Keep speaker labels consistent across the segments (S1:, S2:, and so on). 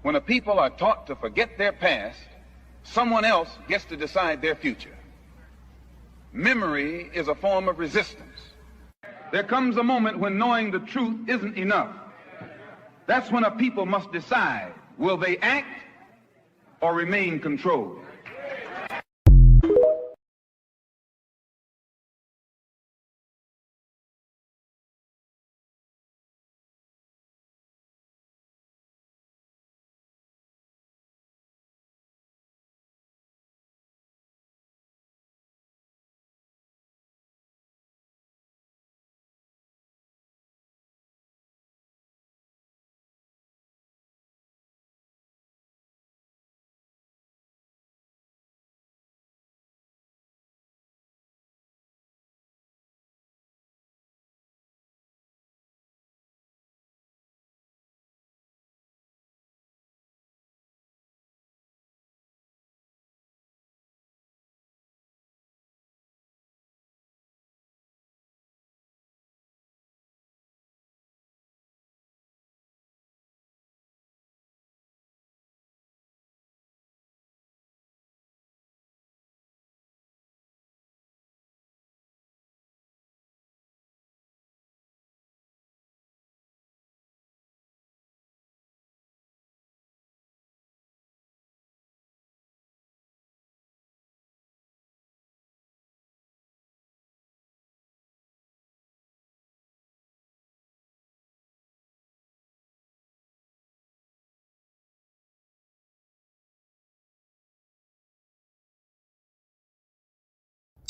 S1: When a people are taught to forget their past, someone else gets to decide their future. Memory is a form of resistance. There comes a moment when knowing the truth isn't enough. That's when a people must decide, will they act or remain controlled?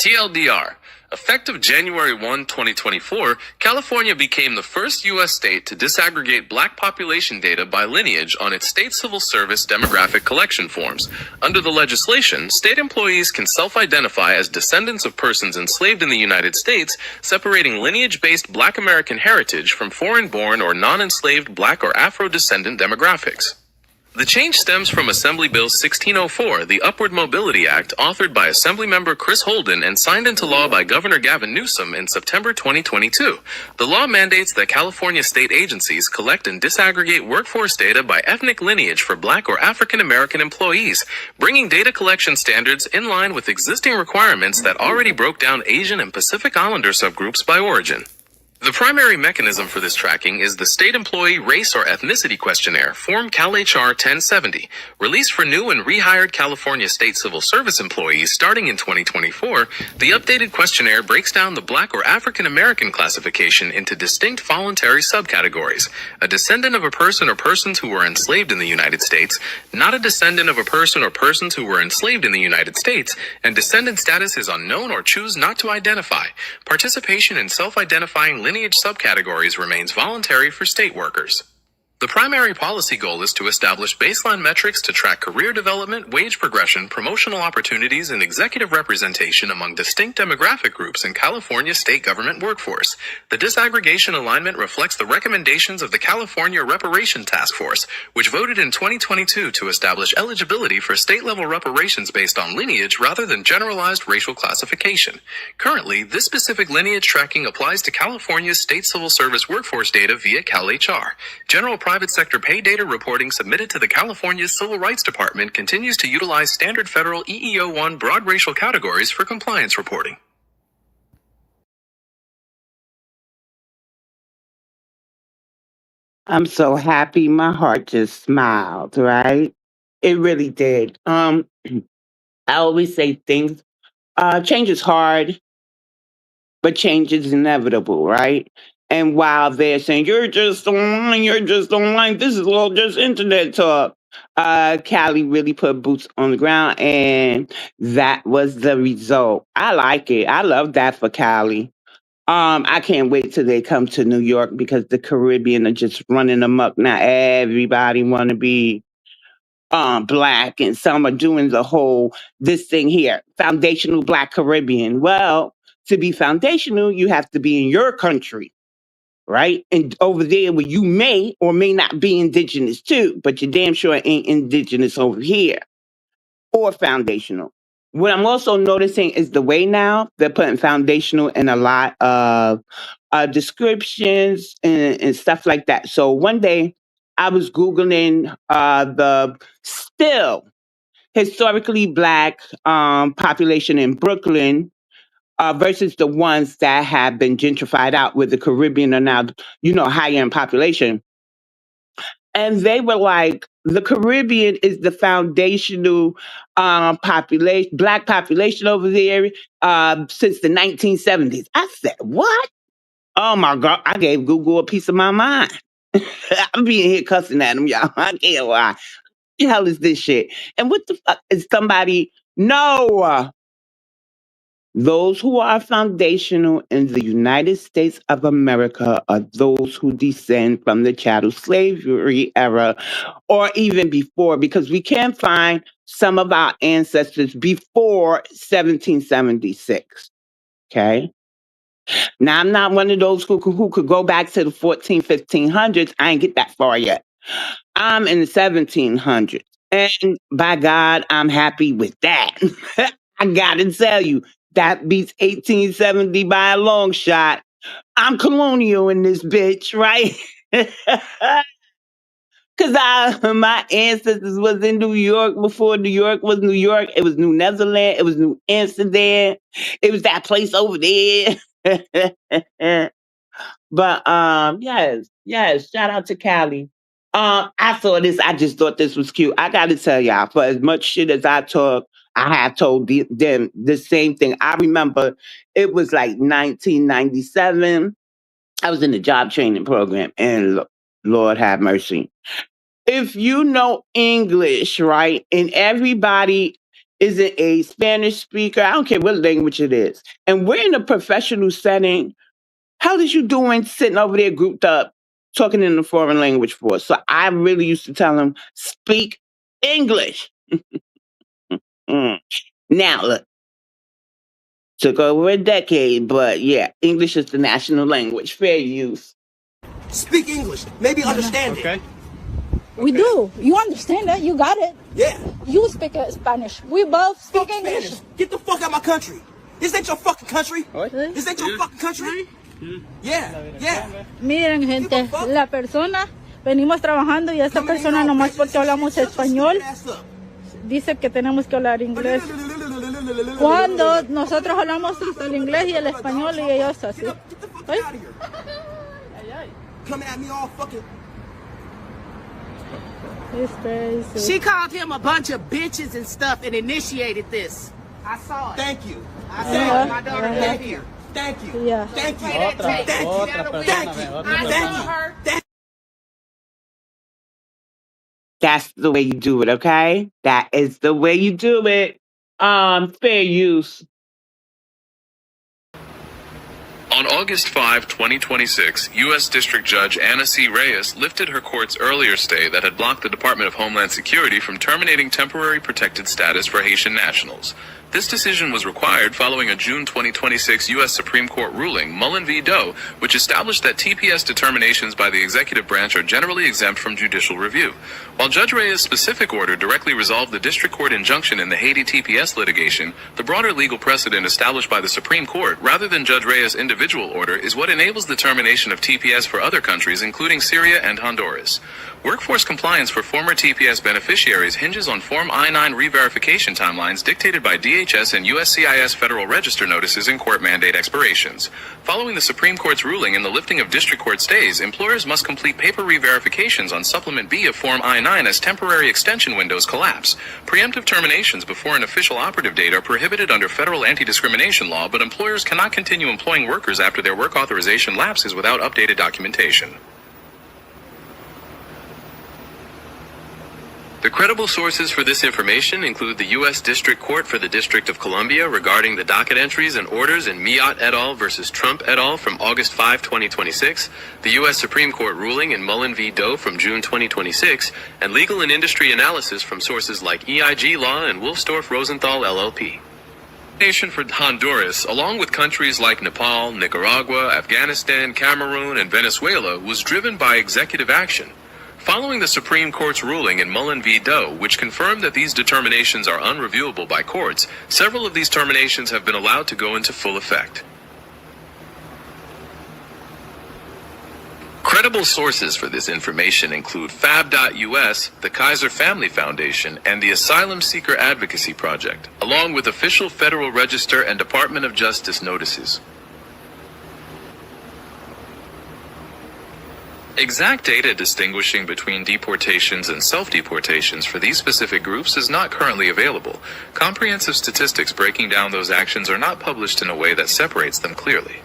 S2: TLDR. Effective January 1, 2024, California became the first U.S. state to disaggregate black population data by lineage on its state civil service demographic collection forms. Under the legislation, state employees can self-identify as descendants of persons enslaved in the United States, separating lineage-based black American heritage from foreign-born or non-enslaved black or Afro-descendant demographics. The change stems from Assembly Bill 1604, the Upward Mobility Act, authored by Assemblymember Chris Holden and signed into law by Governor Gavin Newsom in September 2022. The law mandates that California state agencies collect and disaggregate workforce data by ethnic lineage for Black or African American employees, bringing data collection standards in line with existing requirements that already broke down Asian and Pacific Islander subgroups by origin. The primary mechanism for this tracking is the State Employee Race or Ethnicity Questionnaire, Form CalHR 1070, released for new and rehired California State Civil Service employees starting in 2024. The updated questionnaire breaks down the Black or African American classification into distinct voluntary subcategories: a descendant of a person or persons who were enslaved in the United States, not a descendant of a person or persons who were enslaved in the United States, and descendant status is unknown or choose not to identify. Participation in self-identifying lineage subcategories remains voluntary for state workers. The primary policy goal is to establish baseline metrics to track career development, wage progression, promotional opportunities, and executive representation among distinct demographic groups in California's state government workforce. The disaggregation alignment reflects the recommendations of the California Reparation Task Force, which voted in 2022 to establish eligibility for state-level reparations based on lineage rather than generalized racial classification. Currently, this specific lineage tracking applies to California's state civil service workforce data via CalHR. General private sector pay data reporting submitted to the California Civil Rights Department continues to utilize standard federal EEO1 broad racial categories for compliance reporting.
S3: I'm so happy. My heart just smiled, right? It really did. I always say things, change is hard, but change is inevitable, right? And while they're saying, you're just online, this is all just internet talk. Callie really put boots on the ground, and that was the result. I like it. I love that for Callie. I can't wait till they come to New York because the Caribbean are just running amok now. Everybody want to be black, and some are doing the whole this thing here, foundational Black Caribbean. Well, to be foundational, you have to be in your country, right? And over there, where you may or may not be indigenous too, but you damn sure ain't indigenous over here or foundational. What I'm also noticing is the way now they're putting foundational in a lot of descriptions and stuff like that. So one day I was Googling the still historically black population in Brooklyn versus the ones that have been gentrified out, where the Caribbean are now, higher in population. And they were like, the Caribbean is the foundational population, black population over there since the 1970s. I said, what? Oh my God, I gave Google a piece of my mind. I'm being here cussing at them, y'all. I can't lie. The hell is this shit? And what the fuck is somebody? No. Those who are foundational in the United States of America are those who descend from the chattel slavery era or even before, because we can find some of our ancestors before 1776. Okay. Now, I'm not one of those who could go back to the 1500s. I ain't get that far yet. I'm in the 1700s. And by God, I'm happy with that. I gotta tell you, that beats 1870 by a long shot. I'm colonial in this bitch, right? Cause my ancestors was in New York before New York was New York. It was New Netherlands. It was New Amsterdam. It was that place over there. But yes, shout out to Cali. I saw this. I just thought this was cute. I got to tell y'all, for as much shit as I talk, I have told them the same thing. I remember it was like 1997. I was in the job training program, and Lord have mercy. If you know English, right, and everybody isn't a Spanish speaker, I don't care what language it is, and we're in a professional setting, how is you doing sitting over there grouped up talking in a foreign language for? So I really used to tell them, speak English. Mm. Now, look, took over a decade, but yeah, English is the national language. Fair use.
S4: Speak English. Maybe understand it.
S5: We do. You understand that? You got it.
S4: Yeah.
S5: You speak Spanish. We both speak
S4: Fuck
S5: English.
S4: Spanish. Get the fuck out of my country. This ain't your fucking country.
S5: What?
S4: This ain't your fucking country. Yeah, yeah.
S5: Miren, gente, la persona, venimos trabajando y esta persona nomás porque hablamos español, dice que tenemos que hablar inglés. Cuando nosotros hablamos hasta el inglés y el español y ellos así. ¿Oye?
S4: Come at me all fucking.
S5: It's crazy.
S6: She called him a bunch of bitches and stuff and initiated this. I saw it.
S4: Thank you.
S6: I saw it. My daughter
S4: Thank
S6: got
S4: you.
S6: here.
S4: Thank you.
S5: Yeah.
S4: Thank you.
S6: Thank you.
S4: Thank you.
S6: Thank you. I saw her.
S3: That's the way you do it, okay? That is the way you do it. Fair use.
S2: On August 5, 2026, U.S. District Judge Anna C. Reyes lifted her court's earlier stay that had blocked the Department of Homeland Security from terminating temporary protected status for Haitian nationals. This decision was required following a June 2026 U.S. Supreme Court ruling, Mullen v. Doe, which established that TPS determinations by the executive branch are generally exempt from judicial review. While Judge Reyes' specific order directly resolved the district court injunction in the Haiti TPS litigation, the broader legal precedent established by the Supreme Court, rather than Judge Reyes' individual order, is what enables the termination of TPS for other countries, including Syria and Honduras. Workforce compliance for former TPS beneficiaries hinges on Form I-9 re-verification timelines dictated by DHS and USCIS Federal Register notices and court mandate expirations. Following the Supreme Court's ruling and the lifting of district court stays, employers must complete paper re-verifications on Supplement B of Form I-9 as temporary extension windows collapse. Preemptive terminations before an official operative date are prohibited under federal anti-discrimination law, but employers cannot continue employing workers after their work authorization lapses without updated documentation. The credible sources for this information include the U.S. District Court for the District of Columbia regarding the docket entries and orders in Miot et al. Versus Trump et al. From August 5, 2026, the U.S. Supreme Court ruling in Mullen v. Doe from June 2026, and legal and industry analysis from sources like EIG Law and Wolfstorff Rosenthal LLP. Nation for Honduras, along with countries like Nepal, Nicaragua, Afghanistan, Cameroon, and Venezuela, was driven by executive action. Following the Supreme Court's ruling in Mullen v. Doe, which confirmed that these determinations are unreviewable by courts, several of these terminations have been allowed to go into full effect. Credible sources for this information include fab.us, the Kaiser Family Foundation, and the Asylum Seeker Advocacy Project, along with official Federal Register and Department of Justice notices. Exact data distinguishing between deportations and self-deportations for these specific groups is not currently available. Comprehensive statistics breaking down those actions are not published in a way that separates them clearly.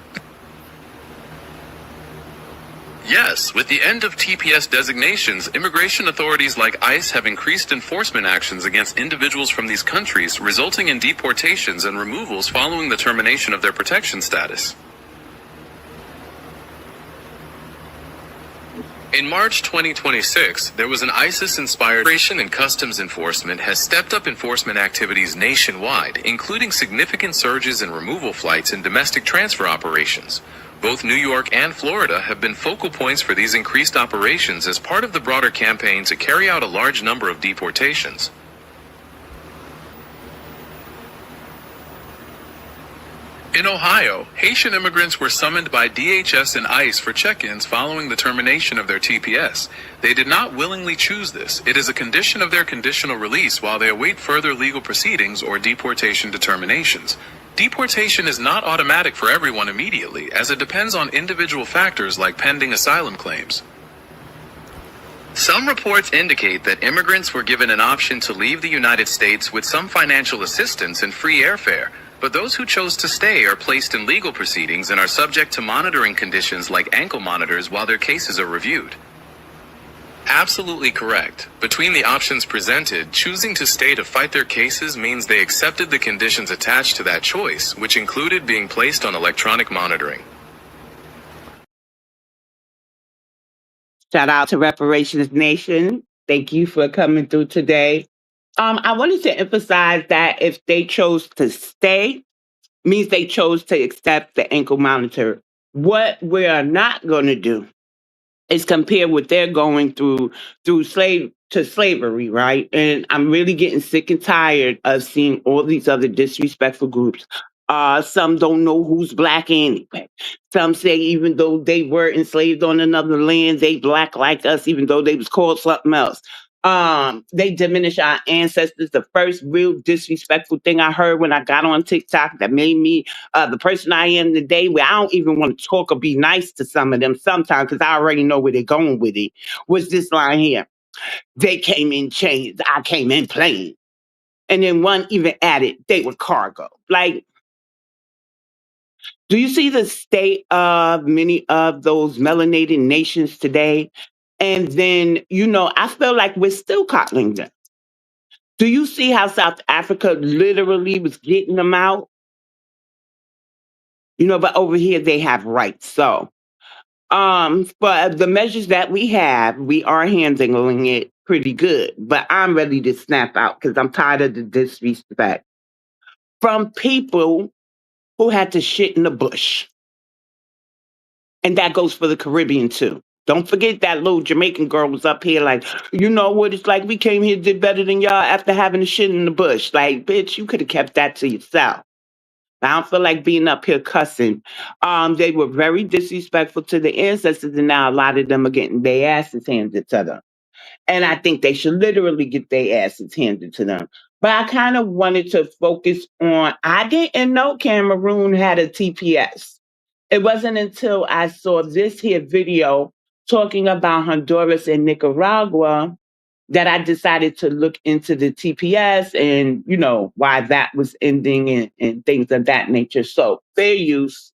S2: Yes, with the end of TPS designations, immigration authorities like ICE have increased enforcement actions against individuals from these countries, resulting in deportations and removals following the termination of their protection status. In March 2026, there was an ISIS-inspired Immigration and Customs Enforcement has stepped up enforcement activities nationwide, including significant surges in removal flights and domestic transfer operations. Both New York and Florida have been focal points for these increased operations as part of the broader campaign to carry out a large number of deportations. In Ohio, Haitian immigrants were summoned by DHS and ICE for check-ins following the termination of their TPS. They did not willingly choose this. It is a condition of their conditional release while they await further legal proceedings or deportation determinations. Deportation is not automatic for everyone immediately, as it depends on individual factors like pending asylum claims. Some reports indicate that immigrants were given an option to leave the United States with some financial assistance and free airfare. But those who chose to stay are placed in legal proceedings and are subject to monitoring conditions like ankle monitors while their cases are reviewed. Absolutely correct. Between the options presented, choosing to stay to fight their cases means they accepted the conditions attached to that choice, which included being placed on electronic monitoring.
S3: Shout out to Reparations Nation. Thank you for coming through today. I wanted to emphasize that if they chose to stay, means they chose to accept the ankle monitor. What we are not going to do is compare what they're going through slavery, right? And I'm really getting sick and tired of seeing all these other disrespectful groups. Some don't know who's black anyway. Some say even though they were enslaved on another land, they black like us, even though they was called something else. They diminish our ancestors. The first real disrespectful thing I heard when I got on TikTok that made me the person I am today, where I don't even want to talk or be nice to some of them sometimes because I already know where they're going with it, was this line here. They came in chains, I came in plain. And then one even added, they were cargo. Like, do you see the state of many of those melanated nations today? And then, I feel like we're still coddling them. Do you see how South Africa literally was getting them out? But over here they have rights. So, for the measures that we are handling it pretty good. But I'm ready to snap out because I'm tired of the disrespect from people who had to shit in the bush. And that goes for the Caribbean too. Don't forget that little Jamaican girl was up here like, you know what it's like, we came here, did better than y'all after having the shit in the bush. Like, bitch, you could have kept that to yourself. I don't feel like being up here cussing. They were very disrespectful to the ancestors, and now a lot of them are getting their asses handed to them. And I think they should literally get their asses handed to them. But I kind of wanted to focus on, I didn't know Cameroon had a TPS. It wasn't until I saw this here video talking about Honduras and Nicaragua that I decided to look into the TPS and, why that was ending and things of that nature. So fair use.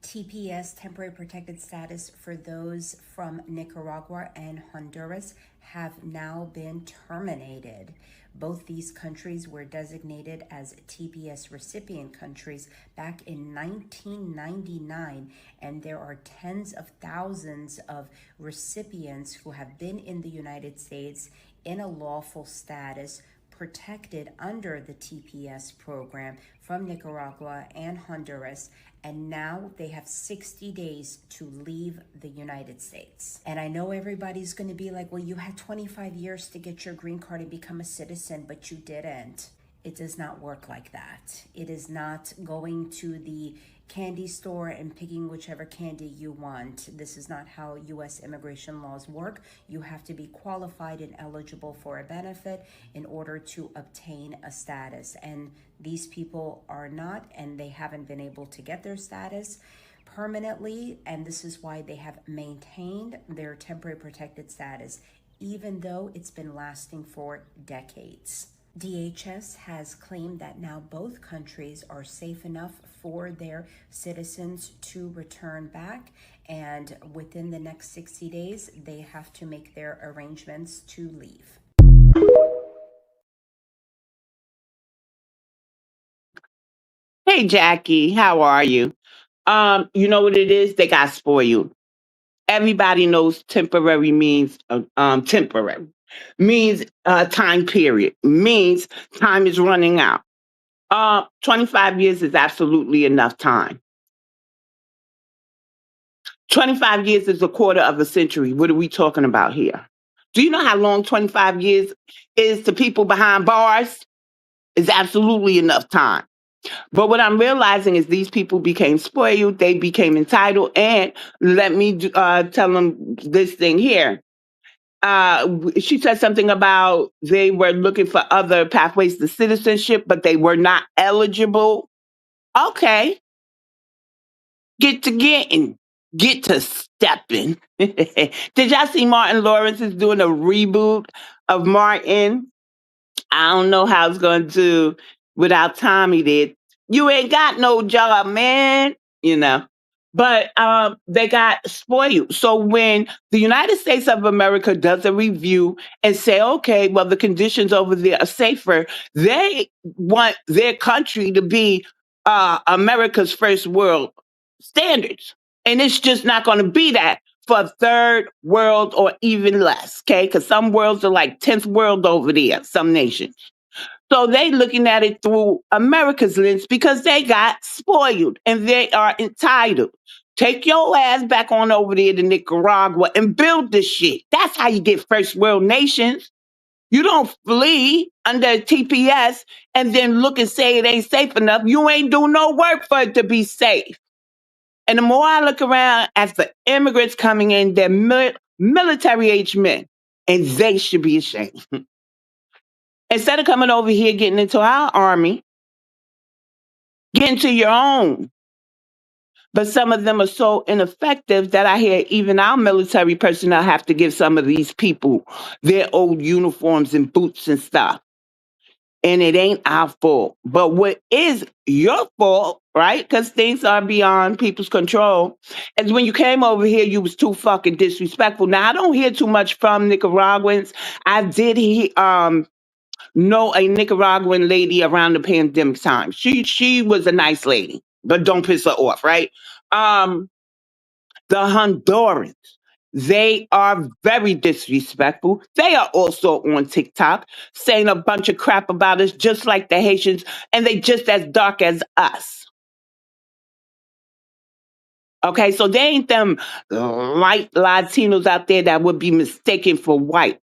S7: TPS, temporary protected status, for those from Nicaragua and Honduras have now been terminated. Both these countries were designated as TPS recipient countries back in 1999, and there are tens of thousands of recipients who have been in the United States in a lawful status, protected under the TPS program from Nicaragua and Honduras, and now they have 60 days to leave the United States. And I know everybody's going to be like, well, you had 25 years to get your green card and become a citizen, but you didn't. It does not work like that. It is not going to the candy store and picking whichever candy you want. This is not how U.S. immigration laws work. You have to be qualified and eligible for a benefit in order to obtain a status. And these people are not, and they haven't been able to get their status permanently. And this is why they have maintained their temporary protected status, even though it's been lasting for decades. DHS has claimed that now both countries are safe enough for their citizens to return back, and within the next 60 days, they have to make their arrangements to leave.
S3: Hey, Jackie, how are you? You know what it is? They got spoiled. Everybody knows temporary means temporary, means time period, means time is running out. 25 years is absolutely enough time. 25 years is a quarter of a century. What are we talking about here? Do you know how long 25 years is to people behind bars? It's absolutely enough time. But what I'm realizing is these people became spoiled, they became entitled, and let me tell them this thing here. She said something about they were looking for other pathways to citizenship, but they were not eligible. Okay, get to getting, get to stepping. Did y'all see Martin Lawrence is doing a reboot of Martin? I don't know how it's going to do without Tommy there. You ain't got no job, man. You know. But they got spoiled. So when the United States of America does a review and say, okay, well, the conditions over there are safer, they want their country to be America's first world standards. And it's just not going to be that for third world or even less, okay? Because some worlds are like 10th world over there, some nations. So they looking at it through America's lens because they got spoiled and they are entitled. Take your ass back on over there to Nicaragua and build this shit. That's how you get first world nations. You don't flee under TPS and then look and say it ain't safe enough. You ain't do no work for it to be safe. And the more I look around at the immigrants coming in, they're military age men, and they should be ashamed. Instead of coming over here getting into our army, get into your own. But some of them are so ineffective that I hear even our military personnel have to give some of these people their old uniforms and boots and stuff. And it ain't our fault. But what is your fault, right? Because things are beyond people's control. Is when you came over here, you was too fucking disrespectful. Now I don't hear too much from Nicaraguans. I did know a Nicaraguan lady around the pandemic time. She was a nice lady, but don't piss her off, right? The Hondurans, they are very disrespectful. They are also on TikTok saying a bunch of crap about us, just like the Haitians, and they just as dark as us. Okay, so they ain't them light Latinos out there that would be mistaken for white.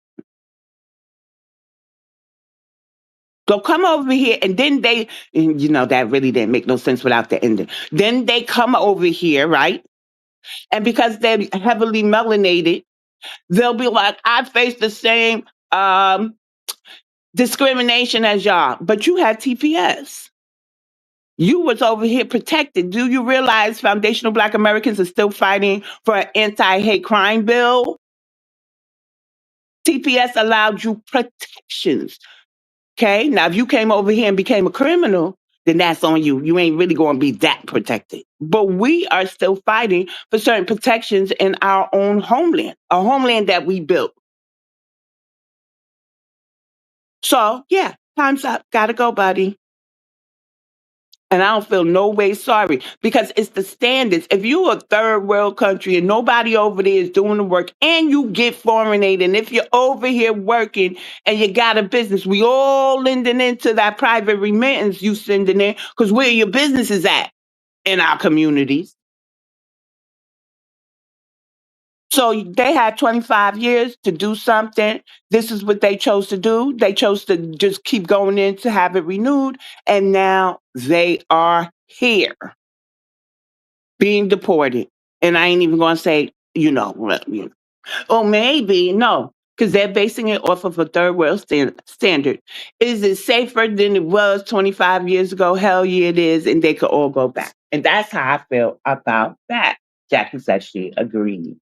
S3: So come over here, and then that really didn't make no sense without the ending. Then they come over here, right? And because they're heavily melanated, they'll be like, I face the same discrimination as y'all, but you had TPS. You was over here protected. Do you realize foundational Black Americans are still fighting for an anti-hate crime bill? TPS allowed you protections. Okay, now if you came over here and became a criminal, then that's on you. You ain't really going to be that protected. But we are still fighting for certain protections in our own homeland, a homeland that we built. So, yeah, time's up. Gotta go, buddy. And I don't feel no way sorry because it's the standards. If you're a third world country and nobody over there is doing the work and you get foreign aid, and if you're over here working and you got a business, we all lending into that private remittance you sending in because where your business is at in our communities. So they had 25 years to do something. This is what they chose to do. They chose to just keep going in to have it renewed. And now they are here being deported. And I ain't even going to say, or maybe, no, because they're basing it off of a third world standard. Is it safer than it was 25 years ago? Hell yeah, it is. And they could all go back. And that's how I feel about that. Jackie said she agreed.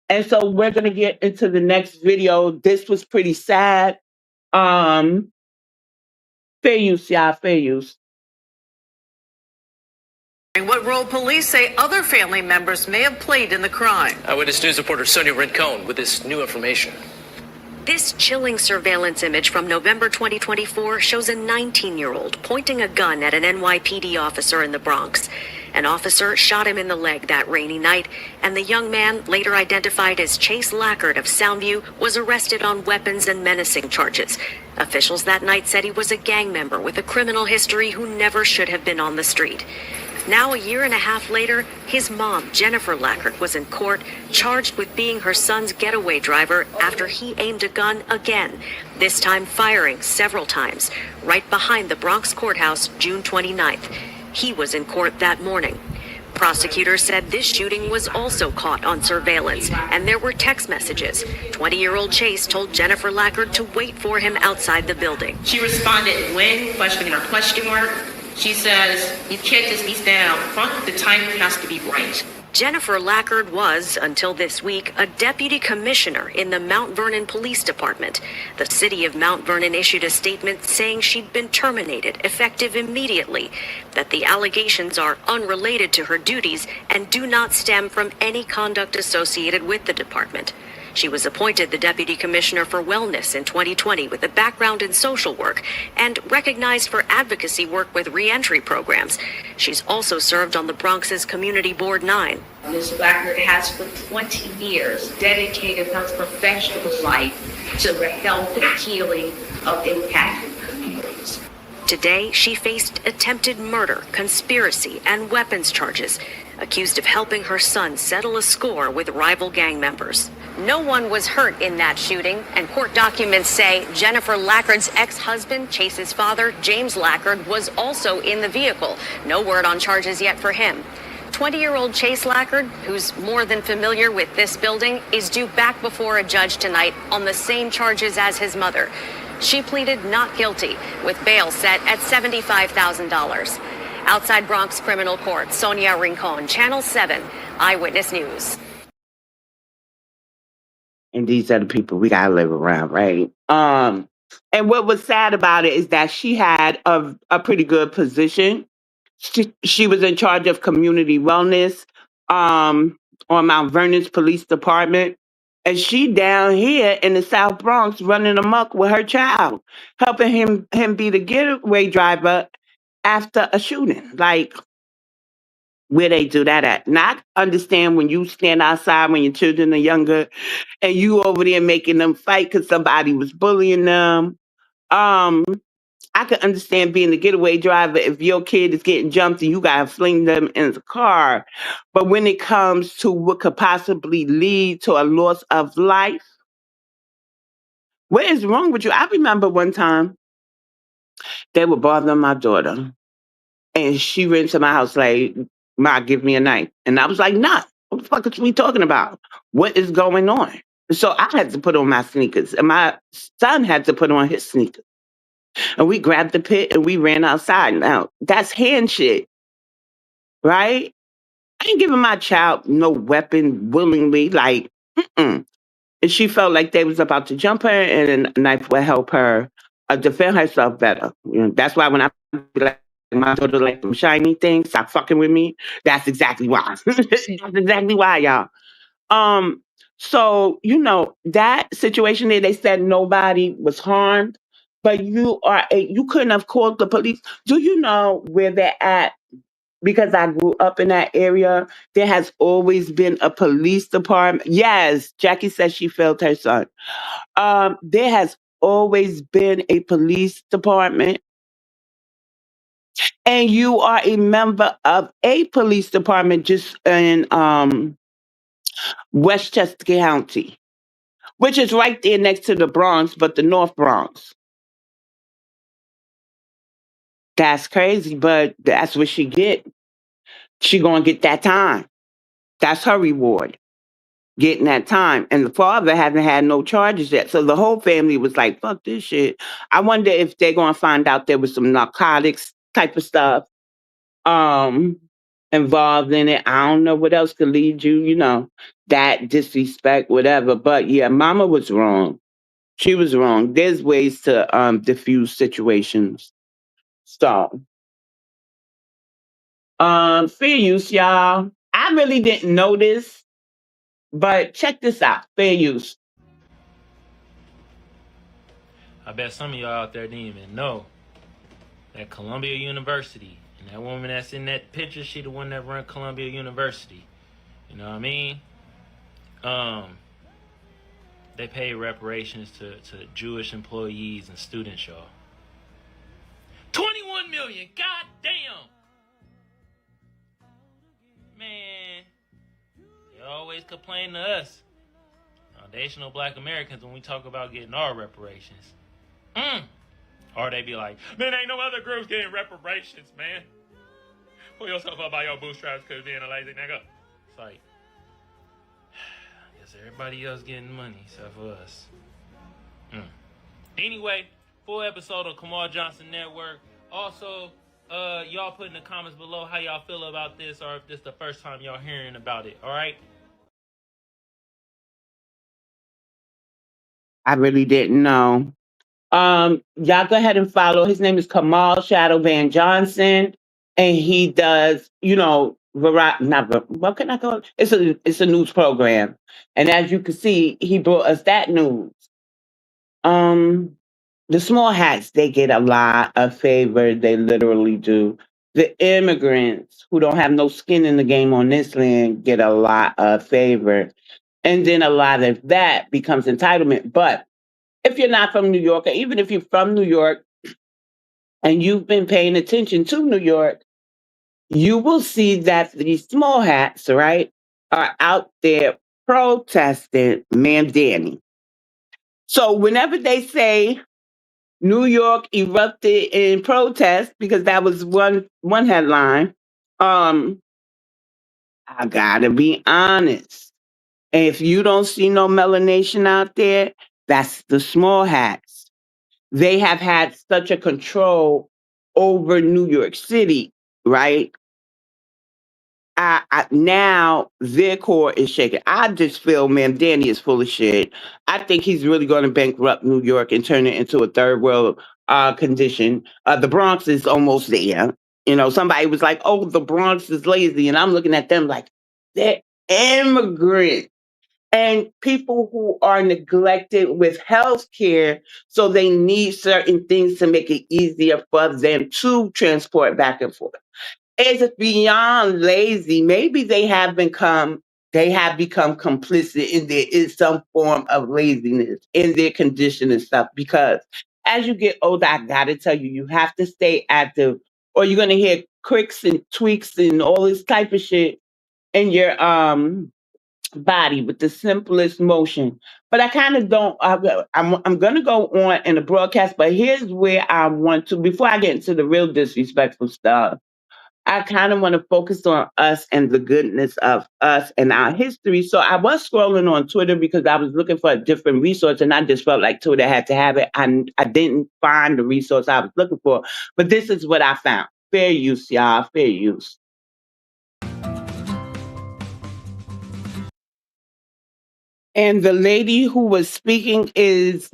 S3: And so we're going to get into the next video. This was pretty sad. Um, Fair use, y'all, fair use.
S8: What role police say other family members may have played in the crime.
S9: Eyewitness News reporter Sonia Rincon with this new information.
S10: This chilling surveillance image from November 2024 shows a 19-year-old pointing a gun at an NYPD officer in the Bronx. An officer shot him in the leg that rainy night, and the young man, later identified as Chase Lackard of Soundview, was arrested on weapons and menacing charges. Officials that night said he was a gang member with a criminal history who never should have been on the street. Now, a year and a half later, his mom, Jennifer Lackard, was in court, charged with being her son's getaway driver after he aimed a gun again, this time firing several times, right behind the Bronx courthouse, June 29th. He was in court that morning. Prosecutors said this shooting was also caught on surveillance, and there were text messages. 20-year-old Chase told Jennifer Lackard to wait for him outside the building.
S11: She responded, when? Question or question mark. She says, you can't just be standing out front. The timing has to be right.
S10: Jennifer Lackard was, until this week, a deputy commissioner in the Mount Vernon Police Department. The city of Mount Vernon issued a statement saying she'd been terminated, effective immediately, that the allegations are unrelated to her duties and do not stem from any conduct associated with the department. She was appointed the Deputy Commissioner for Wellness in 2020 with a background in social work and recognized for advocacy work with reentry programs. She's also served on the Bronx's Community Board 9.
S11: Ms. Blackbird has for 20 years dedicated her professional life to the health and healing of impacted communities.
S10: Today, she faced attempted murder, conspiracy, and weapons charges, accused of helping her son settle a score with rival gang members. No one was hurt in that shooting, and court documents say Jennifer Lackard's ex-husband, Chase's father, James Lackard, was also in the vehicle. No word on charges yet for him. 20-year-old Chase Lackard, who's more than familiar with this building, is due back before a judge tonight on the same charges as his mother. She pleaded not guilty, with bail set at $75,000. Outside Bronx Criminal Court, Sonia Rincon, Channel 7, Eyewitness News.
S3: And these are the people we gotta live around, right? And what was sad about it is that she had a pretty good position. She was in charge of community wellness on Mount Vernon's police department. And she down here in the South Bronx running amok with her child, helping him be the getaway driver after a shooting. Like, where they do that at? Not understand when you stand outside when your children are younger and you over there making them fight because somebody was bullying them. I could understand being the getaway driver if your kid is getting jumped and you gotta fling them in the car. But when it comes to what could possibly lead to a loss of life, what is wrong with you? I remember one time they were bothering my daughter and she ran to my house like, Ma, give me a knife. And I was like, nah, what the fuck is we talking about? What is going on? So I had to put on my sneakers and my son had to put on his sneakers. And we grabbed the pit and we ran outside. Now, that's hand shit, right? I ain't giving my child no weapon willingly, like, mm-mm. And she felt like they was about to jump her and a knife would help her defend herself better. That's why when I be like, my daughter like them shiny things, stop fucking with me. That's exactly why. That's exactly why, y'all. So, that situation there, they said nobody was harmed, but you couldn't have called the police. Do you know where they're at? Because I grew up in that area, there has always been a police department. Yes, Jackie says she failed her son. There has always been a police department, and you are a member of a police department just in Westchester County, which is right there next to the Bronx, but the North Bronx. That's crazy, but that's what she get. She gonna get that time. That's her reward, getting that time. And the father hasn't had no charges yet. So the whole family was like, fuck this shit. I wonder if they're gonna find out there was some narcotics type of stuff um involved in it. I don't know what else could lead you, that disrespect, whatever. But yeah, mama was wrong. She was wrong. There's ways to diffuse situations. So fair use, y'all. I really didn't know this, but check this out. Fair use.
S12: I bet some of y'all out there didn't even know that Columbia University, and that woman that's in that picture, she the one that run Columbia University. You know what I mean? They pay reparations to Jewish employees and students, y'all. 21 million, god damn! Man, they always complain to us, foundational black Americans, when we talk about getting our reparations. Or they be like, man, ain't no other groups getting reparations, man. Pull yourself up by your bootstraps because being a lazy nigga. It's like, I guess everybody else getting money except for us. Anyway, full episode of Kamal Johnson Network. Also, y'all put in the comments below how y'all feel about this, or if this is the first time y'all hearing about it, all right?
S3: I really didn't know. Y'all go ahead and follow. His name is Kamal Shadow Van Johnson, and he does, what can I call it? It's a news program, and as you can see, he brought us that news. Um, the small hats, they get a lot of favor. They literally do. The immigrants who don't have no skin in the game on this land get a lot of favor, and then a lot of that becomes entitlement. But if you're not from New York, or even if you're from New York and you've been paying attention to New York, you will see that these small hats, right, are out there protesting Ma'am Danny. So whenever they say New York erupted in protest, because that was one headline, I gotta be honest. If you don't see no melanation out there, that's the small hats. They have had such a control over New York City, right? Now their core is shaking. I just feel, man, Danny is full of shit. I think he's really going to bankrupt New York and turn it into a third world condition. The Bronx is almost there. Somebody was like, "Oh, the Bronx is lazy," and I'm looking at them like they're immigrants and people who are neglected with health care, so they need certain things to make it easier for them to transport back and forth. It's beyond lazy. Maybe they have become complicit, and there is some form of laziness in their condition and stuff. Because as you get older, I gotta tell you, you have to stay active, or you're gonna hear quicks and tweaks and all this type of shit in your body with the simplest motion. But I kind of don't. I'm going to go on in the broadcast, but here's where I want to, before I get into the real disrespectful stuff, I kind of want to focus on us and the goodness of us and our history. So I was scrolling on Twitter because I was looking for a different resource, and I just felt like Twitter had to have it. I didn't find the resource I was looking for, but this is what I found. Fair use, y'all. Fair use. And the lady who was speaking is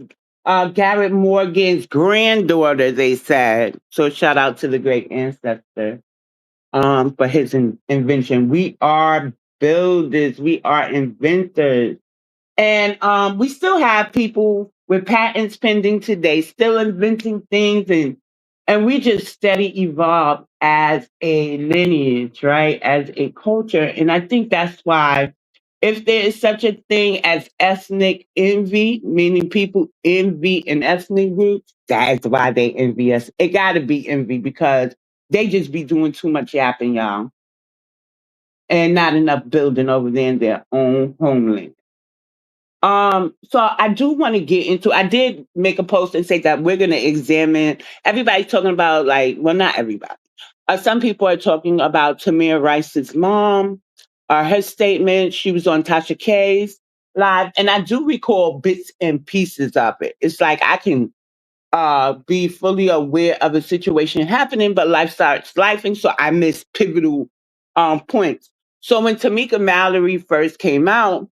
S3: Garrett Morgan's granddaughter, they said. So shout out to the great ancestor for his invention. We are builders, we are inventors. And we still have people with patents pending today, still inventing things, and we just steady evolve as a lineage, right? As a culture. And I think that's why, if there is such a thing as ethnic envy, meaning people envy an ethnic group, that's why they envy us. It gotta be envy because they just be doing too much yapping, y'all. and not enough building over there in their own homeland. So I do want to get into. I did make a post and say that we're going to examine. Everybody's talking about like, well, not everybody. Some people are talking about Tamir Rice's mom, her statement. She was on Tasha K's live, and I do recall bits and pieces of it. It's like I can be fully aware of a situation happening, but life starts lifing, so I miss pivotal points. So when Tamika Mallory first came out,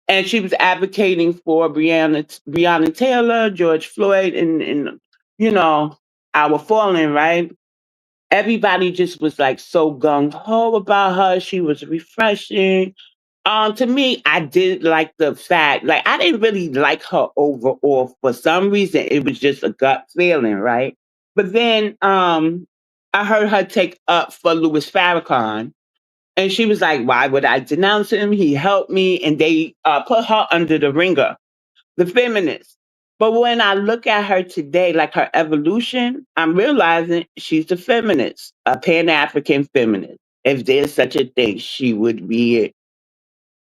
S3: and she was advocating for Breonna Taylor, George Floyd, and you know our fallen, right? Everybody just was like so gung ho about her. She was refreshing. To me, I did like the fact, like I didn't really like her overall. For some reason, it was just a gut feeling, right? But then I heard her take up for Louis Farrakhan, and she was like, "Why would I denounce him? He helped me," and they put her under the ringer, the feminist. But when I look at her today, like her evolution, I'm realizing she's a feminist, a Pan African feminist. If there's such a thing, she would be it.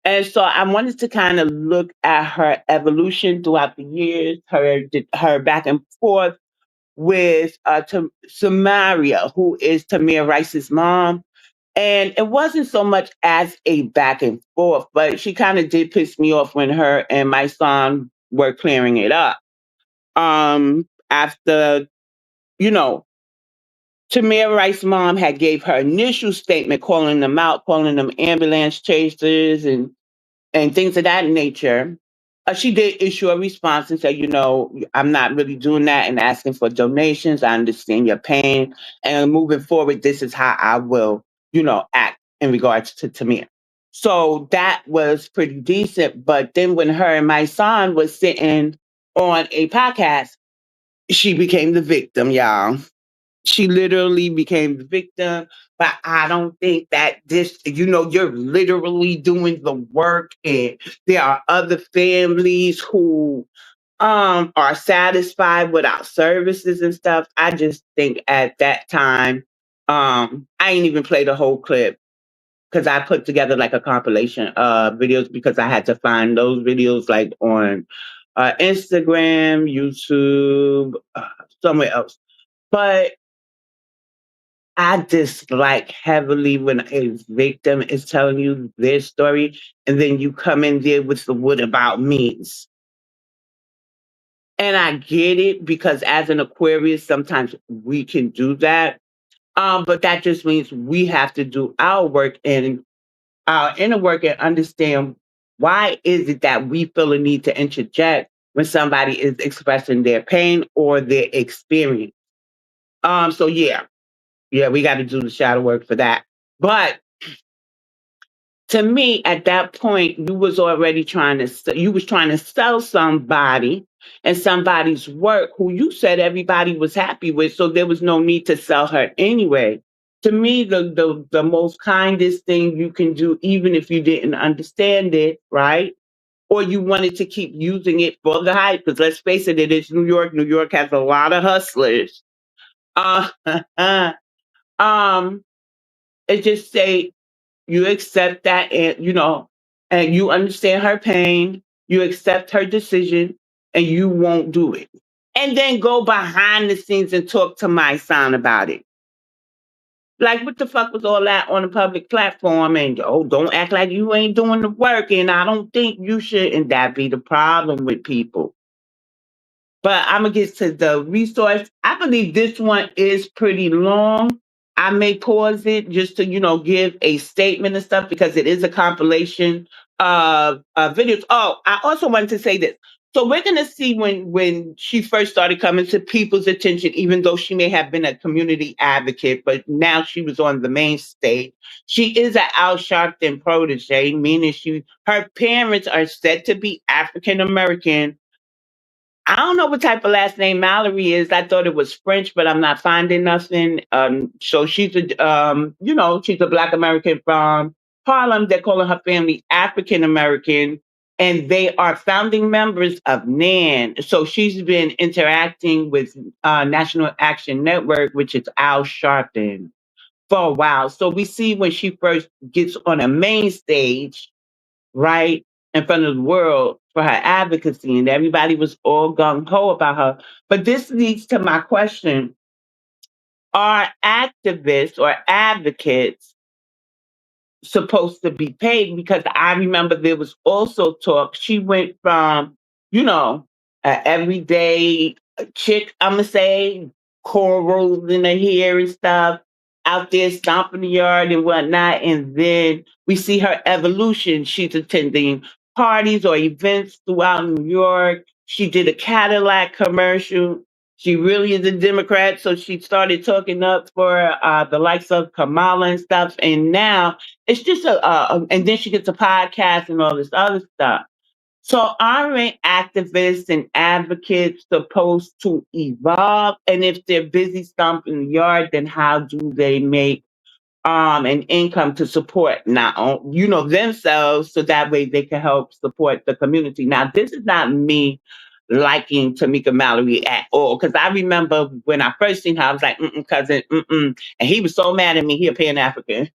S3: And so I wanted to kind of look at her evolution throughout the years, her back and forth with Samaria, who is Tamir Rice's mom. And it wasn't so much as a back and forth, but she kind of did piss me off when her and my son were clearing it up. After, you know, Tamir Rice's mom had gave her initial statement calling them out, calling them ambulance chasers and things of that nature. She did issue a response and said, I'm not really doing that and asking for donations. I understand your pain. And moving forward, this is how I will, act in regards to Tamir. So that was pretty decent. But then when her and my son was sitting on a podcast, she became the victim, y'all. She literally became the victim. But I don't think that you're literally doing the work, and there are other families who are satisfied with our services and stuff. I just think at that time, I ain't even play the whole clip because I put together like a compilation of videos because I had to find those videos like on Instagram, YouTube, somewhere else. But I dislike heavily when a victim is telling you their story and then you come in there with the what about me's. And I get it because as an Aquarius, sometimes we can do that. But that just means we have to do our work and our inner work and understand why is it that we feel a need to interject when somebody is expressing their pain or their experience. So yeah, we got to do the shadow work for that. But to me, at that point, you was trying to sell somebody and somebody's work who you said everybody was happy with, so there was no need to sell her anyway. To me, the most kindest thing you can do, even if you didn't understand it, right? Or you wanted to keep using it for the hype, because let's face it, it is New York. New York has a lot of hustlers. Uh, um, it just say you accept that, and you understand her pain, you accept her decision, and you won't do it. And then go behind the scenes and talk to my son about it. Like, what the fuck was all that on a public platform? And don't act like you ain't doing the work. And I don't think you should. And that be the problem with people. But I'm gonna get to the resource. I believe this one is pretty long. I may pause it just to, give a statement and stuff because it is a compilation of videos. Oh, I also wanted to say this. So we're gonna see when she first started coming to people's attention, even though she may have been a community advocate, but now she was on the main stage. She is an Al Sharpton protege, meaning her parents are said to be African American. I don't know what type of last name Mallory is. I thought it was French, but I'm not finding nothing. So she's a Black American from Harlem. They're calling her family African American, and they are founding members of NAN. So she's been interacting with National Action Network, which is Al Sharpton, for a while. So we see when she first gets on a main stage, right, in front of the world for her advocacy, and everybody was all gung ho about her. But this leads to my question: are activists or advocates supposed to be paid? Because I remember there was also talk. She went from, a everyday chick, I'm gonna say, corals in her hair and stuff, out there stomping the yard and whatnot. And then we see her evolution. She's attending parties or events throughout New York. She did a Cadillac commercial. She really is a Democrat, so she started talking up for the likes of Kamala and stuff. And now it's just and then she gets a podcast and all this other stuff. So aren't activists and advocates supposed to evolve? And if they're busy stomping the yard, then how do they make an income to support themselves, so that way they can help support the community? Now, this is not me liking Tamika Mallory at all, because I remember when I first seen her, I was like, cousin, and he was so mad at me. He a Pan African.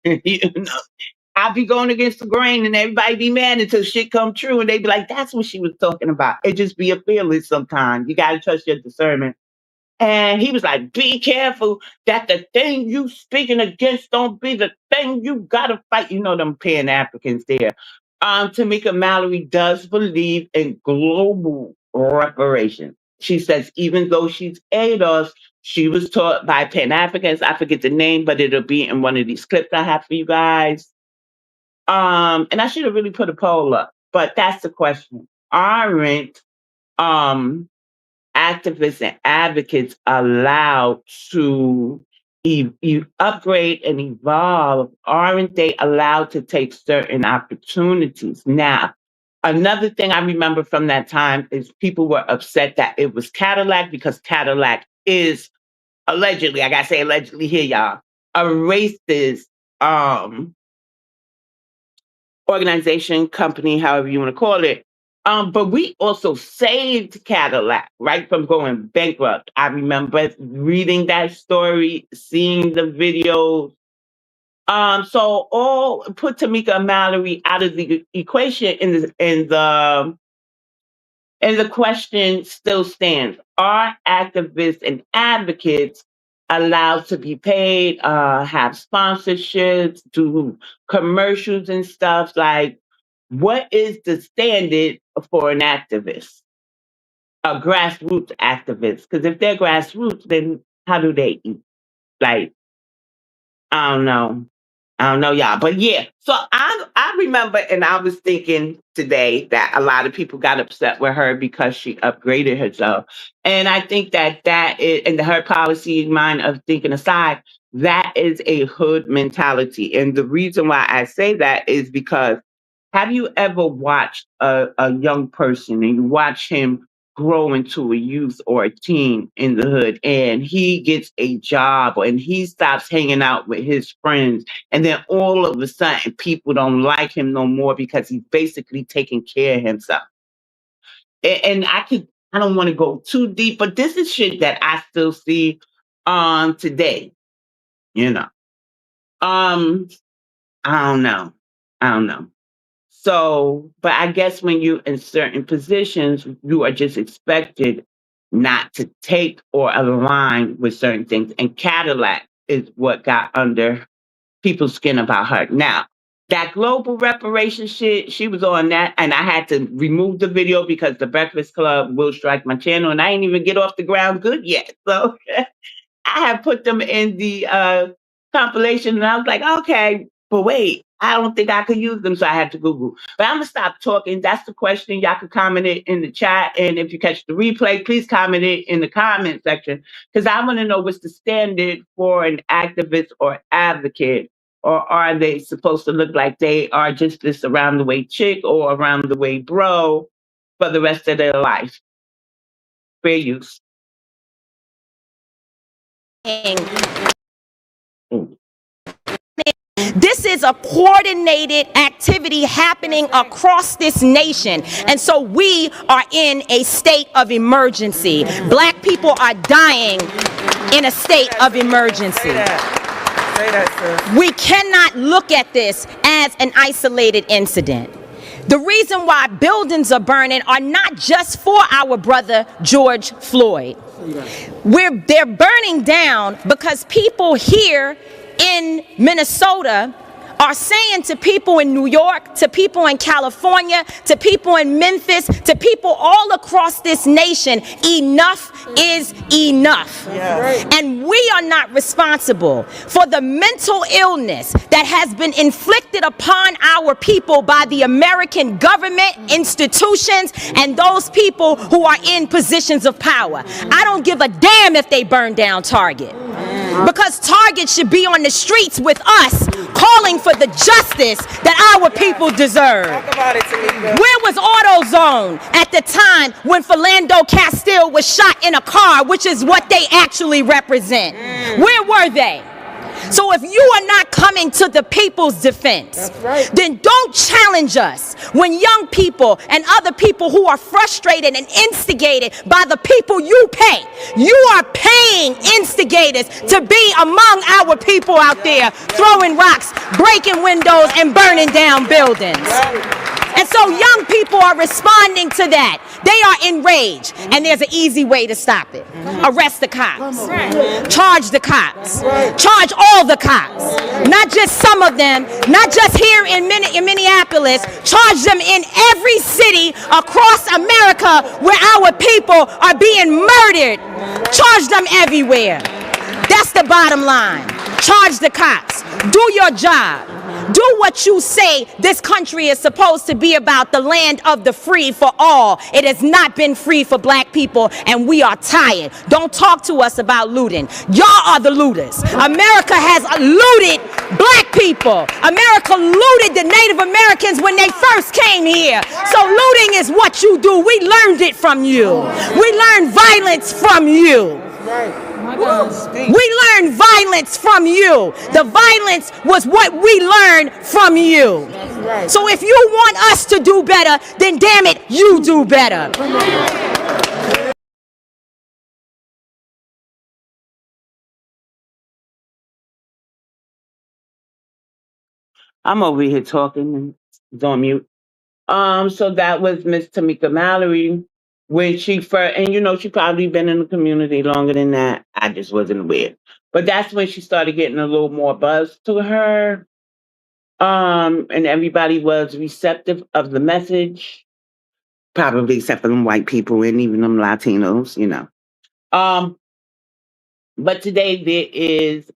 S3: I'd be going against the grain and everybody be mad until shit come true, and they be like, that's what she was talking about. It just be a feeling sometimes. You gotta trust your discernment. And he was like, be careful that the thing you speaking against don't be the thing you gotta fight. You know them Pan Africans there. Tamika Mallory does believe in global reparations. She says even though she's ADOS, she was taught by Pan Africans. I forget the name, but it'll be in one of these clips I have for you guys. And I should have really put a poll up, but that's the question. Aren't activists and advocates allowed to upgrade and evolve? Aren't they allowed to take certain opportunities? Now, another thing I remember from that time is people were upset that it was Cadillac, because Cadillac is allegedly, I gotta say allegedly here, y'all, a racist organization, company, however you want to call it. But we also saved Cadillac, right, from going bankrupt. I remember reading that story, seeing the videos. So all put Tamika Mallory out of the equation, and the question still stands: are activists and advocates allowed to be paid, have sponsorships, do commercials and stuff? Like, what is the standard for an activist, a grassroots activist? Because if they're grassroots, then how do they eat? Like, I don't know. I don't know, y'all. But yeah, so I remember, and I was thinking today that a lot of people got upset with her because she upgraded herself. And I think that is, and her policy mind of thinking aside, that is a hood mentality. And the reason why I say that is because, have you ever watched a young person and you watch him grow into a youth or a teen in the hood, and he gets a job and he stops hanging out with his friends, and then all of a sudden people don't like him no more because he's basically taking care of himself? And I don't want to go too deep, but this is shit that I still see today, you know. I don't know. I don't know. So, but I guess when you're in certain positions, you are just expected not to take or align with certain things. And Cadillac is what got under people's skin about her. Now, that global reparation shit, she was on that, and I had to remove the video because the Breakfast Club will strike my channel, and I ain't even get off the ground good yet. So I had put them in the compilation, and I was like, okay, but wait, I don't think I could use them, so I had to Google. But I'm gonna stop talking. That's the question. Y'all can comment it in the chat, and if you catch the replay, please comment it in the comment section, because I want to know what's the standard for an activist or advocate, or are they supposed to look like they are just this around the way chick or around the way bro for the rest of their life? Fair use.
S13: This is a coordinated activity happening across this nation. And so we are in a state of emergency. Black people are dying in a state of emergency. We cannot look at this as an isolated incident. The reason why buildings are burning are not just for our brother George Floyd. They're burning down because people here in Minnesota are saying to people in New York, to people in California, to people in Memphis, to people all across this nation, enough is enough. And we are not responsible for the mental illness that has been inflicted upon our people by the American government, institutions, and those people who are in positions of power. I don't give a damn if they burn down Target. Because Target should be on the streets with us, calling for the justice that our people deserve. Where was AutoZone at the time when Philando Castile was shot in a car, which is what they actually represent? Where were they? So if you are not coming to the people's defense, then don't challenge us when young people and other people who are frustrated and instigated by the people you pay. You are paying instigators to be among our people out there throwing rocks, breaking windows, and burning down buildings. And so young people are responding to that. They are enraged. And there's an easy way to stop it. Arrest the cops. Charge the cops. Charge all the cops. Not just some of them. Not just here in Minneapolis. Charge them in every city across America where our people are being murdered. Charge them everywhere. That's the bottom line. Charge the cops. Do your job. Do what you say this country is supposed to be about, the land of the free for all. It has not been free for black people, and we are tired. Don't talk to us about looting. Y'all are the looters. America has looted black people. America looted the Native Americans when they first came here. So looting is what you do. We learned it from you. We learned violence from you. We learned violence from you. The violence was what we learned from you. So if you want us to do better, then damn it, you do better.
S3: I'm over here talking and it's on mute. So that was Miss Tamika Mallory when she first, and she probably been in the community longer than that. I just wasn't aware. But that's when she started getting a little more buzz to her. And everybody was receptive of the message, probably except for them white people and even them Latinos. But today there is,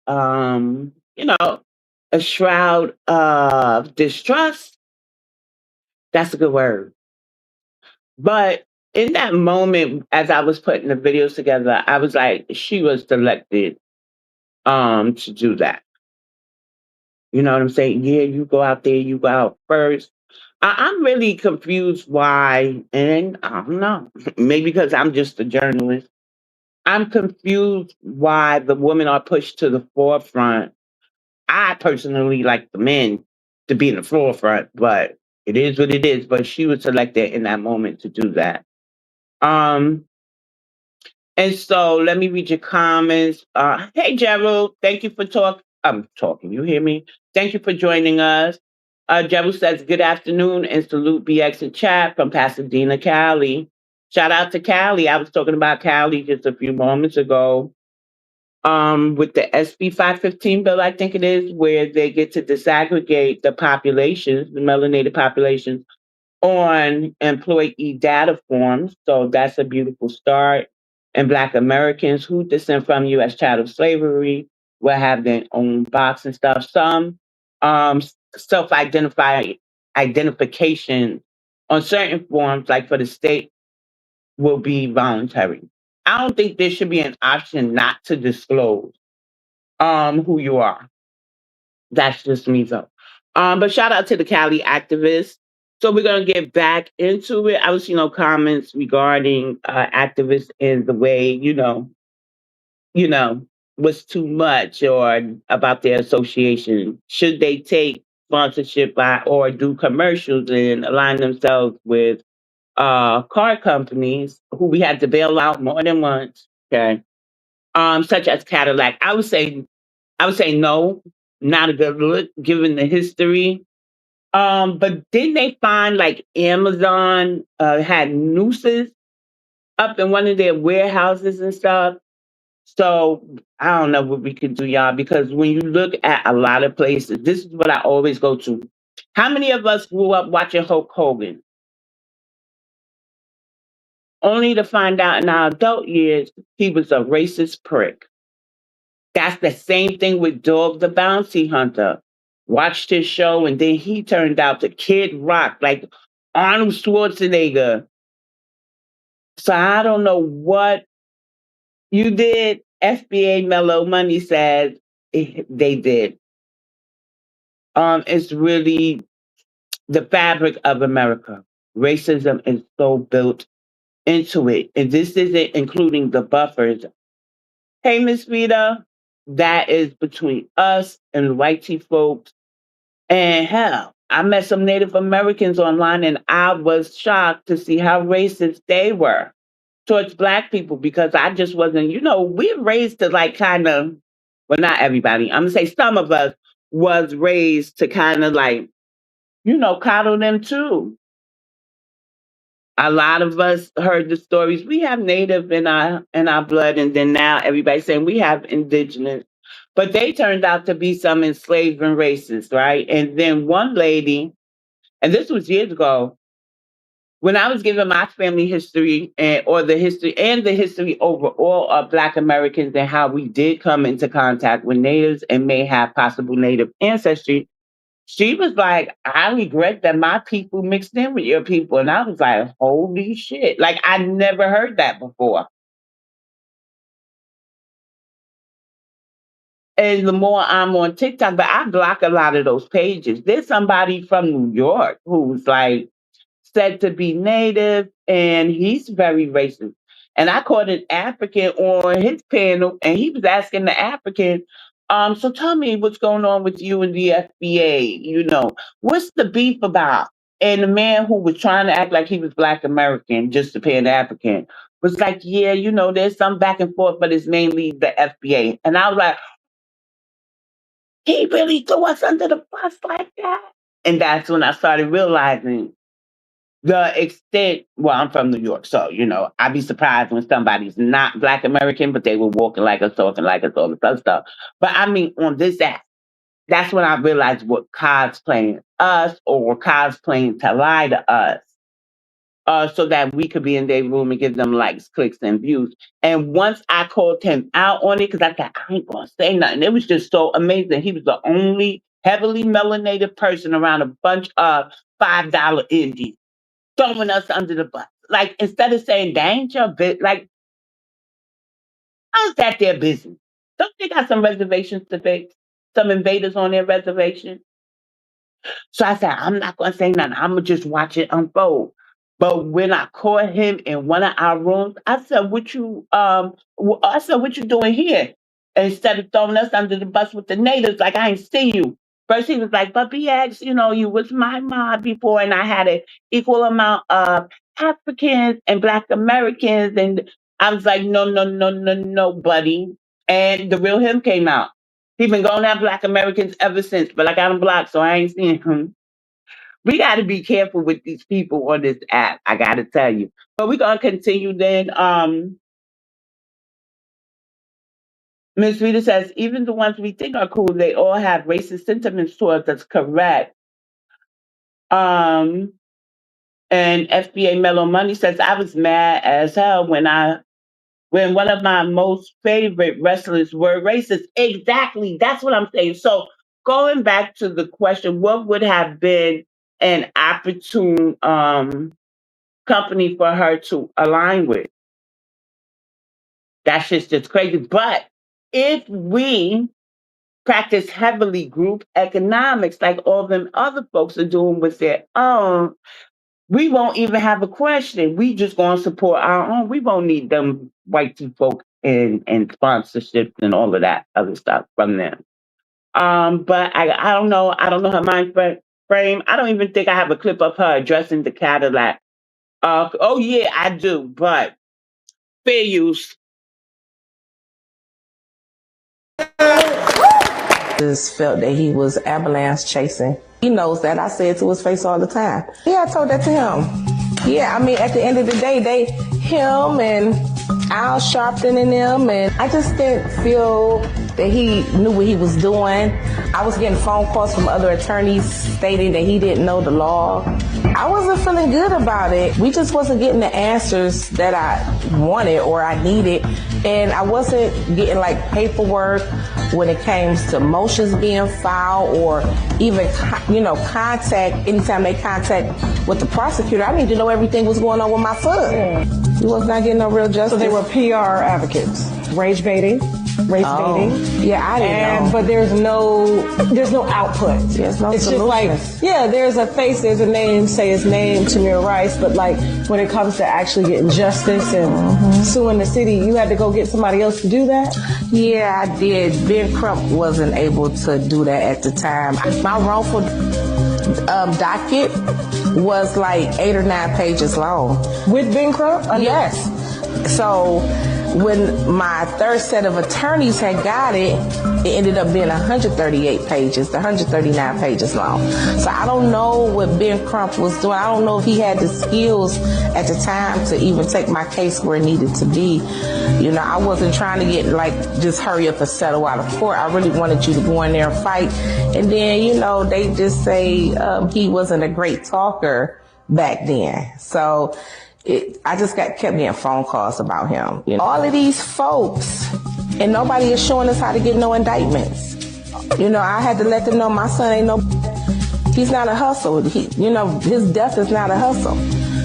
S3: a shroud of distrust. That's a good word. But in that moment, as I was putting the videos together, I was like, she was selected to do that. You know what I'm saying? Yeah, you go out there, you go out first. I'm really confused why, and I don't know, maybe because I'm just a journalist. I'm confused why the women are pushed to the forefront. I personally like the men to be in the forefront, but it is what it is. But she was selected in that moment to do that. Um, And so let me read your comments. Hey, Gerald, thank you for I'm talking. You hear me? Thank you for joining us. Gerald says, good afternoon and salute BX in chat from Pasadena, Cali. Shout out to Cali. I was talking about Cali just a few moments ago. With the SB 515 bill, I think it is, where they get to disaggregate the populations, the melanated populations, on employee data forms. So that's a beautiful start. And Black Americans who descend from U.S. chattel slavery will have their own box and stuff. Some identification on certain forms, like for the state, will be voluntary. I don't think there should be an option not to disclose who you are. That's just me though. But shout out to the Cali activists. So we're gonna get back into it. I was, comments regarding activists and the way, you know, was too much or about their association. Should they take sponsorship by or do commercials and align themselves with car companies who we had to bail out more than once, okay? Such as Cadillac. I would say I would say no, not a good look given the history. But didn't they find like Amazon had nooses up in one of their warehouses and stuff? So I don't know what we could do, y'all, because when you look at a lot of places, this is what I always go to. How many of us grew up watching Hulk Hogan? Only to find out in our adult years he was a racist prick. That's the same thing with Dog the Bounty Hunter. Watched his show and then he turned out to Kid Rock, like Arnold Schwarzenegger. So I don't know what you did. FBA Mellow Money says they did. It's really the fabric of America. Racism is so built into it. And this isn't including the buffers. Hey, Miss Rita, that is between us and white tea folks. And hell, I met some Native Americans online and I was shocked to see how racist they were towards Black people because I just wasn't, we're raised to like kind of, well, not everybody, I'm gonna say some of us was raised to kind of like, coddle them too. A lot of us heard the stories. We have Native in our blood, and then now everybody's saying we have Indigenous. But they turned out to be some enslaving races, right? And then one lady, and this was years ago, when I was giving my family history or the history overall of Black Americans and how we did come into contact with natives and may have possible native ancestry, she was like, I regret that my people mixed in with your people. And I was like, holy shit. Like, I never heard that before. And the more I'm on TikTok, but I block a lot of those pages. There's somebody from New York who's like, said to be native, and he's very racist. And I caught an African on his panel, and he was asking the African, so tell me what's going on with you and the FBA, what's the beef about? And the man who was trying to act like he was Black American, just to pay an African, was like, yeah, there's some back and forth, but it's mainly the FBA. And I was like, he really threw us under the bus like that? And that's when I started realizing the extent, well, I'm from New York, so, I'd be surprised when somebody's not Black American, but they were walking like us, talking like us, all this other stuff. But I mean, on this app, that's when I realized what cosplaying us or cosplaying to lie to us, so that we could be in their room and give them likes, clicks, and views. And once I called him out on it, because I said, I ain't going to say nothing. It was just so amazing. He was the only heavily melanated person around a bunch of $5 indies throwing us under the bus. Like, instead of saying, that ain't your business, like, how's that their business? Don't they got some reservations to fix? Some invaders on their reservation? So I said, I'm not going to say nothing. I'm going to just watch it unfold. But when I caught him in one of our rooms, I said, what you doing here? Instead of throwing us under the bus with the natives, like I ain't see you. First he was like, but BX, you was my mod before, and I had an equal amount of Africans and Black Americans. And I was like, no, no, no, no, no, buddy. And the real him came out. He been going at Black Americans ever since, but I got him blocked, so I ain't seen him. We got to be careful with these people on this app. I got to tell you. But we're gonna continue then. Ms. Rita says, even the ones we think are cool, they all have racist sentiments towards us. Correct. And FBA Mellow Money says, I was mad as hell when one of my most favorite wrestlers were racist. Exactly. That's what I'm saying. So going back to the question, what would have been an opportune company for her to align with? That's just crazy. But if we practice heavily group economics like all them other folks are doing with their own, we won't even have a question. We just gonna support our own. We won't need them white folk and sponsorships and all of that other stuff from them. But I don't know. I don't know her mind frame. I don't even think I have a clip of her addressing the Cadillac. Oh yeah, I do. But fair use.
S14: Just felt that he was avalanche chasing. He knows that. I say it to his face all the time. Yeah, I told that to him. Yeah, I mean, at the end of the day, him and Al Sharpton and them, and I just didn't feel that he knew what he was doing. I was getting phone calls from other attorneys stating that he didn't know the law. I wasn't feeling good about it. We just wasn't getting the answers that I wanted or I needed, and I wasn't getting like paperwork when it came to motions being filed or even, contact. Anytime they contact with the prosecutor, I need to know everything was going on with my son. He was not getting no real justice.
S15: So they were PR advocates, rage baiting.
S14: Yeah, I didn't know.
S15: But there's no output.
S14: There's no
S15: it's
S14: solution.
S15: Just like, there's a face, there's a name, say his name, Tamir Rice, but like when it comes to actually getting justice and suing the city, you had to go get somebody else to do that?
S14: Yeah, I did. Ben Crump wasn't able to do that at the time. My wrongful docket was like 8 or 9 pages long.
S15: With Ben Crump?
S14: Yes. So when my third set of attorneys had got it, it ended up being 138 pages, 139 pages long. So I don't know what Ben Crump was doing. I don't know if he had the skills at the time to even take my case where it needed to be. I wasn't trying to get just hurry up and settle out of court. I really wanted you to go in there and fight. And then, they just say he wasn't a great talker back then. So I just kept getting phone calls about him. All of these folks, and nobody is showing us how to get no indictments. I had to let them know my son he's not a hustle. His death is not a hustle.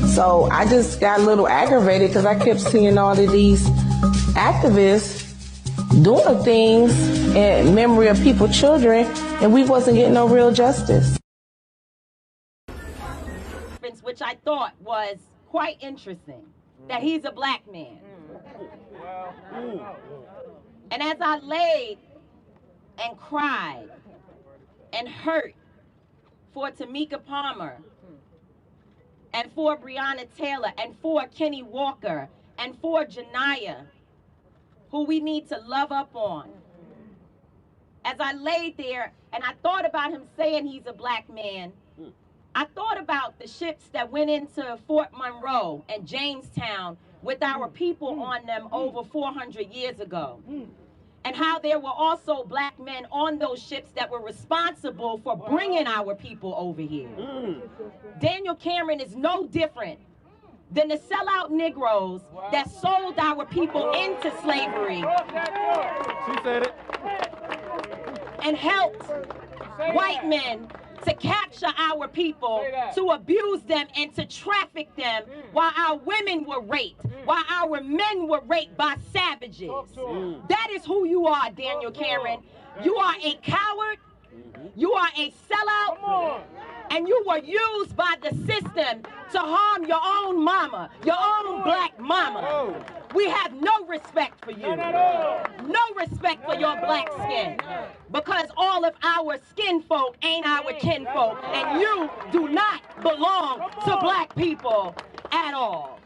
S14: So I just got a little aggravated because I kept seeing all of these activists doing things in memory of people's children, and we wasn't getting no real justice.
S13: Which I thought was quite interesting, that he's a black man. And as I laid and cried and hurt for Tamika Palmer and for Breonna Taylor and for Kenny Walker and for Janiyah, who we need to love up on, as I laid there and I thought about him saying he's a black man, I thought about the ships that went into Fort Monroe and Jamestown with our people on them over 400 years ago. And how there were also black men on those ships that were responsible for bringing our people over here. Daniel Cameron is no different than the sellout Negroes that sold our people into slavery.
S16: She said it.
S13: And helped white men to capture our people, to abuse them and to traffic them while our women were raped, while our men were raped by savages. That is who you are, Daniel Cameron. You are a coward, you are a sellout, and you were used by the system to harm your own mama, your own black mama. We have no respect for you. No respect for your black skin. Because all of our skin folk ain't our kin folk. And you do not belong to black people at all.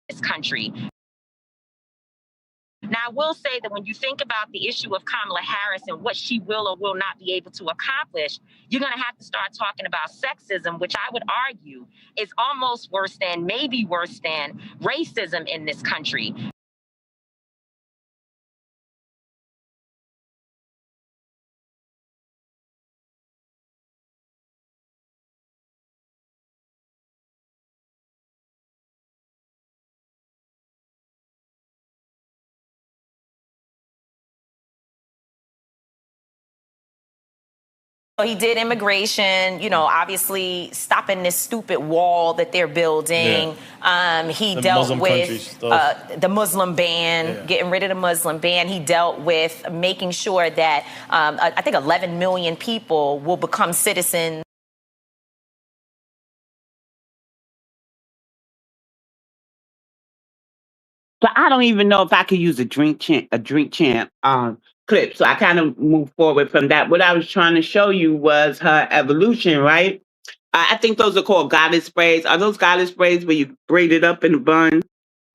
S17: This country. Now, I will say that when you think about the issue of Kamala Harris and what she will or will not be able to accomplish, you're going to have to start talking about sexism, which I would argue is almost worse than, maybe worse than, racism in this country.
S13: So he did immigration, obviously stopping this stupid wall that they're building. Yeah. He dealt with the Muslim ban, getting rid of the Muslim ban. He dealt with making sure that I think 11 million people will become citizens.
S3: So I don't even know if I could use a drink champ clip. So I kind of moved forward from that. What I was trying to show you was her evolution, right? I think those are called goddess braids. Are those goddess braids where you braid it up in a bun?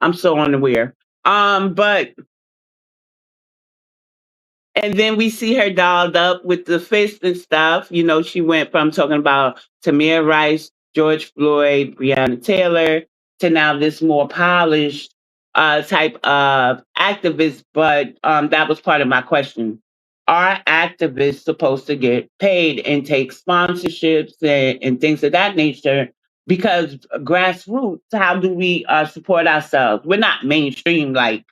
S3: I'm so unaware. But and then we see her dolled up with the fist and stuff. You know, she went from talking about Tamir Rice, George Floyd, Breonna Taylor, to now this more polished type of activist. But that was part of my question. Are activists supposed to get paid and take sponsorships and things of that nature? Because grassroots, how do we support ourselves? We're not mainstream like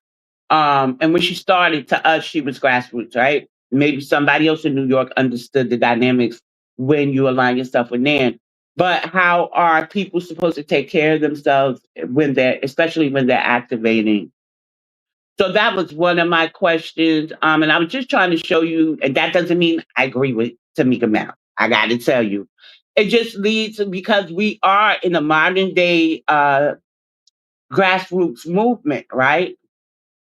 S3: and when she started, to us, she was grassroots, right? Maybe somebody else in New York understood the dynamics when you align yourself with Nan. But how are people supposed to take care of themselves when especially when they're activating? So that was one of my questions. And I was just trying to show you, and that doesn't mean I agree with Tamika Mal. I got to tell you, it just leads because we are in a modern day grassroots movement, right?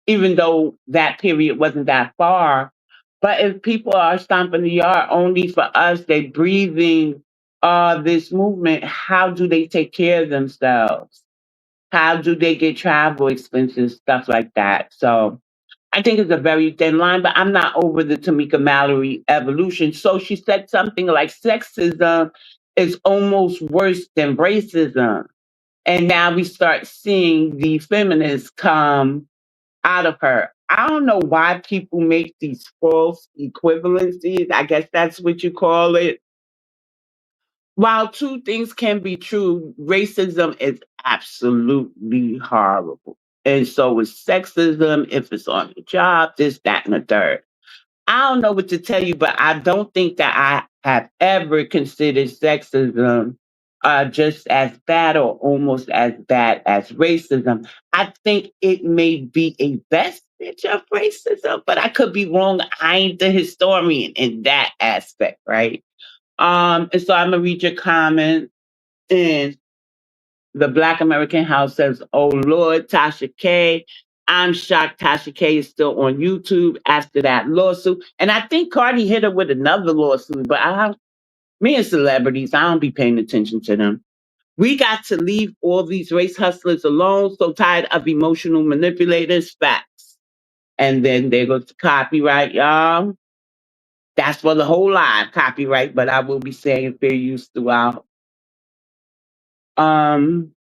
S3: Even though that period wasn't that far. But if people are stomping the yard only for us, they breathing this movement, how do they take care of themselves? How do they get travel expenses, stuff like that? So I think it's a very thin line, but I'm not over the Tamika Mallory evolution. So she said something like sexism is almost worse than racism. And now we start seeing the feminists come out of her. I don't know why people make these false equivalencies. I guess that's what you call it. While two things can be true, racism is absolutely horrible. And so is sexism, if it's on the job, this, that, and the third. I don't know what to tell you, but I don't think that I have ever considered sexism just as bad or almost as bad as racism. I think it may be a vestige of racism, but I could be wrong. I ain't the historian in that aspect, right? And so I'm gonna read your comment. And the Black American House says, "Oh Lord, Tasha K. I'm shocked Tasha K is still on YouTube after that lawsuit." And I think Cardi hit her with another lawsuit, but me and celebrities, I don't be paying attention to them. We got to leave all these race hustlers alone. So tired of emotional manipulators. Facts. And then there goes the copyright, y'all. That's for the whole line, copyright, but I will be saying fair use throughout. Um,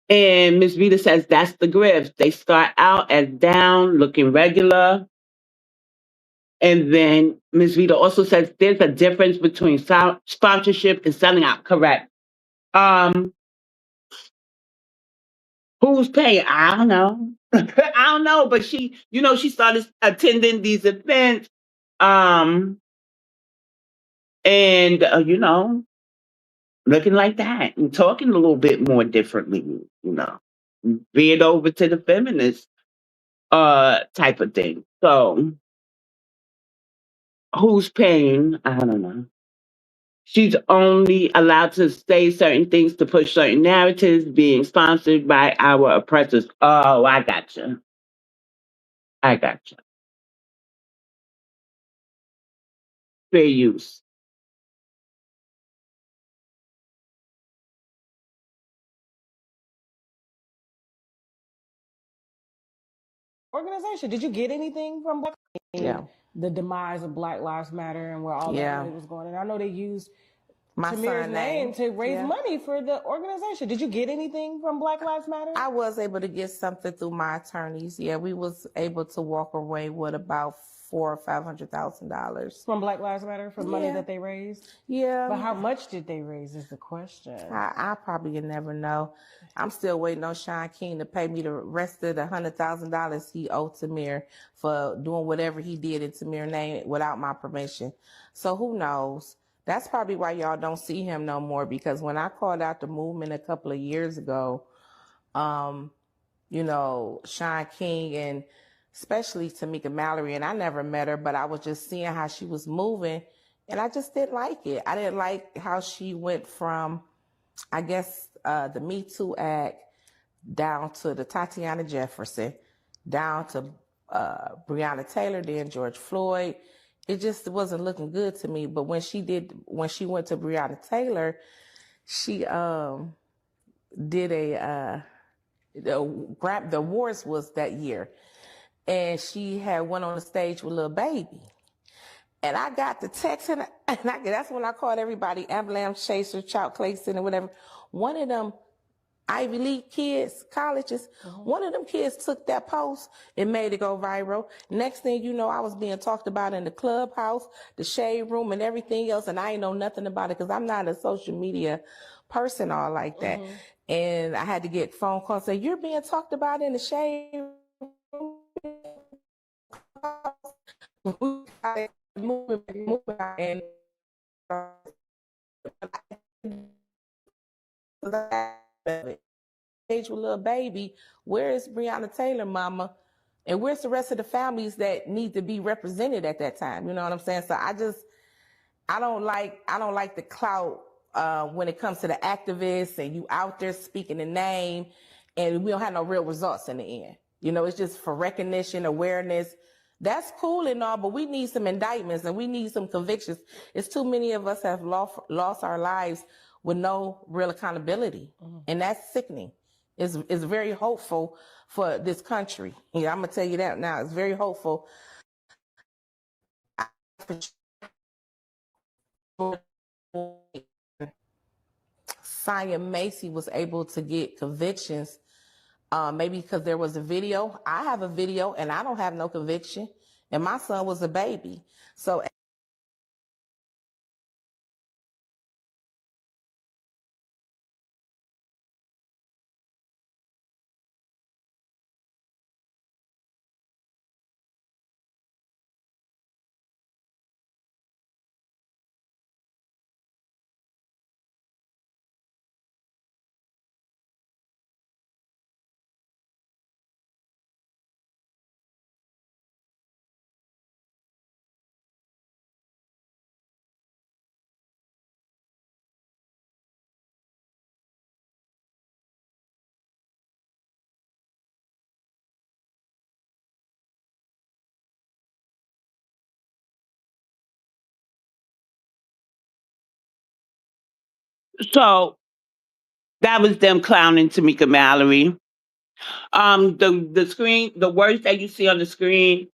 S3: And Miss Vita says that's the grift. They start out as down, looking regular. And then Miss Vita also says there's a difference between sponsorship and selling out. Correct. Um, who's paying? I don't know. I don't know, but she started attending these events, um, and looking like that and talking a little bit more differently. Veered over to the feminist type of thing. So who's paying? I don't know. She's only allowed to say certain things to push certain narratives being sponsored by our oppressors. Oh, I gotcha. I gotcha. Fair use.
S15: Organization. Did you get anything from Black?
S14: Yeah.
S15: The demise of Black Lives Matter and where all that money was going. And I know they used
S14: My
S15: Tamir's
S14: son
S15: name to raise
S14: Yeah.
S15: money for the organization. Did you get anything from Black Lives Matter?
S14: I was able to get something through my attorneys. Yeah, we was able to walk away with about $400,000 or $500,000
S15: from Black Lives Matter for money
S14: Yeah.
S15: that they raised.
S14: Yeah.
S15: But how much did they raise is the question.
S14: I probably never know. I'm still waiting on Sean King to pay me the rest of the $100,000 he owed Tamir for doing whatever he did in Tamir's name without my permission. So who knows? That's probably why y'all don't see him no more, because when I called out the movement a couple of years ago, Sean King and especially Tamika Mallory, and I never met her, but I was just seeing how she was moving, and I just didn't like it. I didn't like how she went from, I guess, the Me Too Act down to the Tatiana Jefferson, down to Breonna Taylor, then George Floyd, it just wasn't looking good to me. But when she went to Breonna Taylor, she did the awards was that year, and she had went on the stage with Lil Baby. And I got the text, and that's when I called everybody ambulance chaser, Chout Clayson, or whatever. One of them Ivy League kids, colleges, one of them kids took that post and made it go viral. Next thing you know, I was being talked about in the clubhouse, the shade room, and everything else, and I ain't know nothing about it because I'm not a social media person all like that. And I had to get phone calls say, "You're being talked about in the shade room." And age with Lil Baby, where is Breonna Taylor, mama? And where's the rest of the families that need to be represented at that time? You know what I'm saying? So I don't like the clout when it comes to the activists and you out there speaking the name and we don't have no real results in the end. You know, it's just for recognition, awareness. That's cool and all, but we need some indictments and we need some convictions. It's too many of us have lost our lives with no real accountability. And that's sickening. It's very hopeful for this country. Yeah, I'm gonna tell you that now. It's very hopeful. Sia Macy was able to get convictions, maybe because there was a video. I have a video and I don't have no conviction, and my son was a baby. So
S3: So that was them clowning Tamika Mallory. The words that you see on the screen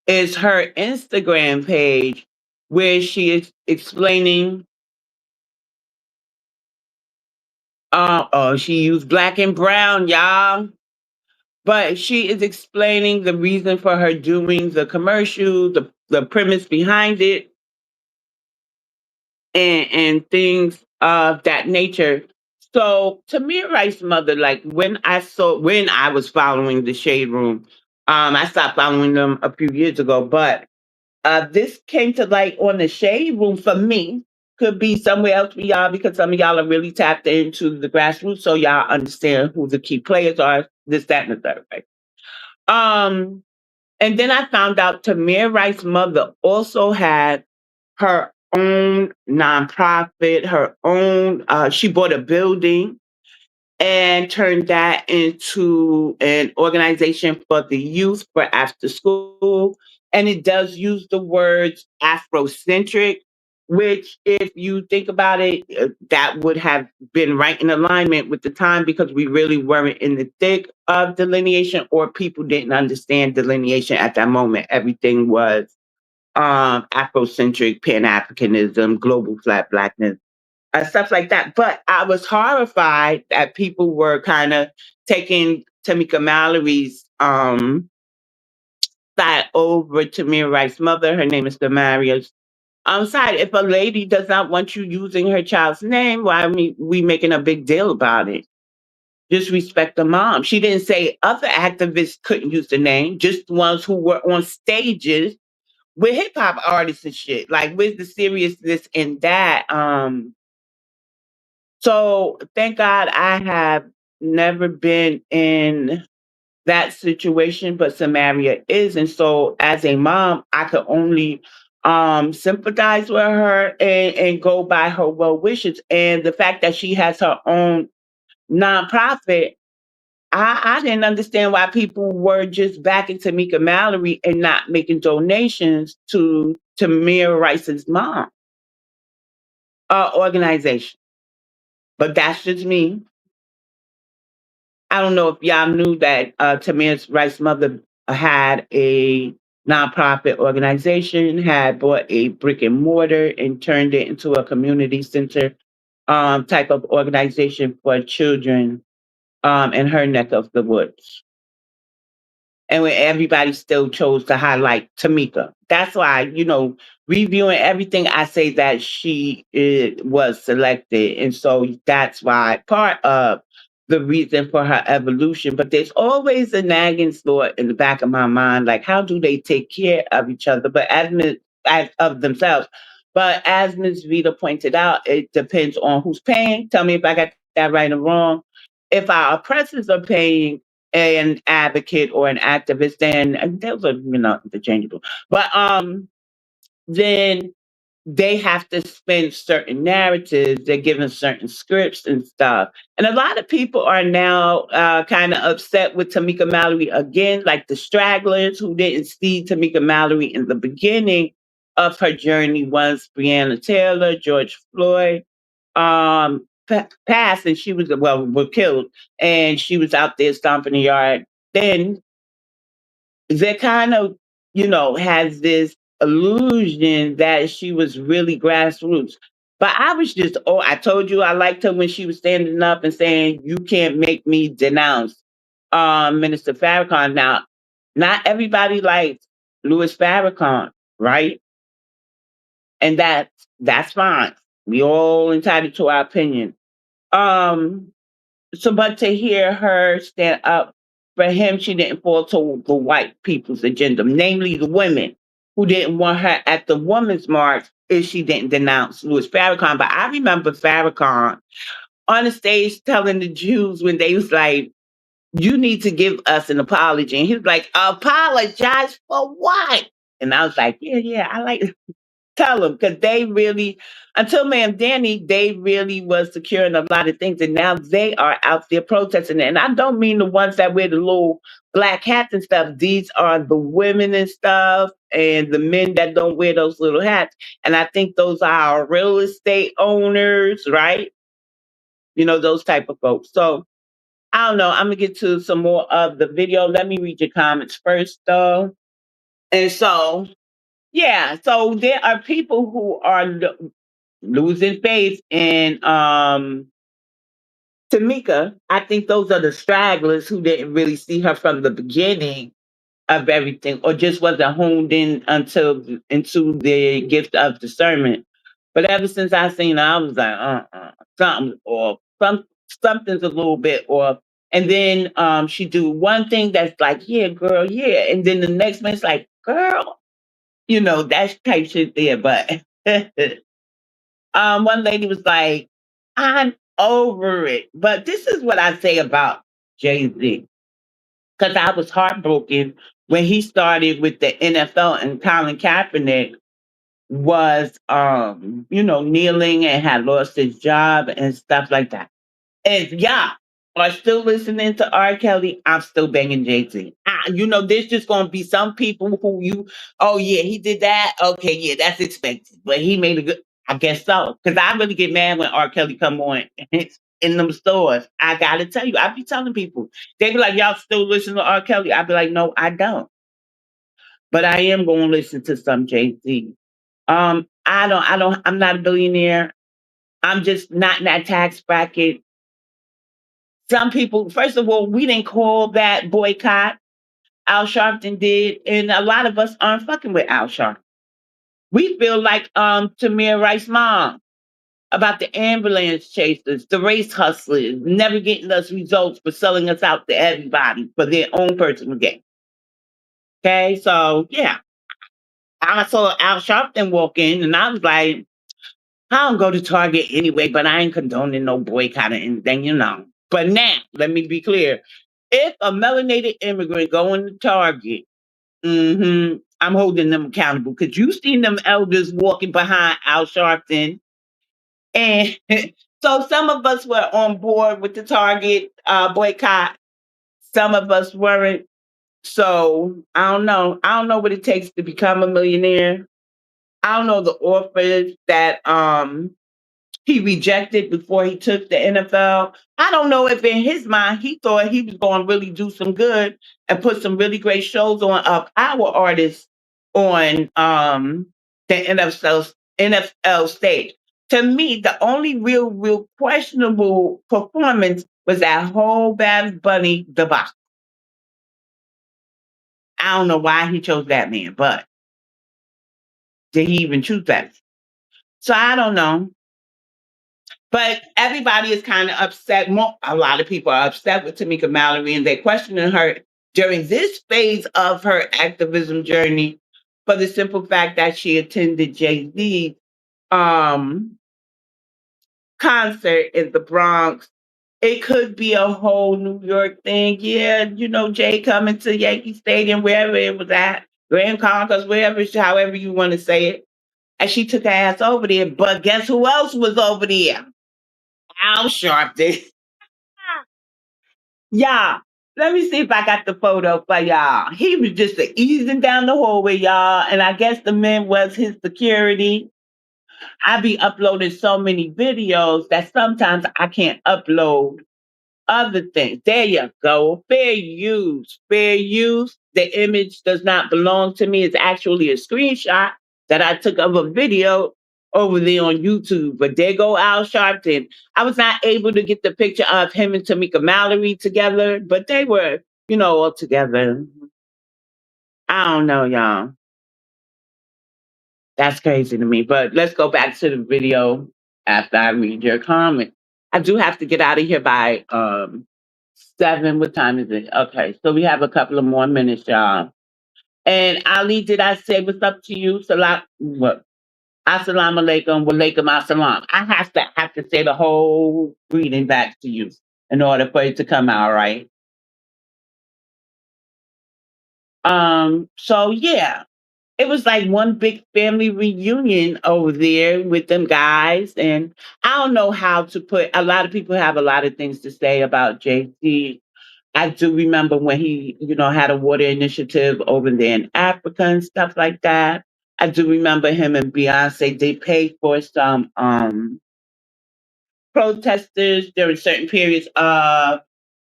S3: is her Instagram page where she is explaining. Oh, she used black and brown, y'all. But she is explaining the reason for her doing the commercial, the premise behind it, and things of that nature. So Tamir Rice's mother, like when I was following the Shade Room, I stopped following them a few years ago, but this came to light on the Shade Room for me. Could be somewhere else for y'all because some of y'all are really tapped into the grassroots, so y'all understand who the key players are. This, that, and the third, right? Um, and then I found out Tamir Rice's mother also had her own nonprofit, her own. She bought a building and turned that into an organization for the youth for after school. And it does use the words Afrocentric, which, if you think about it, that would have been right in alignment with the time because we really weren't in the thick of delineation or people didn't understand delineation at that moment. Everything was Afrocentric, Pan Africanism, global flat blackness, stuff like that. But I was horrified that people were kind of taking Tamika Mallory's side over Tamir Rice's mother. Her name is Demaria's. Side. If a lady does not want you using her child's name, why are we making a big deal about it? Just respect the mom. She didn't say other activists couldn't use the name, just the ones who were on stages with hip hop artists and shit. Like, where's the seriousness in that? So thank God I have never been in that situation, but Samaria is. And so as a mom, I could only sympathize with her and go by her well wishes. And the fact that she has her own nonprofit I didn't understand why people were just backing Tamika Mallory and not making donations to Tamir Rice's mom organization. But that's just me. I don't know if y'all knew that Tamir Rice's mother had a nonprofit organization, had bought a brick and mortar and turned it into a community center type of organization for children in her neck of the woods. And when everybody still chose to highlight Tamika. That's why, reviewing everything, I say that she was selected. And so that's why part of the reason for her evolution. But there's always a nagging thought in the back of my mind, like how do they take care of each other, but as of themselves. But as Ms. Vita pointed out, it depends on who's paying. Tell me if I got that right or wrong. If our oppressors are paying an advocate or an activist, then and those are interchangeable. But then they have to spend certain narratives. They're given certain scripts and stuff. And a lot of people are now kind of upset with Tamika Mallory again, like the stragglers who didn't see Tamika Mallory in the beginning of her journey once Breonna Taylor, George Floyd passed, and she were killed, and she was out there stomping the yard. Then they kind of, has this illusion that she was really grassroots. But I was just, I told you I liked her when she was standing up and saying, "You can't make me denounce Minister Farrakhan." Now, not everybody likes Louis Farrakhan, right? And that's fine. We all entitled to our opinion. Um, so, but to hear her stand up for him, she didn't fall to the white people's agenda, namely the women who didn't want her at the Women's March if she didn't denounce Louis Farrakhan. But I remember Farrakhan on the stage telling the Jews when they was like, "You need to give us an apology." And he was like, "Apologize for what?" And I was like, yeah, I like tell them because they really, until Ma'am Danny, they really was securing a lot of things, and now they are out there protesting. And I don't mean the ones that wear the little black hats and stuff. These are the women and stuff, and the men that don't wear those little hats. And I think those are our real estate owners, right? Those type of folks. So I don't know. I'm gonna get to some more of the video. Let me read your comments first, though. And so, yeah, so there are people who are losing faith in Tamika. I think those are the stragglers who didn't really see her from the beginning of everything, or just wasn't honed in until into the gift of discernment. But ever since I seen her, I was like, something or something's a little bit off. And then she do one thing that's like, yeah, girl, yeah, and then the next minute's like, girl, that type shit there. But one lady was like, "I'm over it." But this is what I say about Jay-Z. Because I was heartbroken when he started with the NFL and Colin Kaepernick was, kneeling and had lost his job and stuff like that. If y'all are still listening to R. Kelly, I'm still banging Jay-Z. There's just going to be some people who oh yeah, he did that. Okay, yeah, that's expected. But he made a good, I guess so. Because I really get mad when R. Kelly come on in them stores. I got to tell you, I be telling people. They be like, "Y'all still listen to R. Kelly?" I be like, "No, I don't." But I am going to listen to some Jay-Z. I'm not a billionaire. I'm just not in that tax bracket. Some people, first of all, we didn't call that boycott. Al Sharpton did, and a lot of us aren't fucking with Al Sharpton. We feel like Tamir Rice's mom about the ambulance chasers, the race hustlers, never getting us results for selling us out to everybody for their own personal gain. Okay, so yeah. I saw Al Sharpton walk in, and I was like, I don't go to Target anyway, but I ain't condoning no boycott or anything. But now, let me be clear. If a melanated immigrant going to Target, I'm holding them accountable because you seen them elders walking behind Al Sharpton. And so some of us were on board with the Target boycott. Some of us weren't. So I don't know. I don't know what it takes to become a millionaire. I don't know the offers that he rejected before he took the NFL. I don't know if in his mind he thought he was going to really do some good and put some really great shows on of our artists on the NFL stage. To me, the only real questionable performance was that whole Bad Bunny debacle. I don't know why he chose that man, but did he even choose that? So I don't know. But everybody is kind of upset. A lot of people are upset with Tamika Mallory, and they're questioning her during this phase of her activism journey for the simple fact that she attended Jay-Z's um, concert in the Bronx. It could be a whole New York thing. Yeah, Jay coming to Yankee Stadium, wherever it was at, Grand Concourse, however you want to say it. And she took her ass over there. But guess who else was over there? Al Sharpton. Y'all, let me see if I got the photo for y'all. He was just easing down the hallway, y'all. And I guess the man was his security. I be uploading so many videos that sometimes I can't upload other things. There you go. Fair use. Fair use. The image does not belong to me. It's actually a screenshot that I took of a video over there on YouTube. But there go Al Sharpton. I was not able to get the picture of him and Tamika Mallory together, but they were, all together. I don't know, y'all. That's crazy to me. But let's go back to the video after I read your comment. I do have to get out of here by 7. What time is it? Okay, so we have a couple of more minutes, y'all. And Ali, did I say what's up to you? Salam, what? Assalamu alaikum, wa alaikum assalam. I have to say the whole greeting back to you in order for it to come out right. So yeah, it was like one big family reunion over there with them guys. And I don't know how to put, a lot of people have a lot of things to say about JC. I do remember when he, had a water initiative over there in Africa and stuff like that. I do remember him and Beyonce, they paid for some protesters during certain periods of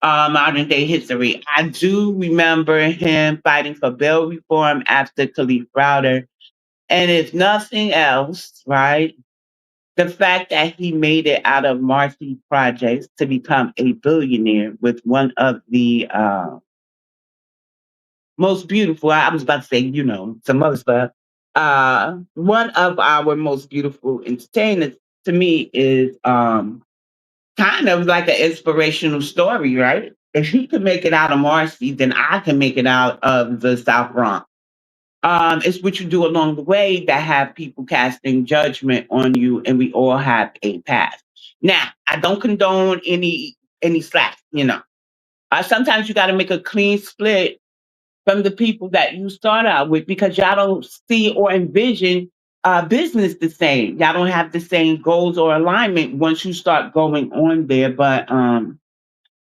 S3: modern day history. I do remember him fighting for bail reform after Khalif Browder. And if nothing else, right, the fact that he made it out of Marcy Projects to become a billionaire with one of the most beautiful, I was about to say, some other stuff. One of our most beautiful entertainers to me is kind of like an inspirational story, right? If he could make it out of Marcy, then I can make it out of the South Bronx. It's what you do along the way that have people casting judgment on you, and we all have a path. Now, I don't condone any slack, Sometimes you got to make a clean split from the people that you start out with because y'all don't see or envision business the same. Y'all don't have the same goals or alignment once you start going on there. But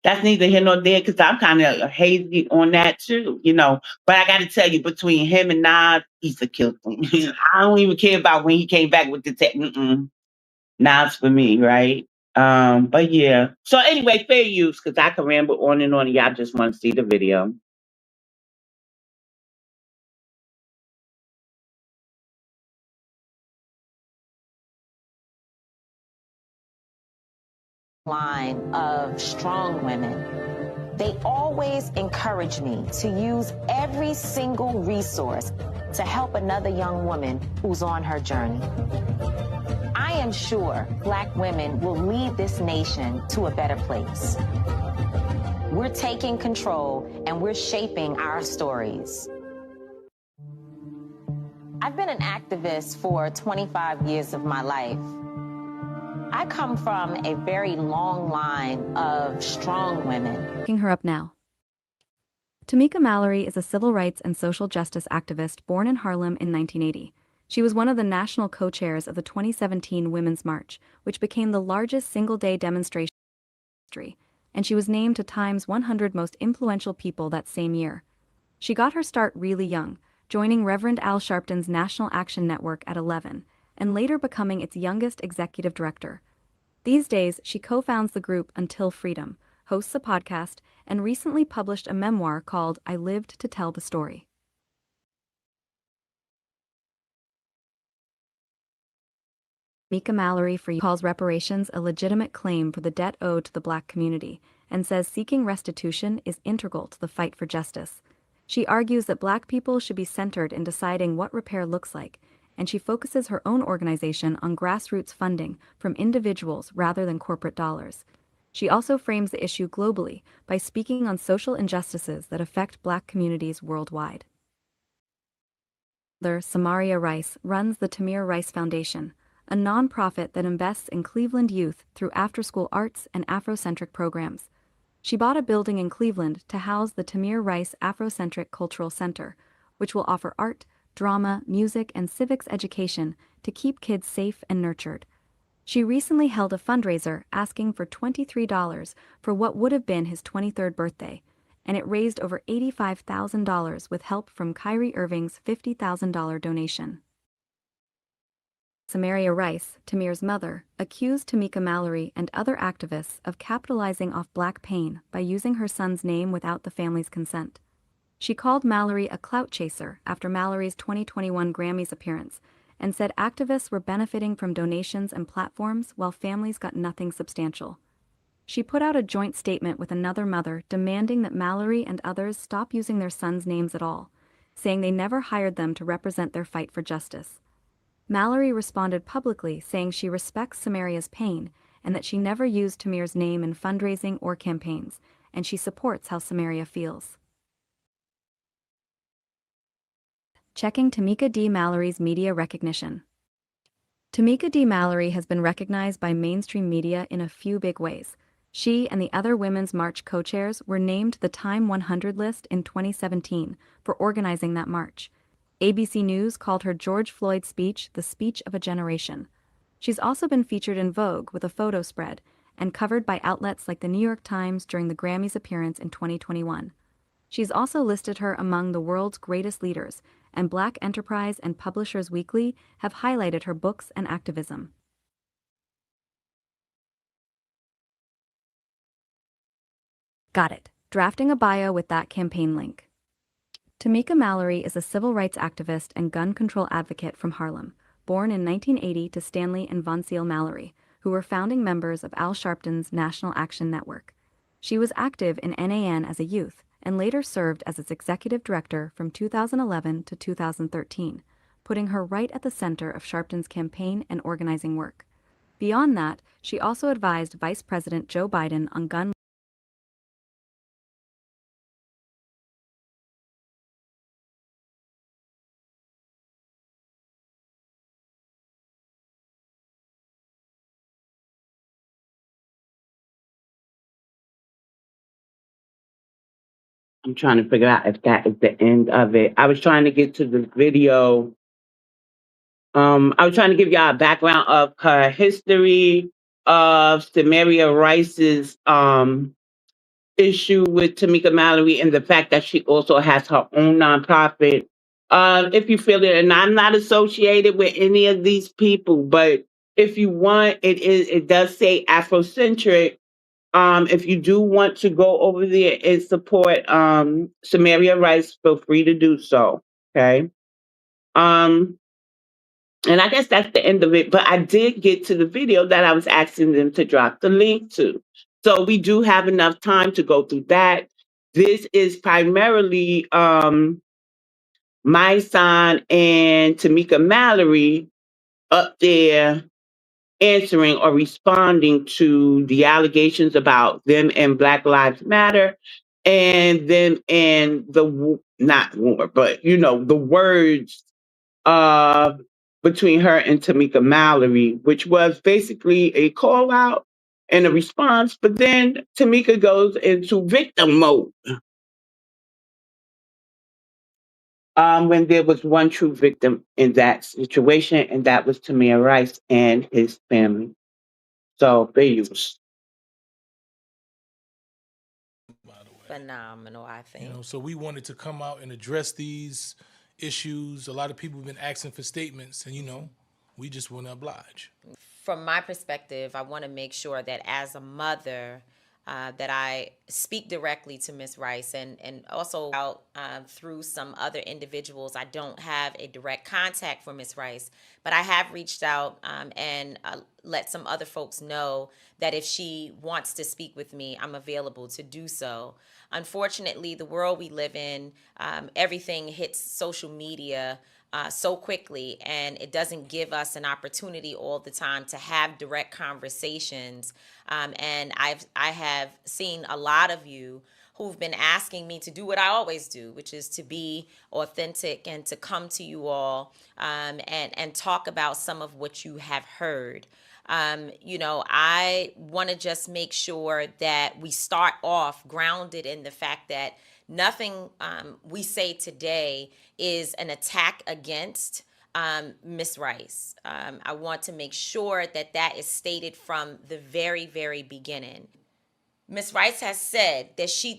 S3: that's neither here nor there because I'm kind of hazy on that too, But I got to tell you, between him and Nas, he's a killer. I don't even care about when he came back with the tech. Nas for me, right? But yeah. So anyway, fair use because I can ramble on and on. And y'all just want to see the video.
S13: Line of strong women. They always encourage me to use every single resource to help another young woman who's on her journey. I am sure Black women will lead this nation to a better place. We're taking control and we're shaping our stories. I've been an activist for 25 years of my life. I come from a very long line of strong women.
S18: Picking her up now. Tamika Mallory is a civil rights and social justice activist born in Harlem in 1980. She was one of the national co-chairs of the 2017 Women's March, which became the largest single-day demonstration in history. and she was named to Time's 100 Most Influential People that same year. She got her start really young, joining Reverend Al Sharpton's National Action Network at 11, and later becoming its youngest executive director. These days, she co-founds the group Until Freedom, hosts a podcast, and recently published a memoir called I Lived to Tell the Story. Tamika Mallory calls reparations a legitimate claim for the debt owed to the Black community, and says seeking restitution is integral to the fight for justice. She argues that Black people should be centered in deciding what repair looks like, and she focuses her own organization on grassroots funding from individuals rather than corporate dollars. She also frames the issue globally by speaking on social injustices that affect Black communities worldwide. Samaria Rice runs the Tamir Rice Foundation, a nonprofit that invests in Cleveland youth through after-school arts and Afrocentric programs. She bought a building in Cleveland to house the Tamir Rice Afrocentric Cultural Center, which will offer art, drama, music, and civics education to keep kids safe and nurtured. She recently held a fundraiser asking for $23 for what would have been his 23rd birthday, and it raised over $85,000 with help from Kyrie Irving's $50,000 donation. Samaria Rice, Tamir's mother, accused Tamika Mallory and other activists of capitalizing off Black pain by using her son's name without the family's consent. She called Mallory a clout chaser after Mallory's 2021 Grammys appearance, and said activists were benefiting from donations and platforms while families got nothing substantial. She put out a joint statement with another mother demanding that Mallory and others stop using their sons' names at all, saying they never hired them to represent their fight for justice. Mallory responded publicly saying she respects Samaria's pain and that she never used Tamir's name in fundraising or campaigns, and she supports how Samaria feels. Checking Tamika D. Mallory's media recognition. Tamika D. Mallory has been recognized by mainstream media in a few big ways. She and the other Women's March co-chairs were named the Time 100 list in 2017 for organizing that march. ABC News called her George Floyd's speech the speech of a generation. She's also been featured in Vogue with a photo spread and covered by outlets like the New York Times during the Grammys appearance in 2021. She's also listed her among the world's greatest leaders, and Black Enterprise and Publishers Weekly have highlighted her books and activism. Got it. Drafting a bio with that campaign link. Tamika Mallory is a civil rights activist and gun control advocate from Harlem, born in 1980 to Stanley and Von Seal Mallory, who were founding members of Al Sharpton's National Action Network. She was active in NAN as a youth and later served as its executive director from 2011 to 2013, putting her right at the center of Sharpton's campaign and organizing work. Beyond that, she also advised Vice President Joe Biden on gun
S3: I'm trying to figure out if that is the end of it. I was trying to get to the video. I was trying to give y'all a background of her history of Samaria Rice's issue with Tamika Mallory and the fact that she also has her own nonprofit. If you feel it, and I'm not associated with any of these people, but if you want, it does say Afrocentric. If you do want to go over there and support Samaria Rice, feel free to do so. Okay. Um, and I guess that's the end of it. But I did get to the video that I was asking them to drop the link to. So we do have enough time to go through that. This is primarily my son and Tamika Mallory up there answering or responding to the allegations about them and Black Lives Matter and them and not war, but the words uh between her and Tamika Mallory, which was basically a call out and a response, but then Tamika goes into victim mode. When there was one true victim in that situation, and that was Tamir Rice and his family. So there you go.
S19: phenomenal, I think.
S20: You know, so we wanted to come out and address these issues. A lot of people have been asking for statements, and, you know, we just want to oblige.
S19: From my perspective, I want to make sure that as a mother, that I speak directly to Ms. Rice and also out through some other individuals. I don't have a direct contact for Ms. Rice, but I have reached out and let some other folks know that if she wants to speak with me, I'm available to do so. Unfortunately, the world we live in, everything hits social media so quickly, and it doesn't give us an opportunity all the time to have direct conversations. And I have seen a lot of you who've been asking me to do what I always do, which is to be authentic and to come to you all and talk about some of what you have heard. You know, I want to just make sure that we start off grounded in the fact that nothing we say today is an attack against Ms. Rice. I want to make sure that that is stated from the very, very beginning. Ms. Rice has said that she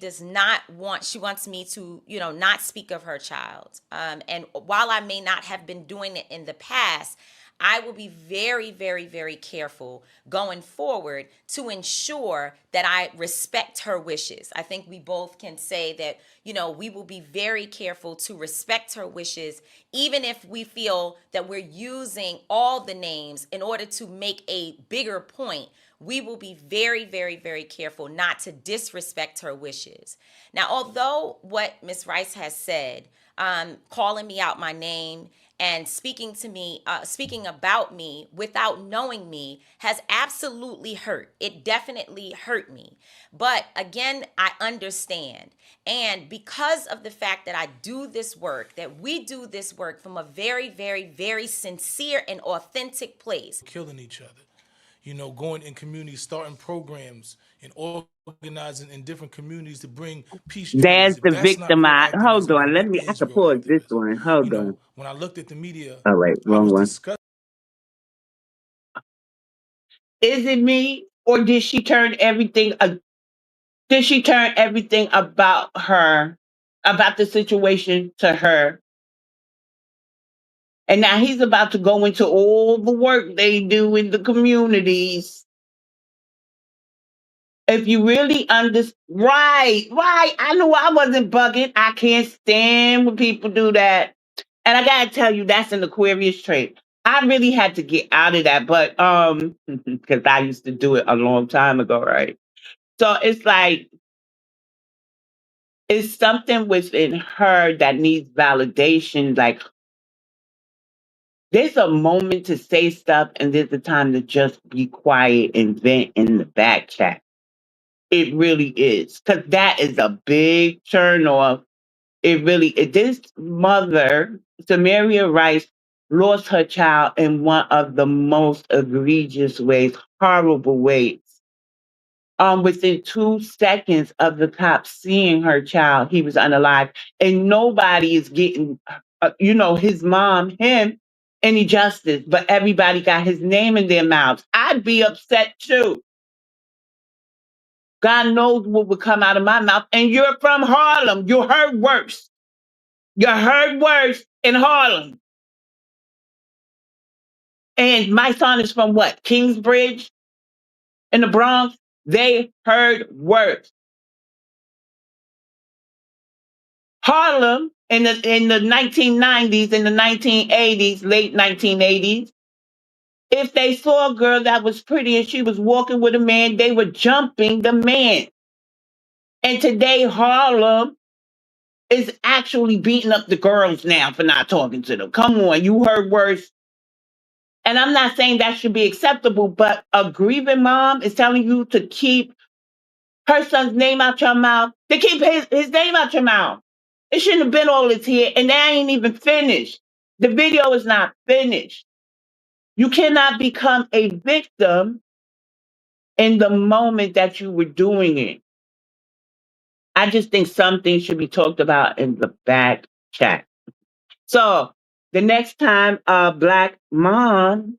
S19: wants me to, you know, not speak of her child. And while I may not have been doing it in the past, I will be very, very, very careful going forward to ensure that I respect her wishes. I think we both can say that, you know, we will be very careful to respect her wishes, even if we feel that we're using all the names in order to make a bigger point. We will be very, very, very careful not to disrespect her wishes. Now, although what Ms. Rice has said, calling me out my name and speaking about me without knowing me has absolutely hurt. It definitely hurt me. But again, I understand. And because of the fact that I do this work, that we do this work from a very, very, very sincere and authentic place.
S20: Killing each other. You know, going in communities, starting programs and organizing in different communities to bring peace treaties.
S3: There's the
S20: That's not real
S3: victimized. Hold
S20: activism,
S3: on. I can pause this one. Hold on.
S20: when I looked at the media,
S3: Oh, wait,
S20: I
S3: wrong
S20: was
S3: one.
S20: disgusted.
S3: Is it me, or did she turn everything? Did she turn everything about her, about the situation, to her? And now he's about to go into all the work they do in the communities. If you really understand, right. I knew I wasn't bugging. I can't stand when people do that. And I gotta tell you, that's an Aquarius trait. I really had to get out of that, but because I used to do it a long time ago, right? So it's like it's something within her that needs validation. Like there's a moment to say stuff, and there's a time to just be quiet and vent in the back chat. It really is, because that is a big turn off. This mother, Samaria Rice, lost her child in one of the most egregious ways, horrible ways. Within 2 seconds of the cops seeing her child, he was unalive, and nobody is getting, his mom, him, any justice, but everybody got his name in their mouths. I'd be upset too. God knows what would come out of my mouth. And you're from Harlem. You heard worse. You heard worse in Harlem. And my son is from what? Kingsbridge in the Bronx? They heard worse. Harlem in the 1990s, in the 1980s, late 1980s, if they saw a girl that was pretty and she was walking with a man, they were jumping the man. And today, Harlem is actually beating up the girls now for not talking to them. Come on, you heard worse. And I'm not saying that should be acceptable, but a grieving mom is telling you to keep her son's name out your mouth, to keep his name out your mouth. It shouldn't have been all this here, and that ain't even finished. The video is not finished. You cannot become a victim in the moment that you were doing it. I just think something should be talked about in the back chat. So the next time a Black mom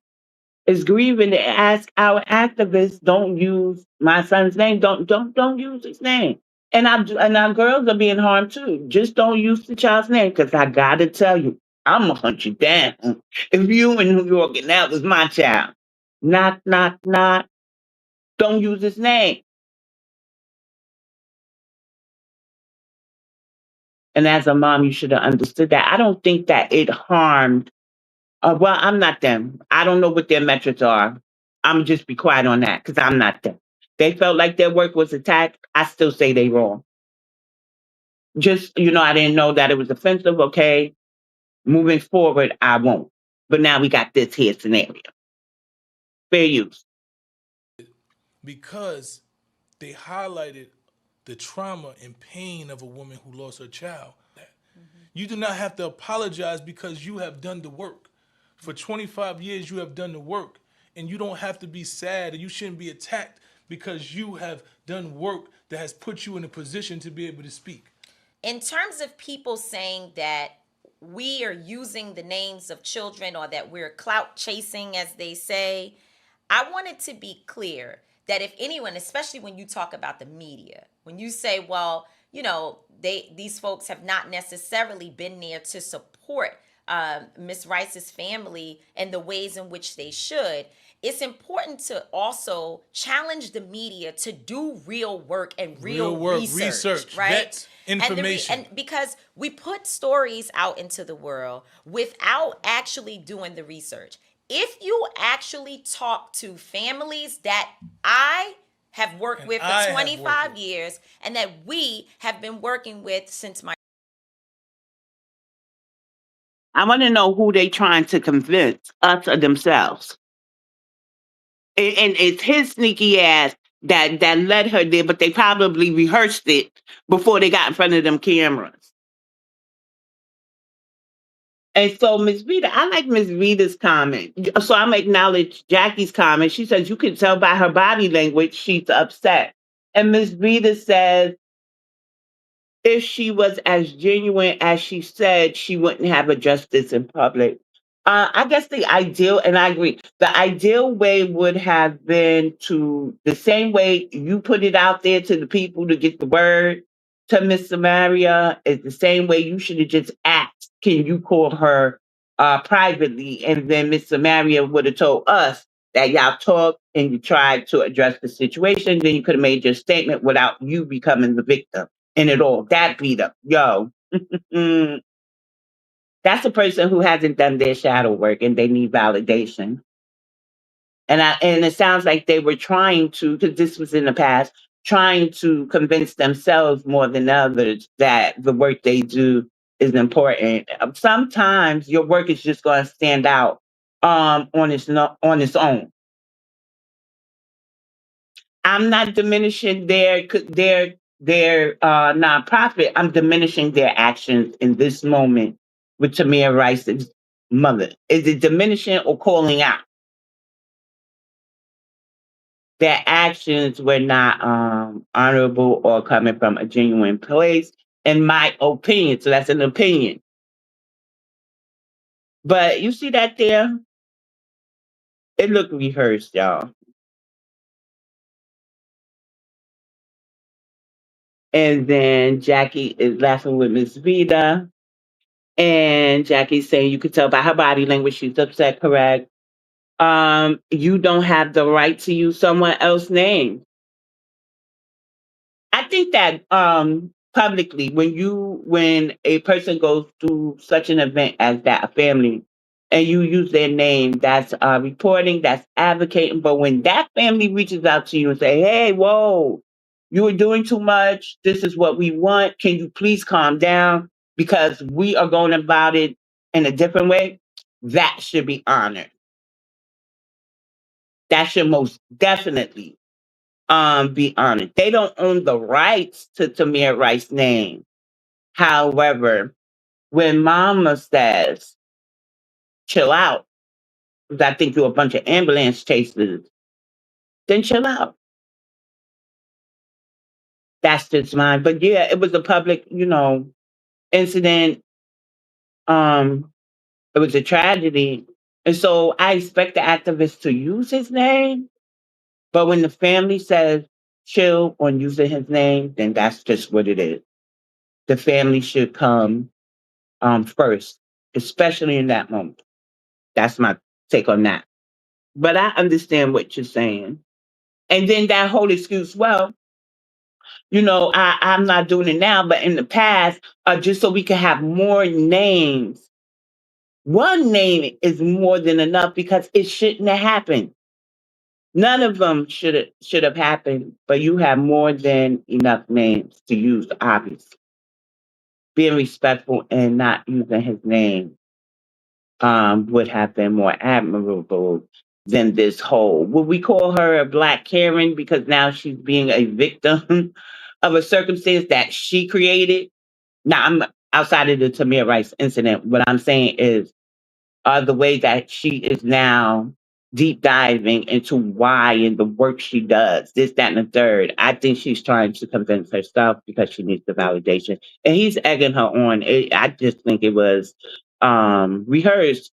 S3: is grieving, to ask our activists, don't use my son's name. Don't use his name. And our girls are being harmed too. Just don't use the child's name because I gotta tell you, I'm gonna hunt you down if you in New York and that was my child. Knock, knock, knock. Don't use his name. And as a mom, you should have understood that. I don't think that it harmed. Well, I'm not them. I don't know what their metrics are. I'm just be quiet on that because I'm not them. They felt like their work was attacked. I still say they wrong. Just I didn't know that it was offensive. Okay, moving forward, I won't. But now we got this here scenario. Fair use.
S20: because they highlighted the trauma and pain of a woman who lost her child. You do not have to apologize because you have done the work. For 25 years, you have done the work. And you don't have to be sad, and you shouldn't be attacked because you have done work that has put you in a position to be able to speak.
S19: In terms of people saying that we are using the names of children or that we're clout chasing, as they say, I wanted to be clear that if anyone, especially when you talk about the media, when you say, well, these folks have not necessarily been there to support Miss Rice's family in the ways in which they should, it's important to also challenge the media to do real work and real research, right?
S20: That's information.
S19: And because we put stories out into the world without actually doing the research. If you actually talk to families that I have worked with for 25 years and that we have been working with since my...
S3: I want to know who they trying to convince, us or themselves. And it's his sneaky ass that led her there, but they probably rehearsed it before they got in front of them cameras. And so Miss Rita, I like Miss Rita's comment. So I'm acknowledge Jackie's comment. She says you can tell by her body language she's upset. And Miss Rita says if she was as genuine as she said, she wouldn't have addressed this in public. I guess the ideal, and I agree, the ideal way would have been to the same way you put it out there to the people to get the word to Miss Samaria is the same way you should have just asked, can you call her privately? And then Miss Samaria would have told us that y'all talked and you tried to address the situation. Then you could have made your statement without you becoming the victim in it all. That beat up. Yo. That's a person who hasn't done their shadow work and they need validation. And it sounds like they were trying to, because this was in the past, trying to convince themselves more than others that the work they do is important. Sometimes your work is just going to stand out on its own. I'm not diminishing their nonprofit. I'm diminishing their actions in this moment with Tamir Rice's mother. Is it diminishing or calling out? Their actions were not honorable or coming from a genuine place, in my opinion. So that's an opinion. But you see that there? It looked rehearsed, y'all. And then Jackie is laughing with Miss Vida. And Jackie's saying you could tell by her body language she's upset, correct? You don't have the right to use someone else's name. I think that publicly, when a person goes through such an event as that, a family, and you use their name, that's reporting, that's advocating. But when that family reaches out to you and say, "Hey, whoa, you are doing too much. This is what we want. Can you please calm down because we are going about it in a different way," that should be honored. That should most definitely be honored. They don't own the rights to Tamir Rice's name. However, when Mama says, chill out, 'cause I think you're a bunch of ambulance chasers, then chill out. That's just mine. But yeah, it was a public, incident. Um, it was a tragedy. And so I expect the activist to use his name. But when the family says, chill on using his name, then that's just what it is. The family should come first, especially in that moment. That's my take on that. But I understand what you're saying. And then that whole excuse, well, I'm not doing it now, but in the past, just so we can have more names. One name is more than enough because it shouldn't have happened. None of them should have happened, but you have more than enough names to use, obviously. Being respectful and not using his name would have been more admirable than this whole. Would we call her a Black Karen because now she's being a victim of a circumstance that she created? Now, I'm outside of the Tamir Rice incident. What I'm saying is the way that she is now deep diving into why and the work she does, this, that, and the third. I think she's trying to convince herself because she needs the validation. And he's egging her on. I just think it was rehearsed.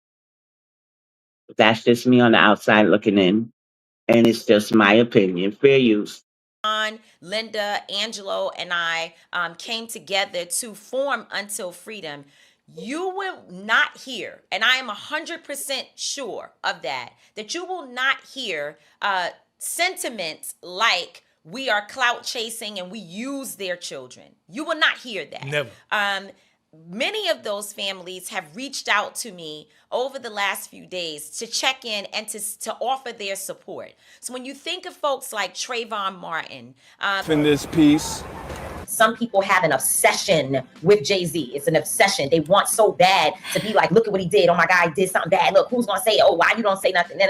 S3: That's just me on the outside looking in. And it's just my opinion. Fair use.
S19: Linda, Angelo, and I came together to form Until Freedom. You will not hear, and I am 100% sure of that you will not hear sentiments like we are clout chasing and we use their children. You will not hear that.
S20: Never.
S19: Many of those families have reached out to me over the last few days to check in and to offer their support. So when you think of folks like Trayvon Martin,
S21: in this piece,
S17: some people have an obsession with Jay-Z. It's an obsession. They want so bad to be like, look at what he did. Oh my God, he did something bad. Look, who's gonna say, oh, why you don't say nothing? No.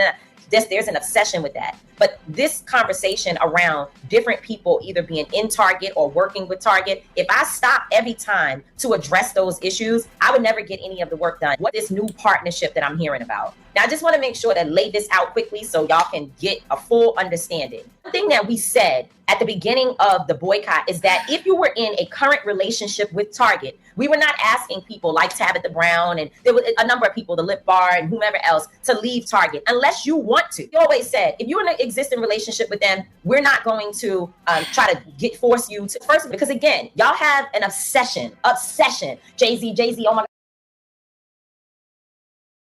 S17: There's an obsession with that. But this conversation around different people either being in Target or working with Target, if I stop every time to address those issues, I would never get any of the work done. What is this new partnership that I'm hearing about? Now, I just want to make sure to lay this out quickly so y'all can get a full understanding. One thing that we said at the beginning of the boycott is that if you were in a current relationship with Target, we were not asking people like Tabitha Brown and there was a number of people, the Lip Bar and whomever else, to leave Target unless you want to. We always said, if you're in an existing relationship with them, we're not going to try to force you to first, because again, y'all have an obsession. Jay-Z, oh my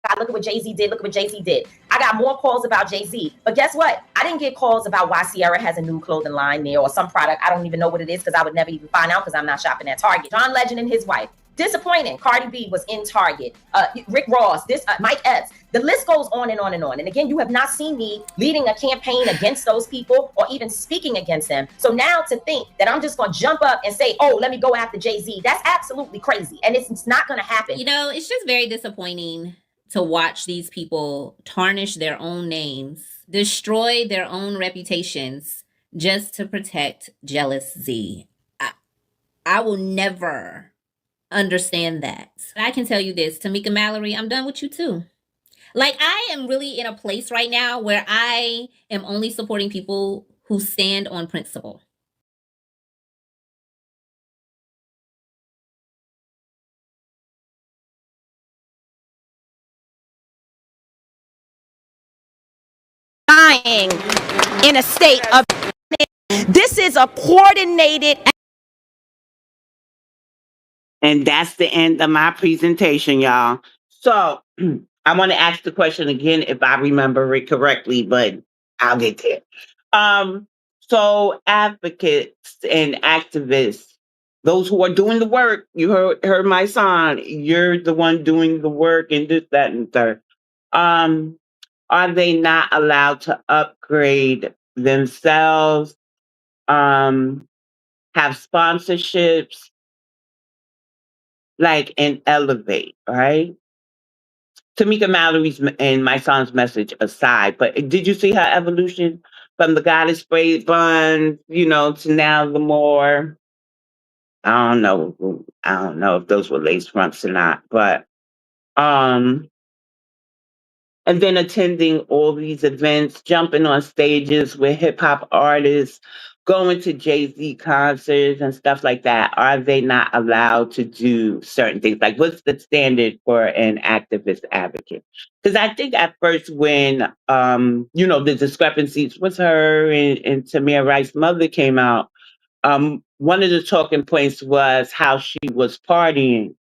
S17: God, look at what Jay-Z did. Look at what Jay-Z did. I got more calls about Jay-Z. But guess what? I didn't get calls about why Sierra has a new clothing line there or some product. I don't even know what it is because I would never even find out because I'm not shopping at Target. John Legend and his wife. Disappointing. Cardi B was in Target. Rick Ross, Mike Epps. The list goes on and on and on. And again, you have not seen me leading a campaign against those people or even speaking against them. So now to think that I'm just going to jump up and say, oh, let me go after Jay-Z, that's absolutely crazy. And it's not going to happen.
S22: You know, it's just very disappointing to watch these people tarnish their own names, destroy their own reputations just to protect jealous Z. I will never understand that. I can tell you this, Tamika Mallory, I'm done with you too. Like, I am really in a place right now where I am only supporting people who stand on principle.
S13: In a state of, this is a coordinated.
S3: And that's the end of my presentation, y'all. So I want to ask the question again if I remember it correctly, but I'll get there. So advocates and activists, those who are doing the work, you heard my song, you're the one doing the work and this, that, and third. Are they not allowed to upgrade themselves, have sponsorships, like, and elevate, right? Tamika Mallory's and my son's message aside, but did you see her evolution from the goddess spray bun, to now the more, I don't know if those were lace fronts or not, but and then attending all these events, jumping on stages with hip hop artists, going to Jay-Z concerts and stuff like that, are they not allowed to do certain things? Like, what's the standard for an activist advocate? Because I think at first when, the discrepancies with her and Tamir Rice's mother came out, one of the talking points was how she was partying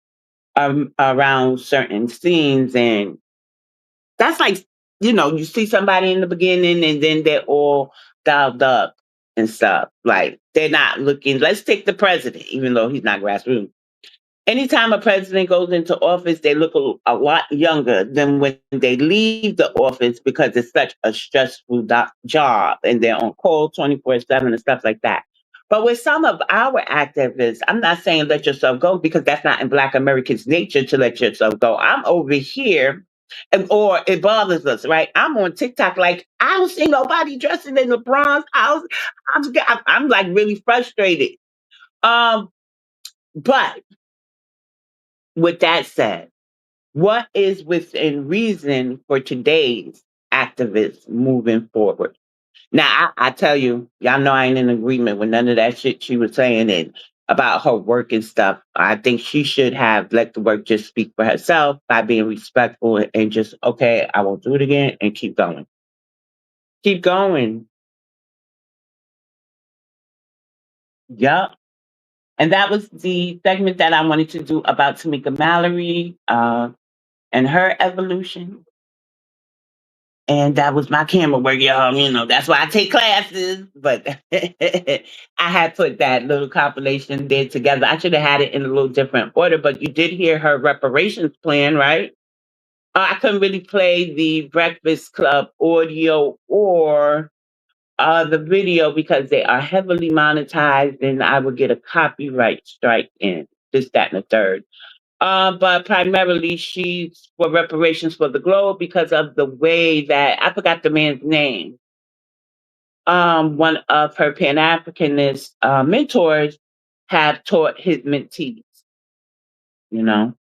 S3: around certain scenes. And that's like, you see somebody in the beginning and then they're all dialed up and stuff. Like they're not looking, let's take the president, even though he's not grassroots. Anytime a president goes into office, they look a lot younger than when they leave the office because it's such a stressful job and they're on call 24/7 and stuff like that. But with some of our activists, I'm not saying let yourself go because that's not in Black Americans' nature to let yourself go. I'm over here, or it bothers us, right? I'm on TikTok, like I don't see nobody dressing in the bronze. I'm like really frustrated. Um, but with that said, what is within reason for today's activists moving forward? Now, I tell you, y'all know I ain't in agreement with none of that shit she was saying and about her work and stuff. I think she should have let the work just speak for herself by being respectful and just, okay, I won't do it again and keep going. Keep going. Yup. And that was the segment that I wanted to do about Tamika Mallory and her evolution. And that was my camera work, y'all. That's why I take classes. But I had put that little compilation there together. I should have had it in a little different order, but you did hear her reparations plan, right? I couldn't really play the Breakfast Club audio or the video because they are heavily monetized and I would get a copyright strike in this, that, and the third. But primarily she's for reparations for the globe because of the way that I forgot the man's name. One of her Pan Africanist mentors have taught his mentees, you know.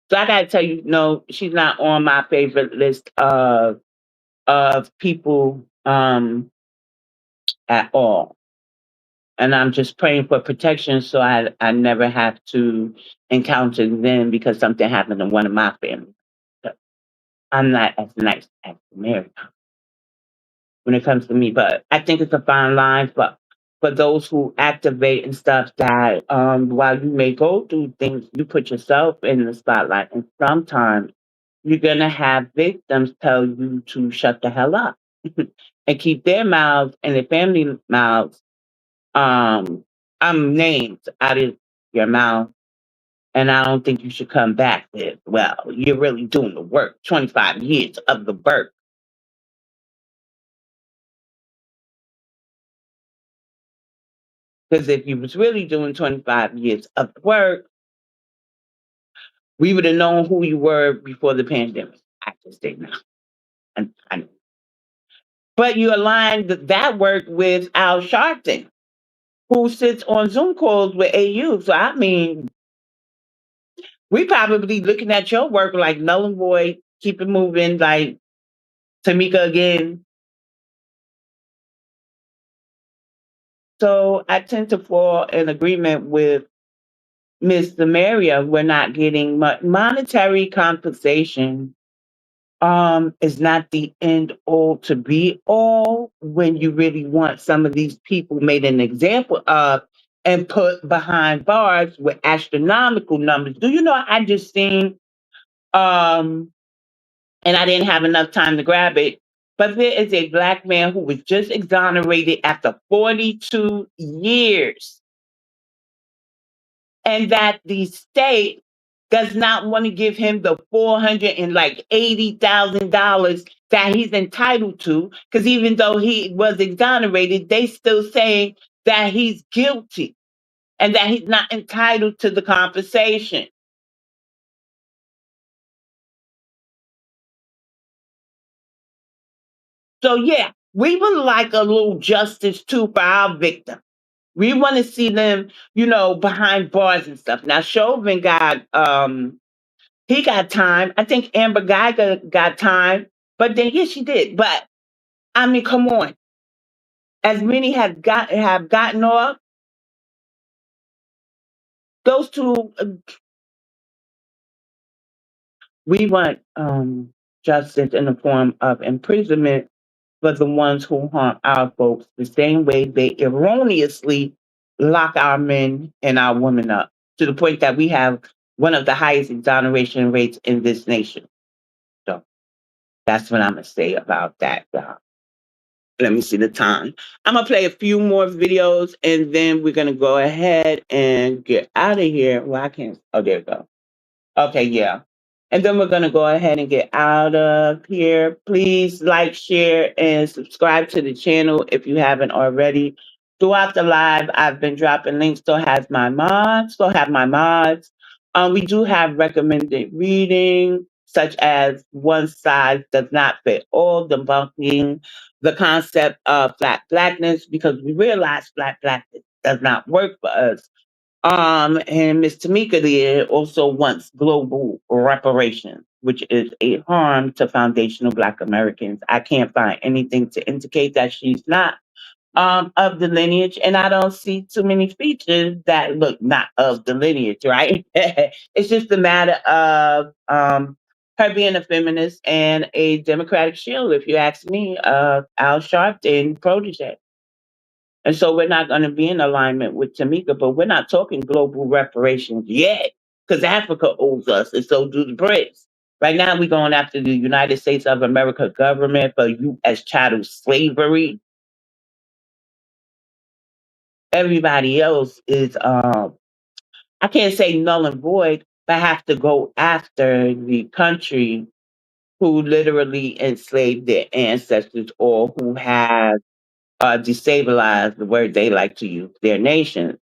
S3: So I gotta tell you, no, she's not on my favorite list of people at all. And I'm just praying for protection so I never have to encounter them because something happened to one of my family. I'm not as nice as America when it comes to me, but I think it's a fine line for those who activate and stuff that while you may go through things, you put yourself in the spotlight, and sometimes you're gonna have victims tell you to shut the hell up and keep their mouths and their family mouths names out of your mouth. And I don't think you should come back with, well, you're really doing the work, 25 years of the work. Because if you was really doing 25 years of work, we would have known who you were before the pandemic. I just didn't know. But you aligned that work with Al Sharpton, who sits on Zoom calls with AU. So, I mean, we probably looking at your work like null and void, keep it moving, like Tamika again. So I tend to fall in agreement with Miss Samaria. We're not getting much monetary compensation is not the end all to be all when you really want some of these people made an example of and put behind bars with astronomical numbers. Do you know I just seen and I didn't have enough time to grab it, but there is a Black man who was just exonerated after 42 years, and that the state does not want to give him the $480,000 that he's entitled to, because even though he was exonerated, they still saying that he's guilty and that he's not entitled to the compensation. So yeah, we would like a little justice too for our victims. We want to see them, behind bars and stuff. Now Chauvin he got time. I think Amber Geiger got time, but then yes, she did. But I mean, come on. as many have gotten off, those two, we want justice in the form of imprisonment for the ones who harm our folks, the same way they erroneously lock our men and our women up, to the point that we have one of the highest exoneration rates in this nation. So that's what I'm gonna say about that, y'all. Let me see the time. I'm gonna play a few more videos and then we're gonna go ahead and get out of here. Well, I can't. Oh, there we go. Okay, yeah. And then we're going to go ahead and get out of here. Please like, share, and subscribe to the channel if you haven't already. Throughout the live, I've been dropping links. Still have my mods. We do have recommended reading, such as One Size Does Not Fit All, debunking the concept of Black Blackness, because we realize Black Blackness does not work for us. And Ms. Tamika there also wants global reparations, which is a harm to foundational Black Americans. I can't find anything to indicate that she's not of the lineage, and I don't see too many features that look not of the lineage, right? It's just a matter of her being a feminist and a Democratic shield, if you ask me, Al Sharpton protege. And so we're not going to be in alignment with Tamika, but we're not talking global reparations yet, because Africa owes us, and so do the Brits. Right now, we're going after the United States of America government for U.S. chattel slavery. Everybody else is, I can't say null and void, but have to go after the country who literally enslaved their ancestors or who have destabilized, the word they like to use, their nation.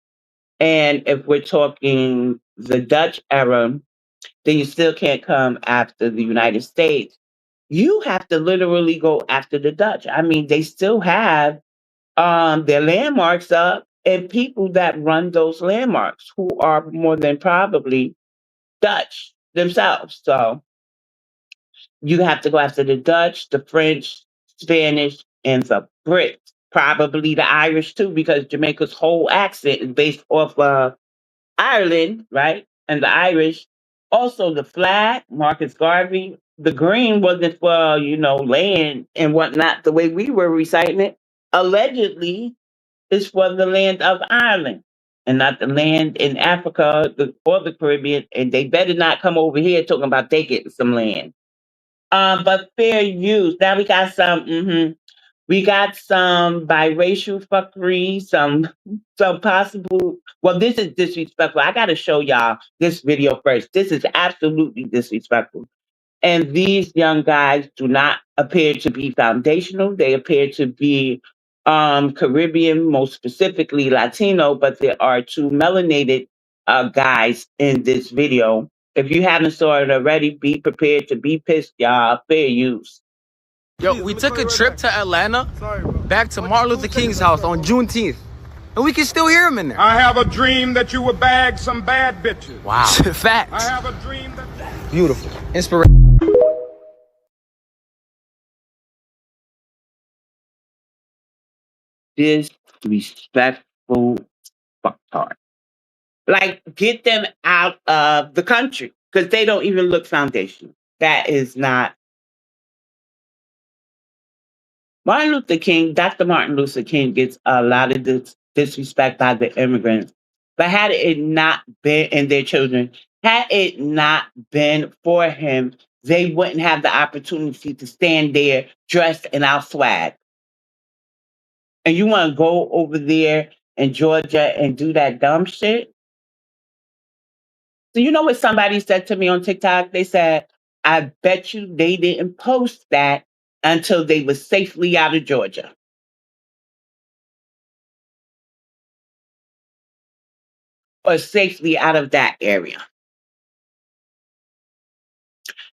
S3: And if we're talking the Dutch era, then you still can't come after the United States. You have to literally go after the Dutch. I mean, they still have their landmarks up and people that run those landmarks who are more than probably Dutch themselves. So you have to go after the Dutch, the French, Spanish, and the Brits. Probably the Irish too, because Jamaica's whole accent is based off of Ireland, right? And the Irish. Also, the flag, Marcus Garvey. The green wasn't for, land and whatnot, the way we were reciting it. Allegedly, is for the land of Ireland and not the land in Africa or the Caribbean. And they better not come over here talking about they getting some land. But fair use. Now we got some biracial fuckery, some possible. Well, this is disrespectful. I gotta show y'all this video first. This is absolutely disrespectful. And these young guys do not appear to be foundational. They appear to be Caribbean, most specifically Latino, but there are two melanated guys in this video. If you haven't saw it already, be prepared to be pissed, y'all. Fair use.
S1: Yo, we took a trip to Atlanta, back to Martin Luther King's house on Juneteenth. And we can still hear him in there.
S5: I have a dream that you will bag some bad bitches.
S1: Wow. Facts.
S5: I have a dream that...
S1: Beautiful. Inspiration.
S3: Disrespectful fucktard. Like, get them out of the country because they don't even look foundational. That is not. Dr. Martin Luther King gets a lot of disrespect by the immigrants. But had it not been, and their children, had it not been for him, they wouldn't have the opportunity to stand there dressed in our swag. And you want to go over there in Georgia and do that dumb shit? So you know what somebody said to me on TikTok? They said, I bet you they didn't post that until they were safely out of Georgia. Or safely out of that area.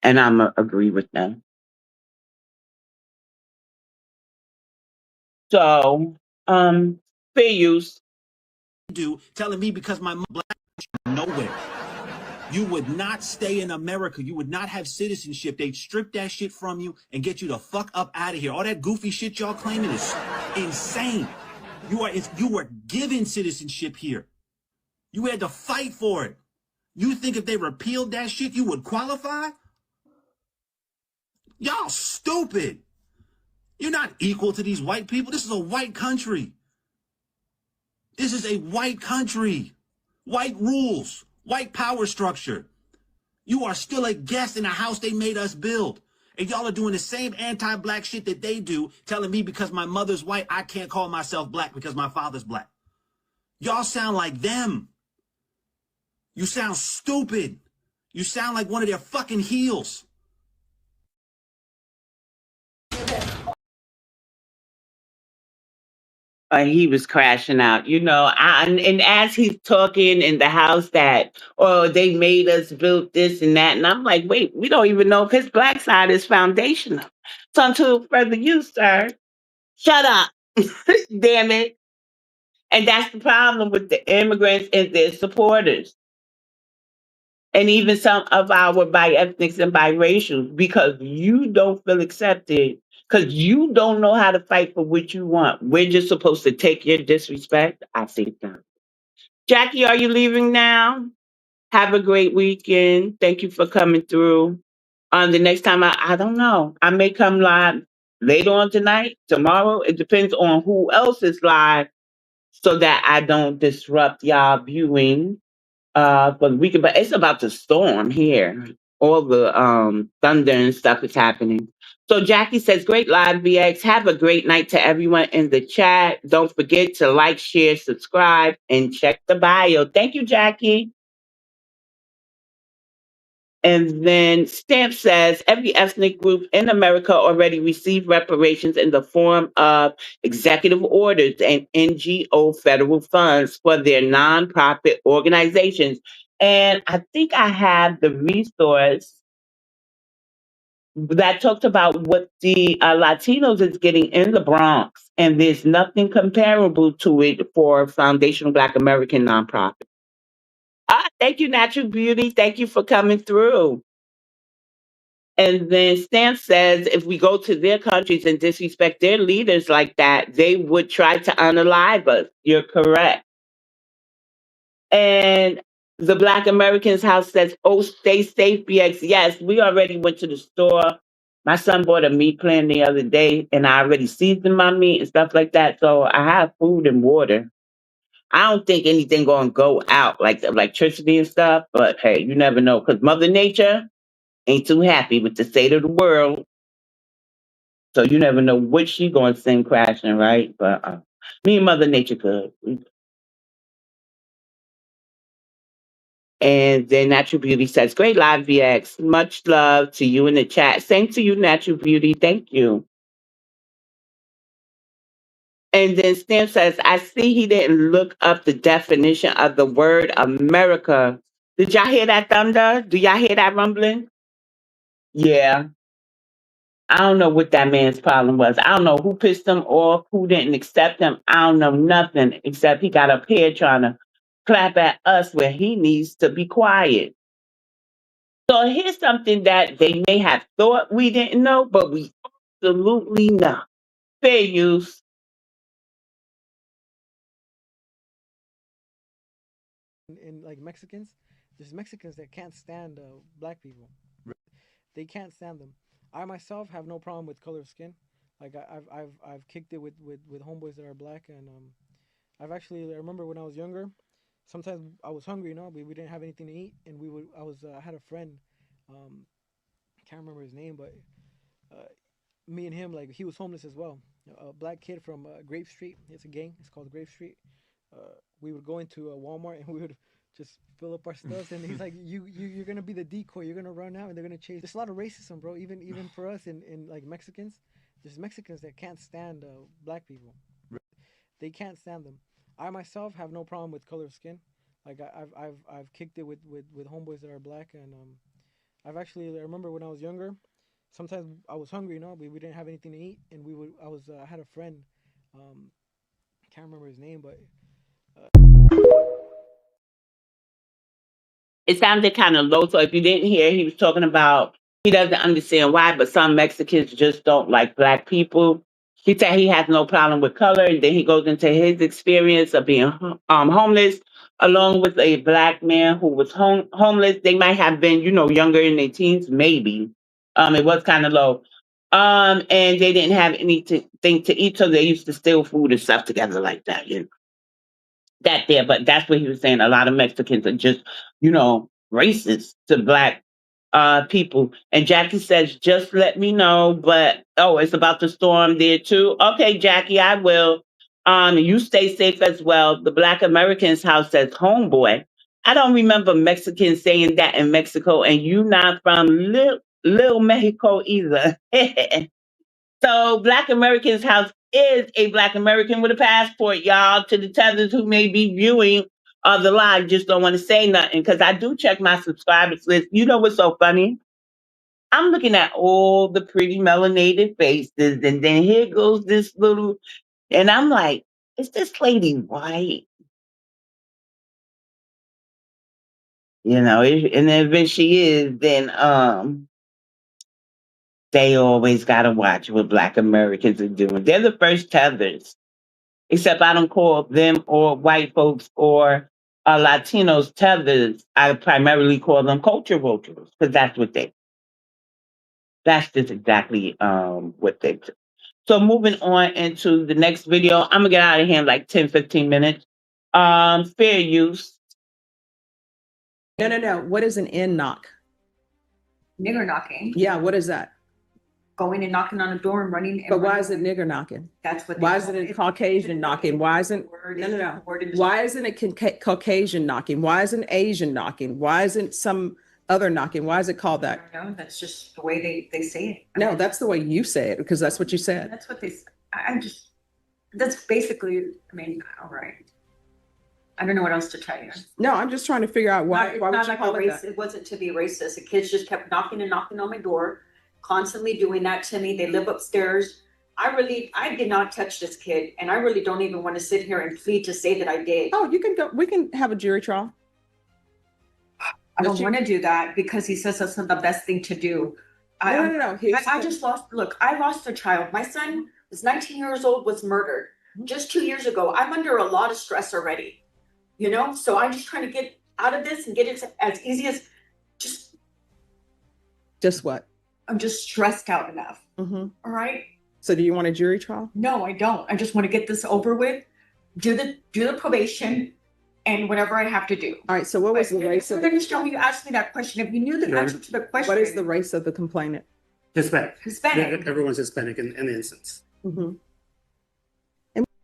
S3: And I'm going to agree with them. So, fair use.
S4: Telling me because my black nowhere. You would not stay in America. You would not have citizenship. They'd strip that shit from you and get you the fuck up out of here. All that goofy shit y'all claiming is insane. You were given citizenship here. You had to fight for it. You think if they repealed that shit, you would qualify? Y'all stupid. You're not equal to these white people. This is a white country. This is a white country. White rules, white power structure. You are still a guest in a house they made us build. And y'all are doing the same anti-black shit that they do, telling me because my mother's white, I can't call myself black because my father's black. Y'all sound like them. You sound stupid. You sound like one of their fucking heels.
S3: He was crashing out, and as he's talking in the house that, oh, they made us build this and that. And I'm like, wait, we don't even know if his black side is foundational. So until further use, sir, shut up. Damn it. And that's the problem with the immigrants and their supporters. And even some of our bi-ethnics and biracials, because you don't feel accepted, because you don't know how to fight for what you want. We're just supposed to take your disrespect. I think not. Jackie, are you leaving now? Have a great weekend. Thank you for coming through. The next time, I don't know. I may come live later on tonight, tomorrow. It depends on who else is live so that I don't disrupt y'all viewing for the weekend. But it's about to storm here. All the thunder and stuff is happening. So Jackie says, great live, VX. Have a great night to everyone in the chat. Don't forget to like, share, subscribe, and check the bio. Thank you, Jackie. And then Stamp says every ethnic group in America already received reparations in the form of executive orders and NGO federal funds for their nonprofit organizations. And I think I have the resource that talked about what the Latinos is getting in the Bronx. And there's nothing comparable to it for foundational Black American nonprofit. Thank you, Natural Beauty. Thank you for coming through. And then Stan says if we go to their countries and disrespect their leaders like that, they would try to unalive us. You're correct. And the Black Americans House says, oh, stay safe, BX. Yes, we already went to the store. My son bought a meat plan the other day, and I already seasoned my meat and stuff like that. So I have food and water. I don't think anything going to go out like the electricity and stuff. But hey, you never know, because Mother Nature ain't too happy with the state of the world. So you never know what she going to send crashing, right? But me and Mother Nature good. And then Natural Beauty says, great live, VX. Much love to you in the chat. Same to you, Natural Beauty. Thank you. And then Stan says, I see he didn't look up the definition of the word America. Did y'all hear that thunder? Do y'all hear that rumbling? Yeah. I don't know what that man's problem was. I don't know who pissed him off, who didn't accept him. I don't know nothing except he got up here trying to clap at us where he needs to be quiet. So here's something that they may have thought we didn't know, but we absolutely know. Fair use.
S2: In like Mexicans, there's Mexicans that can't stand black people. They can't stand them. I myself have no problem with color of skin. Like I've kicked it with homeboys that are black, and I remember when I was younger, sometimes I was hungry, we didn't have anything to eat, and I had a friend, I can't remember his name, but me and him, like, he was homeless as well. A black kid from Grape Street. It's a gang. It's called Grape Street. We would go into a Walmart and we would just fill up our stuff. And he's like, you're gonna be the decoy. You're gonna run out and they're gonna chase. There's a lot of racism, bro. Even for us in like Mexicans, there's Mexicans that can't stand black people. They can't stand them. I myself have no problem with color of skin. Like I've kicked it with homeboys that are black, and I remember when I was younger, sometimes I was hungry, we didn't have anything to eat, and I had a friend, I can't remember his name, but
S3: It sounded kind of low. So if you didn't hear, he was talking about he doesn't understand why, but some Mexicans just don't like black people. He said he has no problem with color, and then he goes into his experience of being homeless, along with a black man who was homeless. They might have been, younger in their teens, maybe. It was kind of low. And they didn't have anything to eat, so they used to steal food and stuff together like that. That there, but that's what he was saying. A lot of Mexicans are just, racist to black people. And Jackie says, just let me know. But it's about the storm there too. Okay, Jackie, I will. You stay safe as well. The Black Americans House says homeboy. I don't remember Mexicans saying that in Mexico, and you not from Little Mexico either. So Black Americans House is a Black American with a passport, y'all. To the tethers who may be viewing the live, just don't want to say nothing because I do check my subscribers list. You know what's so funny? I'm looking at all the pretty melanated faces, and then here goes this little, and I'm like, is this lady white? And if she is, then they always gotta watch what Black Americans are doing. They're the first tethers. Except I don't call them or white folks or Latinos tethers. I primarily call them culture vultures because that's just exactly what they do. So moving on into the next video, I'm gonna get out of here in like 10, 15 minutes. Fair use.
S6: No. What is an in knock?
S7: Nigger knocking.
S6: Yeah, what is that?
S7: Going and knocking on a door and running.
S6: But why is it nigger knocking?
S7: That's what.
S6: Why isn't it Caucasian knocking? Why isn't no? Why isn't it Caucasian knocking? Why isn't Asian knocking? Why isn't some other knocking? Why is it called that?
S7: I don't know. That's just the way they say it.
S6: No, that's the way you say it because that's what you said.
S7: That's what they. That's basically. I mean, all right. I don't know what else to tell you.
S6: No, I'm just trying to figure out why. Why would you call it that?
S7: It wasn't to be racist. The kids just kept knocking and knocking on my door, constantly doing that to me. They live upstairs. I did not touch this kid, and I really don't even want to sit here and plead to say that I did.
S6: Oh, you can go. We can have a jury trial.
S7: I don't want to do that because he says that's not the best thing to do.
S6: No.
S7: I just lost. Look, I lost a child. My son was 19 years old, was murdered just 2 years ago. I'm under a lot of stress already. So I'm just trying to get out of this and get it as easy as
S6: just what?
S7: I'm just stressed out enough.
S6: Mm-hmm.
S7: All right.
S6: So do you want a jury trial?
S7: No, I don't. I just want to get this over with, do the probation and whatever I have to do.
S6: All right. So what was the race of
S7: you asked me that question. If you knew the answer to the question.
S6: What is the race of the complainant?
S7: Hispanic.
S23: Everyone's Hispanic in the instance.
S6: Mm-hmm.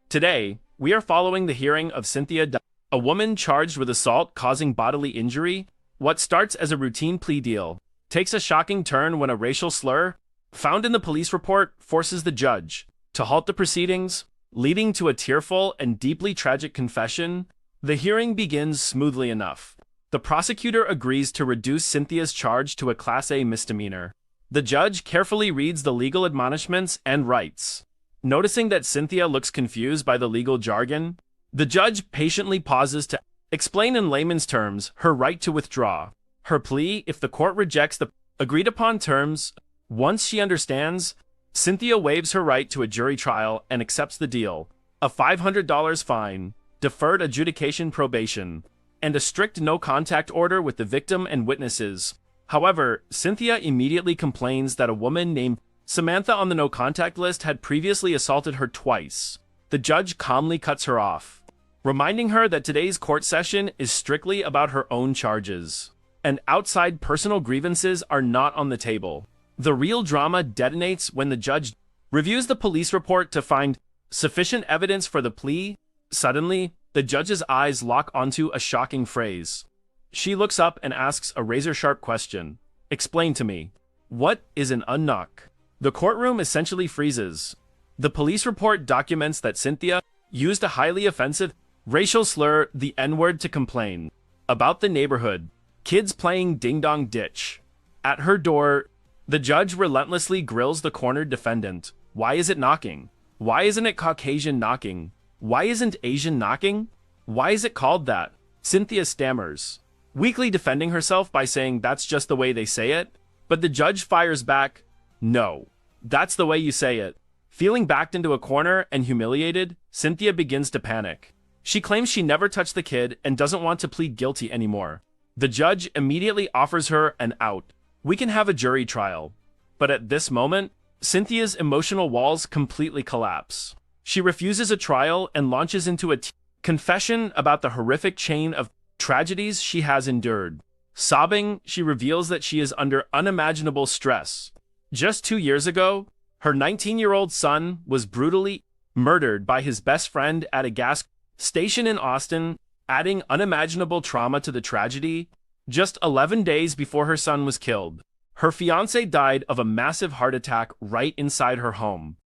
S24: Today, we are following the hearing of Cynthia, a woman charged with assault causing bodily injury. What starts as a routine plea deal takes a shocking turn when a racial slur, found in the police report, forces the judge to halt the proceedings, leading to a tearful and deeply tragic confession. The hearing begins smoothly enough. The prosecutor agrees to reduce Cynthia's charge to a Class A misdemeanor. The judge carefully reads the legal admonishments and writes. Noticing that Cynthia looks confused by the legal jargon, the judge patiently pauses to explain in layman's terms her right to withdraw her plea if the court rejects the agreed-upon terms. Once she understands, Cynthia waives her right to a jury trial and accepts the deal: a $500 fine, deferred adjudication probation, and a strict no-contact order with the victim and witnesses. However, Cynthia immediately complains that a woman named Samantha on the no-contact list had previously assaulted her twice. The judge calmly cuts her off, reminding her that today's court session is strictly about her own charges, and outside personal grievances are not on the table. The real drama detonates when the judge reviews the police report to find sufficient evidence for the plea. Suddenly, the judge's eyes lock onto a shocking phrase. She looks up and asks a razor-sharp question. Explain to me, what is an unknock? The courtroom essentially freezes. The police report documents that Cynthia used a highly offensive racial slur, the N-word, to complain about the neighborhood kids playing ding-dong ditch. At her door, the judge relentlessly grills the cornered defendant. Why is it knocking? Why isn't it Caucasian knocking? Why isn't Asian knocking? Why is it called that? Cynthia stammers. weakly defending herself by saying that's just the way they say it. But the judge fires back, no, that's the way you say it. Feeling backed into a corner and humiliated, Cynthia begins to panic. She claims she never touched the kid and doesn't want to plead guilty anymore. The judge immediately offers her an out. We can have a jury trial. But at this moment, Cynthia's emotional walls completely collapse. She refuses a trial and launches into a confession about the horrific chain of tragedies she has endured. Sobbing, she reveals that she is under unimaginable stress. Just 2 years ago, her 19-year-old son was brutally murdered by his best friend at a gas station in Austin, adding unimaginable trauma to the tragedy. Just 11 days before her son was killed, her fiancé died of a massive heart attack right inside her home.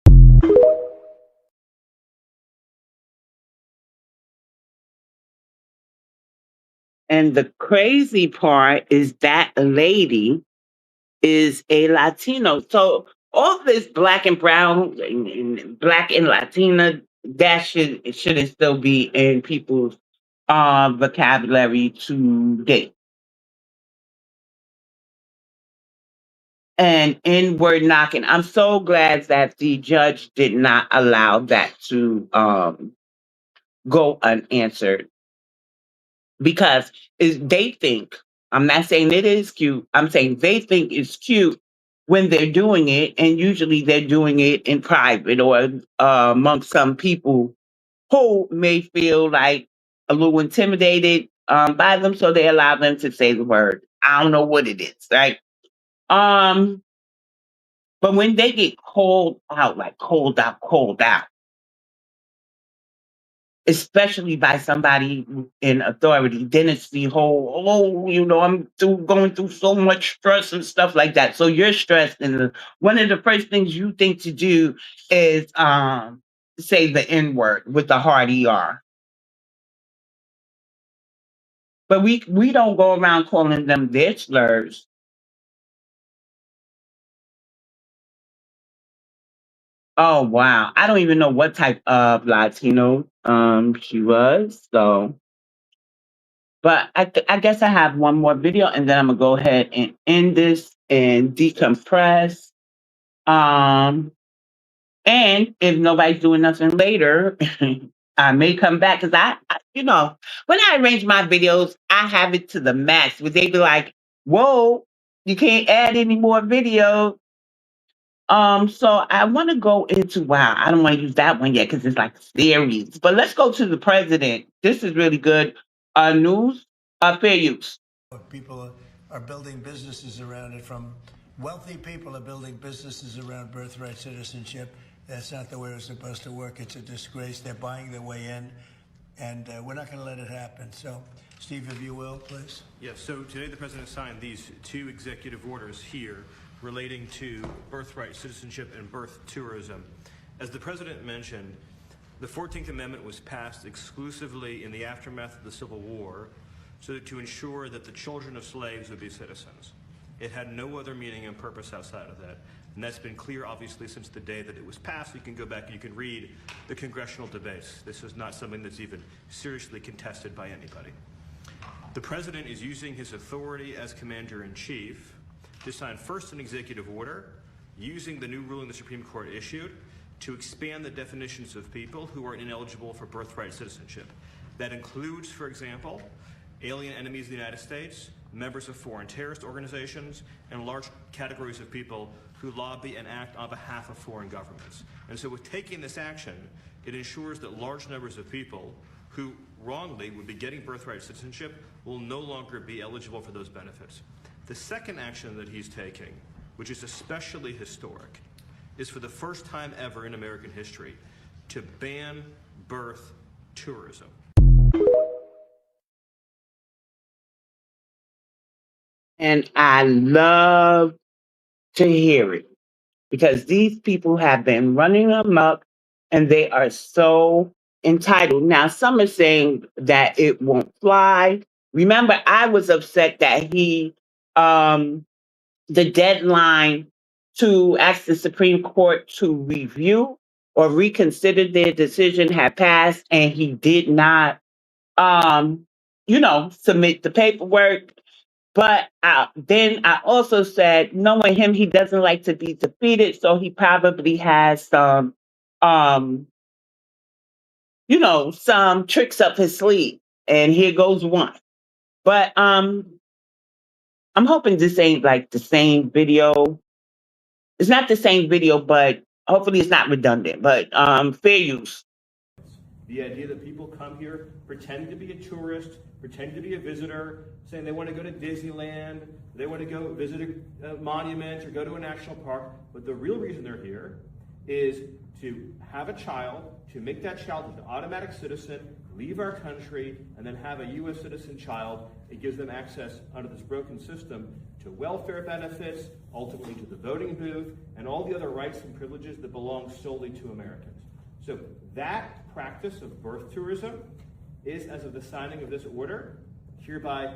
S3: And the crazy part is that lady is a Latino. So all this black and brown and black and Latina, that shouldn't still be in people's vocabulary today. And inward knocking. I'm so glad that the judge did not allow that to go unanswered, because they think, I'm not saying it is cute, I'm saying they think it's cute when they're doing it, and usually they're doing it in private or amongst some people who may feel like a little intimidated by them, so they allow them to say the word. I don't know what it is, right? Um, but when they get called out, like called out, especially by somebody in authority, then it's the whole, oh, I'm going through so much stress and stuff like that. So you're stressed, and one of the first things you think to do is say the N word with the hard ER. But we don't go around calling them their slurs. Oh wow. I don't even know what type of Latino she was. So, but I guess I have one more video, and then I'm gonna go ahead and end this and decompress. Um and if nobody's doing nothing later, I may come back, because when I arrange my videos, I have it to the max. Would they be like, whoa, you can't add any more videos? So I want to go into, wow, I don't want to use that one yet because it's like a series. But let's go to the president. This is really good. News, fair use.
S8: People are building businesses around it. From wealthy people are building businesses around birthright citizenship. That's not the way it's supposed to work. It's a disgrace. They're buying their way in, and we're not going to let it happen. So, Steve, if you will, please.
S9: Yes, so today the president signed these two executive orders here relating to birthright citizenship and birth tourism. As the president mentioned, the 14th Amendment was passed exclusively in the aftermath of the Civil War to ensure that the children of slaves would be citizens. It had no other meaning and purpose outside of that. And that's been clear, obviously, since the day that it was passed. You can go back and you can read the congressional debates. This is not something that's even seriously contested by anybody. The president is using his authority as commander-in-chief to sign first an executive order using the new ruling the Supreme Court issued to expand the definitions of people who are ineligible for birthright citizenship. That includes, for example, alien enemies of the United States, members of foreign terrorist organizations, and large categories of people who lobby and act on behalf of foreign governments. And so with taking this action, it ensures that large numbers of people who wrongly would be getting birthright citizenship will no longer be eligible for those benefits. The second action that he's taking, which is especially historic, is for the first time ever in American history to ban birth tourism.
S3: And I love to hear it, because these people have been running amok and they are so entitled. Now, some are saying that it won't fly. Remember, I was upset that the deadline to ask the Supreme Court to review or reconsider their decision had passed, and he did not, submit the paperwork. But then I also said, knowing him, he doesn't like to be defeated, so he probably has um, some tricks up his sleeve. And here goes one. But I'm hoping this ain't like the same video. It's not the same video, but hopefully it's not redundant. But fair use.
S9: The idea that people come here, pretend to be a tourist, pretend to be a visitor, saying they want to go to Disneyland, they want to go visit a monument or go to a national park, but the real reason they're here is to have a child, to make that child an automatic citizen, leave our country, and then have a U.S. citizen child. It gives them access under this broken system to welfare benefits, ultimately to the voting booth, and all the other rights and privileges that belong solely to Americans. So that practice of birth tourism is, as of the signing of this order, hereby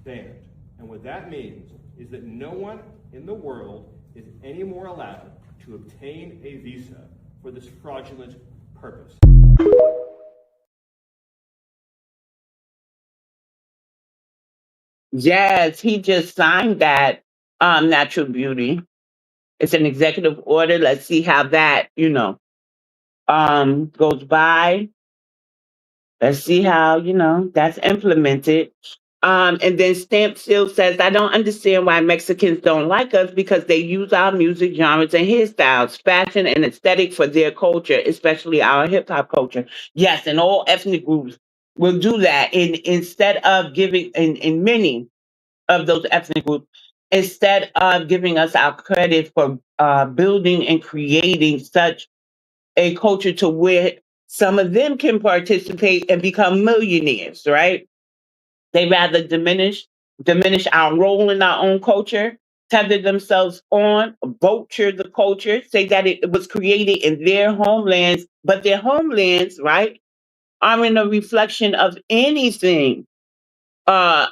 S9: banned. And what that means is that no one in the world is any more allowed to obtain a visa for this fraudulent purpose.
S3: Yes, he just signed that natural beauty. It's an executive order. Let's see how that, goes by. Let's see how, that's implemented. And then Stamp Still says, I don't understand why Mexicans don't like us because they use our music genres and hairstyles, fashion, and aesthetic for their culture, especially our hip hop culture. Yes, and all ethnic groups will do that. Instead of giving, in many of those ethnic groups, instead of giving us our credit for building and creating such a culture to where some of them can participate and become millionaires, right? They rather diminish our role in our own culture, tether themselves on, vulture the culture, say that it was created in their homelands, but their homelands, right, aren't a reflection of anything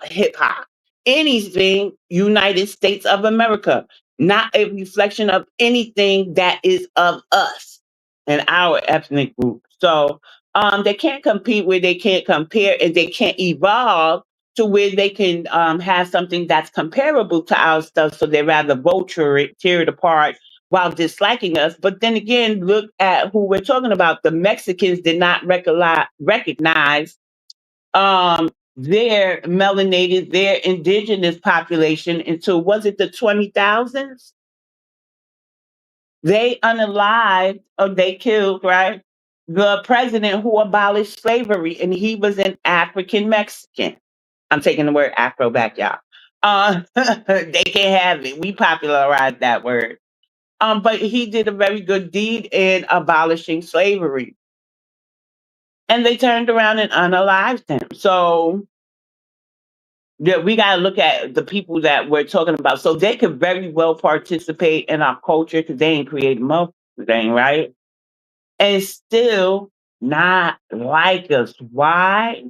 S3: hip hop, anything United States of America, not a reflection of anything that is of us and our ethnic group. So they can't compete where they can't compare, and they can't evolve to where they can have something that's comparable to our stuff. So they rather vulture it, tear it apart while disliking us. But then again, look at who we're talking about. The Mexicans did not recognize their melanated, their indigenous population until, was it the 20,000s? They unalived, or they killed, right, the president who abolished slavery, and he was an African Mexican. I'm taking the word Afro back, y'all. They can have it. We popularized that word. But he did a very good deed in abolishing slavery. And they turned around and unalived him. So yeah, we got to look at the people that we're talking about. So they could very well participate in our culture because they ain't creating most of the thing, right? And still not like us. Why?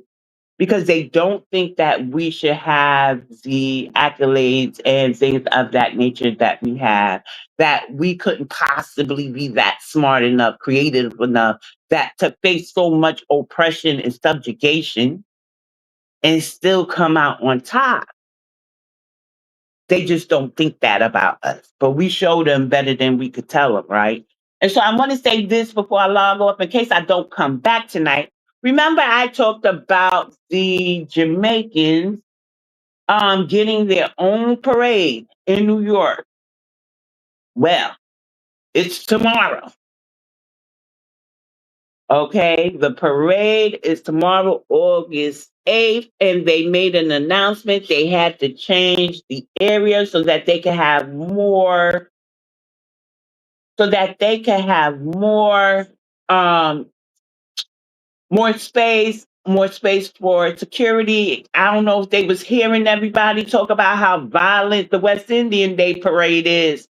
S3: Because they don't think that we should have the accolades and things of that nature that we have, that we couldn't possibly be that smart enough, creative enough, that to face so much oppression and subjugation and still come out on top. They just don't think that about us. But we show them better than we could tell them, right? And so I want to say this before I log off in case I don't come back tonight. Remember, I talked about the Jamaicans getting their own parade in New York. Well, it's tomorrow. Okay, the parade is tomorrow, August 8th, and they made an announcement. They had to change the area so that they can have more, um, more space for security. I don't know if they was hearing everybody talk about how violent the West Indian Day parade is.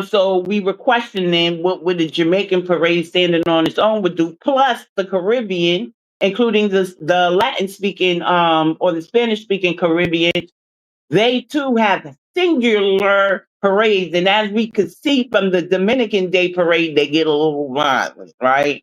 S3: So we were questioning what would the Jamaican parade standing on its own would do, plus the Caribbean, including the Latin speaking or the Spanish speaking Caribbean. They too have singular parades, and as we could see from the Dominican Day parade, they get a little violent, right?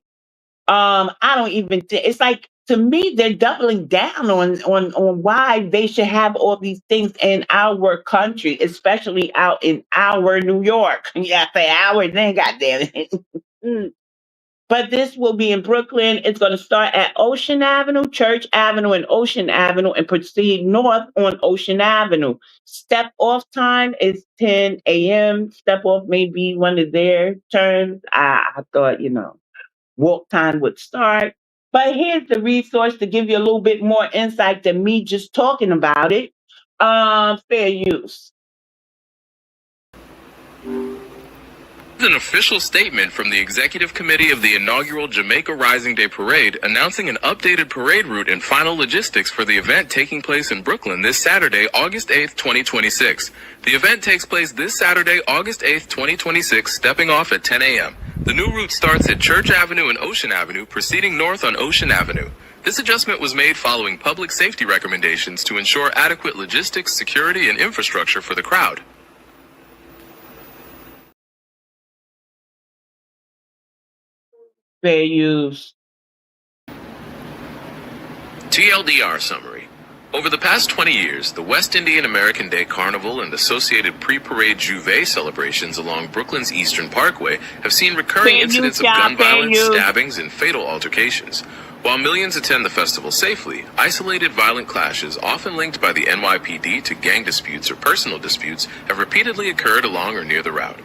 S3: I don't even think it's like to me, they're doubling down on why they should have all these things in our country, especially out in our New York. Yeah, I say our, then goddamn it. But this will be in Brooklyn. It's going to start at Ocean Avenue, Church Avenue, and Ocean Avenue, and proceed north on Ocean Avenue. Step off time is 10 a.m. Step off may be one of their turns. I thought, walk time would start. But here's the resource to give you a little bit more insight than me just talking about it. Fair use.
S10: An official statement from the executive committee of the inaugural Jamaica Rising Day Parade announcing an updated parade route and final logistics for the event taking place in Brooklyn this Saturday, August 8th, 2026. The event takes place this Saturday, August 8th, 2026, stepping off at 10 a.m. The new route starts at Church Avenue and Ocean Avenue, proceeding north on Ocean Avenue. This adjustment was made following public safety recommendations to ensure adequate logistics, security, and infrastructure for the crowd.
S3: Fair use.
S10: TLDR summary. Over the past 20 years, the West Indian American Day Carnival and associated pre-parade Juve celebrations along Brooklyn's Eastern Parkway have seen recurring incidents of gun violence, stabbings, and fatal altercations. While millions attend the festival safely, isolated violent clashes, often linked by the NYPD to gang disputes or personal disputes, have repeatedly occurred along or near the route.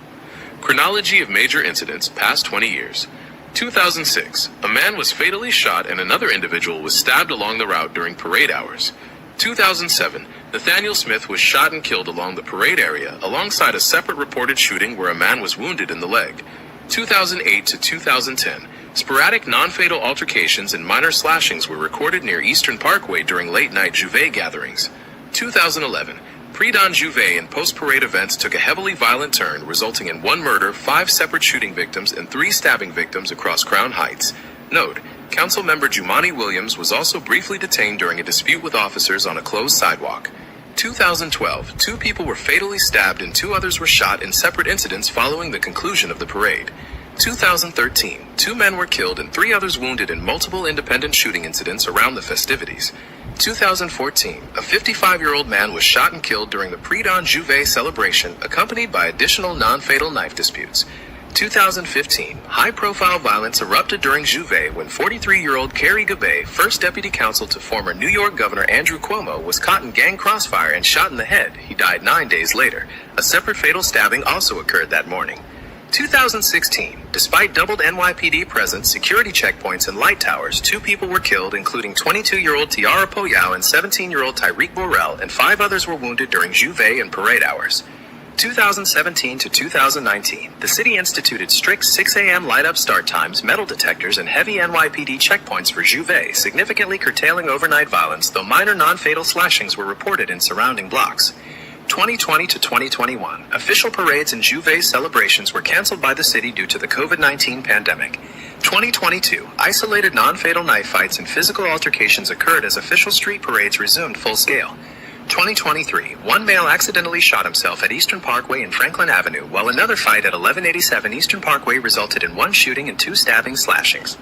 S10: Chronology of major incidents past 20 years. 2006, a man was fatally shot and another individual was stabbed along the route during parade hours. 2007, Nathaniel Smith was shot and killed along the parade area alongside a separate reported shooting where a man was wounded in the leg. 2008 to 2010, sporadic non-fatal altercations and minor slashings were recorded near Eastern Parkway during late-night Juve gatherings. 2011, pre-dawn Juve and post-parade events took a heavily violent turn, resulting in 1 murder, 5 separate shooting victims, and 3 stabbing victims across Crown Heights. Note, Council member Jumani Williams was also briefly detained during a dispute with officers on a closed sidewalk. 2012, 2 people were fatally stabbed and 2 others were shot in separate incidents following the conclusion of the parade. 2013, 2 men were killed and 3 others wounded in multiple independent shooting incidents around the festivities. 2014, a 55-year-old man was shot and killed during the pre-dawn Juve celebration, accompanied by additional non-fatal knife disputes. 2015, high-profile violence erupted during Juve when 43-year-old Carrie Gabay, first deputy counsel to former New York Governor Andrew Cuomo, was caught in gang crossfire and shot in the head. He died 9 days later. A separate fatal stabbing also occurred that morning. 2016, despite doubled NYPD presence, security checkpoints, and light towers, 2 people were killed, including 22-year-old Tiara Poyao and 17-year-old Tyreek Borrell, and 5 others were wounded during Juve and parade hours. 2017 to 2019, the city instituted strict 6 a.m. light-up start times, metal detectors, and heavy NYPD checkpoints for Juve, significantly curtailing overnight violence, though minor non-fatal slashings were reported in surrounding blocks. 2020 to 2021, official parades and Juve celebrations were canceled by the city due to the COVID-19 pandemic. 2022, isolated non-fatal knife fights and physical altercations occurred as official street parades resumed full scale. 2023, 1 male accidentally shot himself at Eastern Parkway and Franklin Avenue, while another fight at 1187 Eastern Parkway resulted in 1 shooting and 2 stabbing slashings.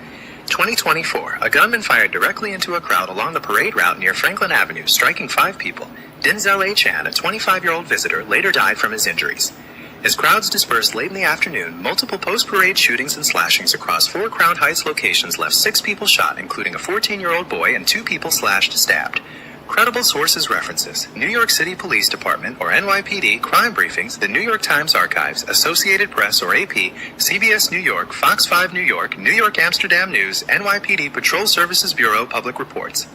S10: 2024, a gunman fired directly into a crowd along the parade route near Franklin Avenue, striking 5 people. Denzel A. Chan, a 25-year-old visitor, later died from his injuries. As crowds dispersed late in the afternoon, multiple post-parade shootings and slashings across 4 Crown Heights locations left 6 people shot, including a 14-year-old boy, and 2 people slashed, stabbed. Credible sources references: New York City Police Department or NYPD, crime briefings, the New York Times Archives, Associated Press or AP, CBS New York, Fox 5 New York, New York Amsterdam News, NYPD Patrol Services Bureau Public Reports.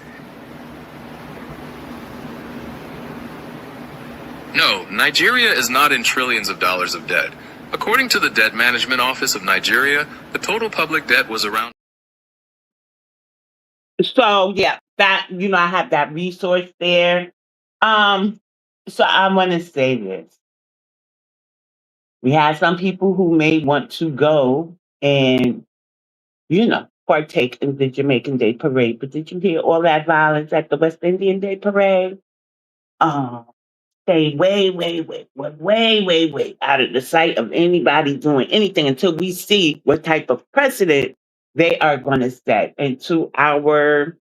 S10: No, Nigeria is not in trillions of dollars of debt. According to the Debt Management Office of Nigeria, the total public debt was around...
S3: So yeah, that I have that resource there. So I want to say this. We have some people who may want to go and partake in the Jamaican Day Parade, but did you hear all that violence at the West Indian Day Parade? Stay way, way, way, way, way, way, way out of the sight of anybody doing anything until we see what type of precedent they are going to set into our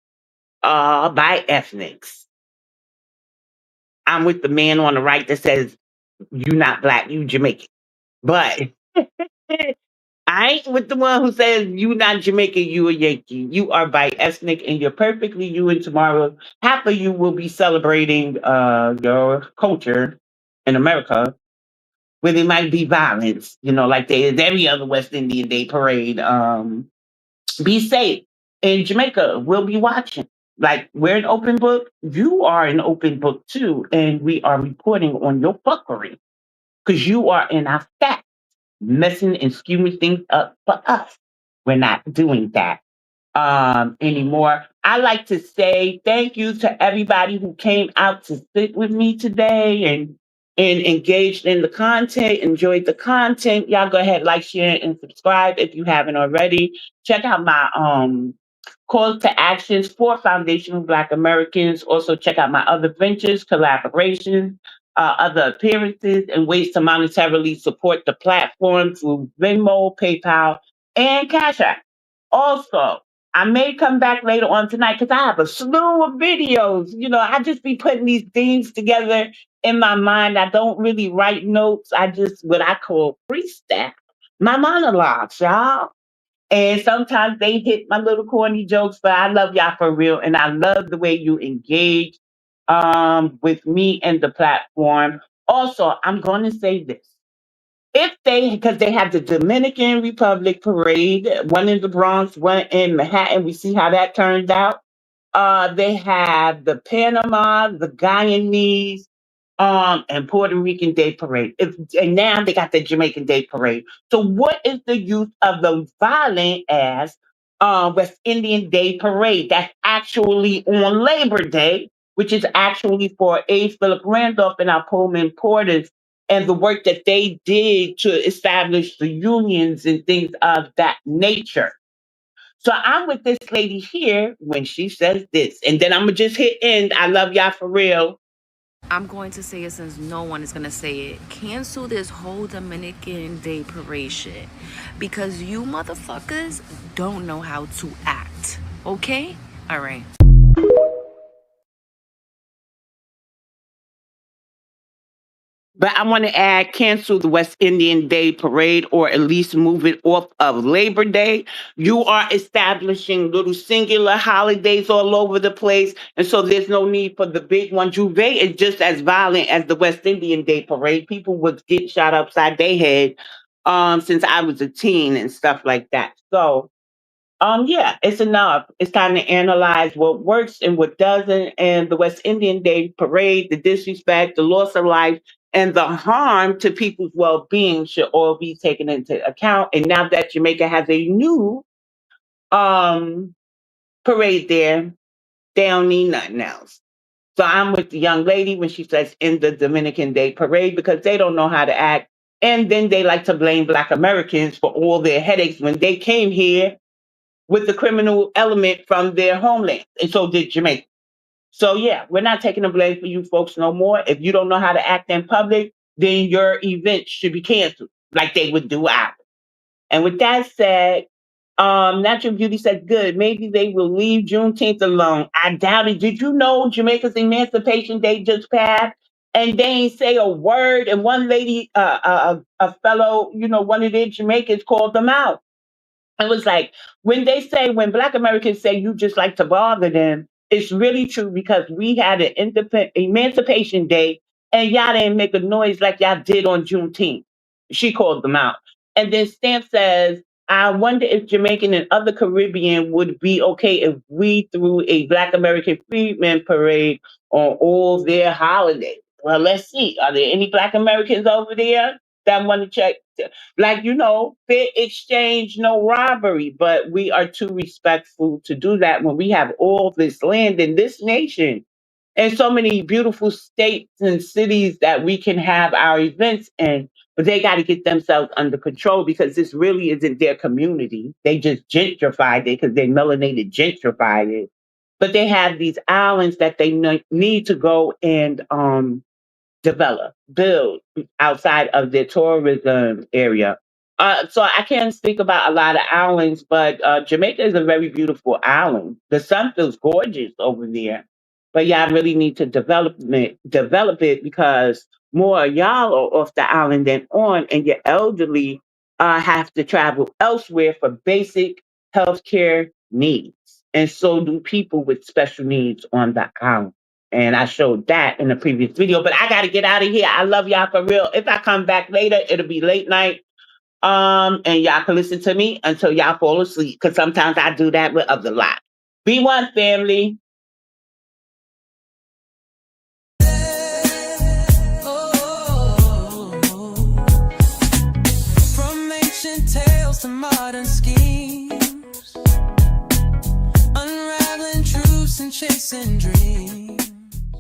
S3: by ethnics. I'm with the man on the right that says, you not black, you Jamaican. But I ain't with the one who says you not Jamaican, you a Yankee. You are by ethnic and you're perfectly you, and tomorrow half of you will be celebrating your culture in America where there might be violence, like there is every other West Indian Day parade. Be safe. In Jamaica, we'll be watching. Like we're an open book. You are an open book too. And we are reporting on your fuckery. Because you are in our fact messing and skewing things up for us. We're not doing that anymore. I like to say thank you to everybody who came out to sit with me today and engaged in the content, enjoyed the content. Y'all go ahead, like, share, and subscribe if you haven't already. Check out my calls to actions for foundational Black Americans. Also check out my other ventures, collaborations, other appearances, and ways to monetarily support the platform through Venmo, PayPal, and Cash App. Also, I may come back later on tonight because I have a slew of videos. I just be putting these things together in my mind. I don't really write notes. I just what I call freestyle. My monologues, y'all. And sometimes they hit my little corny jokes, but I love y'all for real. And I love the way you engage with me and the platform. Also, I'm going to say this. Because they have the Dominican Republic parade, one in the Bronx, one in Manhattan. We see how that turned out. They have the Panama, the Guyanese, and Puerto Rican Day Parade. And now they got the Jamaican Day Parade. So what is the use of the violent ass West Indian Day Parade? That's actually on Labor Day, which is actually for A. Philip Randolph and our Pullman Porters and the work that they did to establish the unions and things of that nature. So I'm with this lady here when she says this, and then I'm gonna just hit end. I love y'all for real.
S14: I'm going to say it since no one is going to say it. Cancel this whole Dominican Day parade shit. Because you motherfuckers don't know how to act. Okay? All right.
S3: But I want to add cancel the West Indian Day parade or at least move it off of Labor Day. You are establishing little singular holidays all over the place. And so there's no need for the big one. Juve is just as violent as the West Indian Day parade. People would get shot upside their head since I was a teen and stuff like that. So yeah, it's enough. It's time to analyze what works and what doesn't. And the West Indian Day parade, the disrespect, the loss of life, and the harm to people's well being should all be taken into account. And now that Jamaica has a new um, parade there, they don't need nothing else. So I'm with the young lady when she says in the Dominican Day parade because they don't know how to act. And then they like to blame Black Americans for all their headaches when they came here with the criminal element from their homeland. And so did Jamaica. So yeah, we're not taking the blame for you folks no more. If you don't know how to act in public, then your event should be canceled, like they would do ours. And with that said, Natural Beauty said, good, maybe they will leave Juneteenth alone. I doubt it. Did you know Jamaica's Emancipation Day just passed? And they ain't say a word. And one lady, a fellow, one of their Jamaicans called them out. It was like when Black Americans say you just like to bother them, it's really true because we had an Emancipation Day and y'all didn't make a noise like y'all did on Juneteenth. She called them out. And then Stamp says, I wonder if Jamaican and other Caribbean would be okay if we threw a Black American Freedmen parade on all their holidays. Well, let's see. Are there any Black Americans over there that want to check? Like, fair exchange, no robbery, but we are too respectful to do that when we have all this land in this nation and so many beautiful states and cities that we can have our events in. But they got to get themselves under control because this really isn't their community. They just gentrified it because they melanated gentrified it. But they have these islands that they need to go and develop, build outside of their tourism area. So I can't speak about a lot of islands, but Jamaica is a very beautiful island. The sun feels gorgeous over there. But y'all really need to develop it because more of y'all are off the island than on, and your elderly have to travel elsewhere for basic healthcare needs. And so do people with special needs on the island. And I showed that in the previous video. But I got to get out of here. I love y'all for real. If I come back later, it'll be late night. And y'all can listen to me until y'all fall asleep. Because sometimes I do that with other lot. Be one, family.
S11: From ancient tales to modern schemes, unraveling truths and chasing dreams.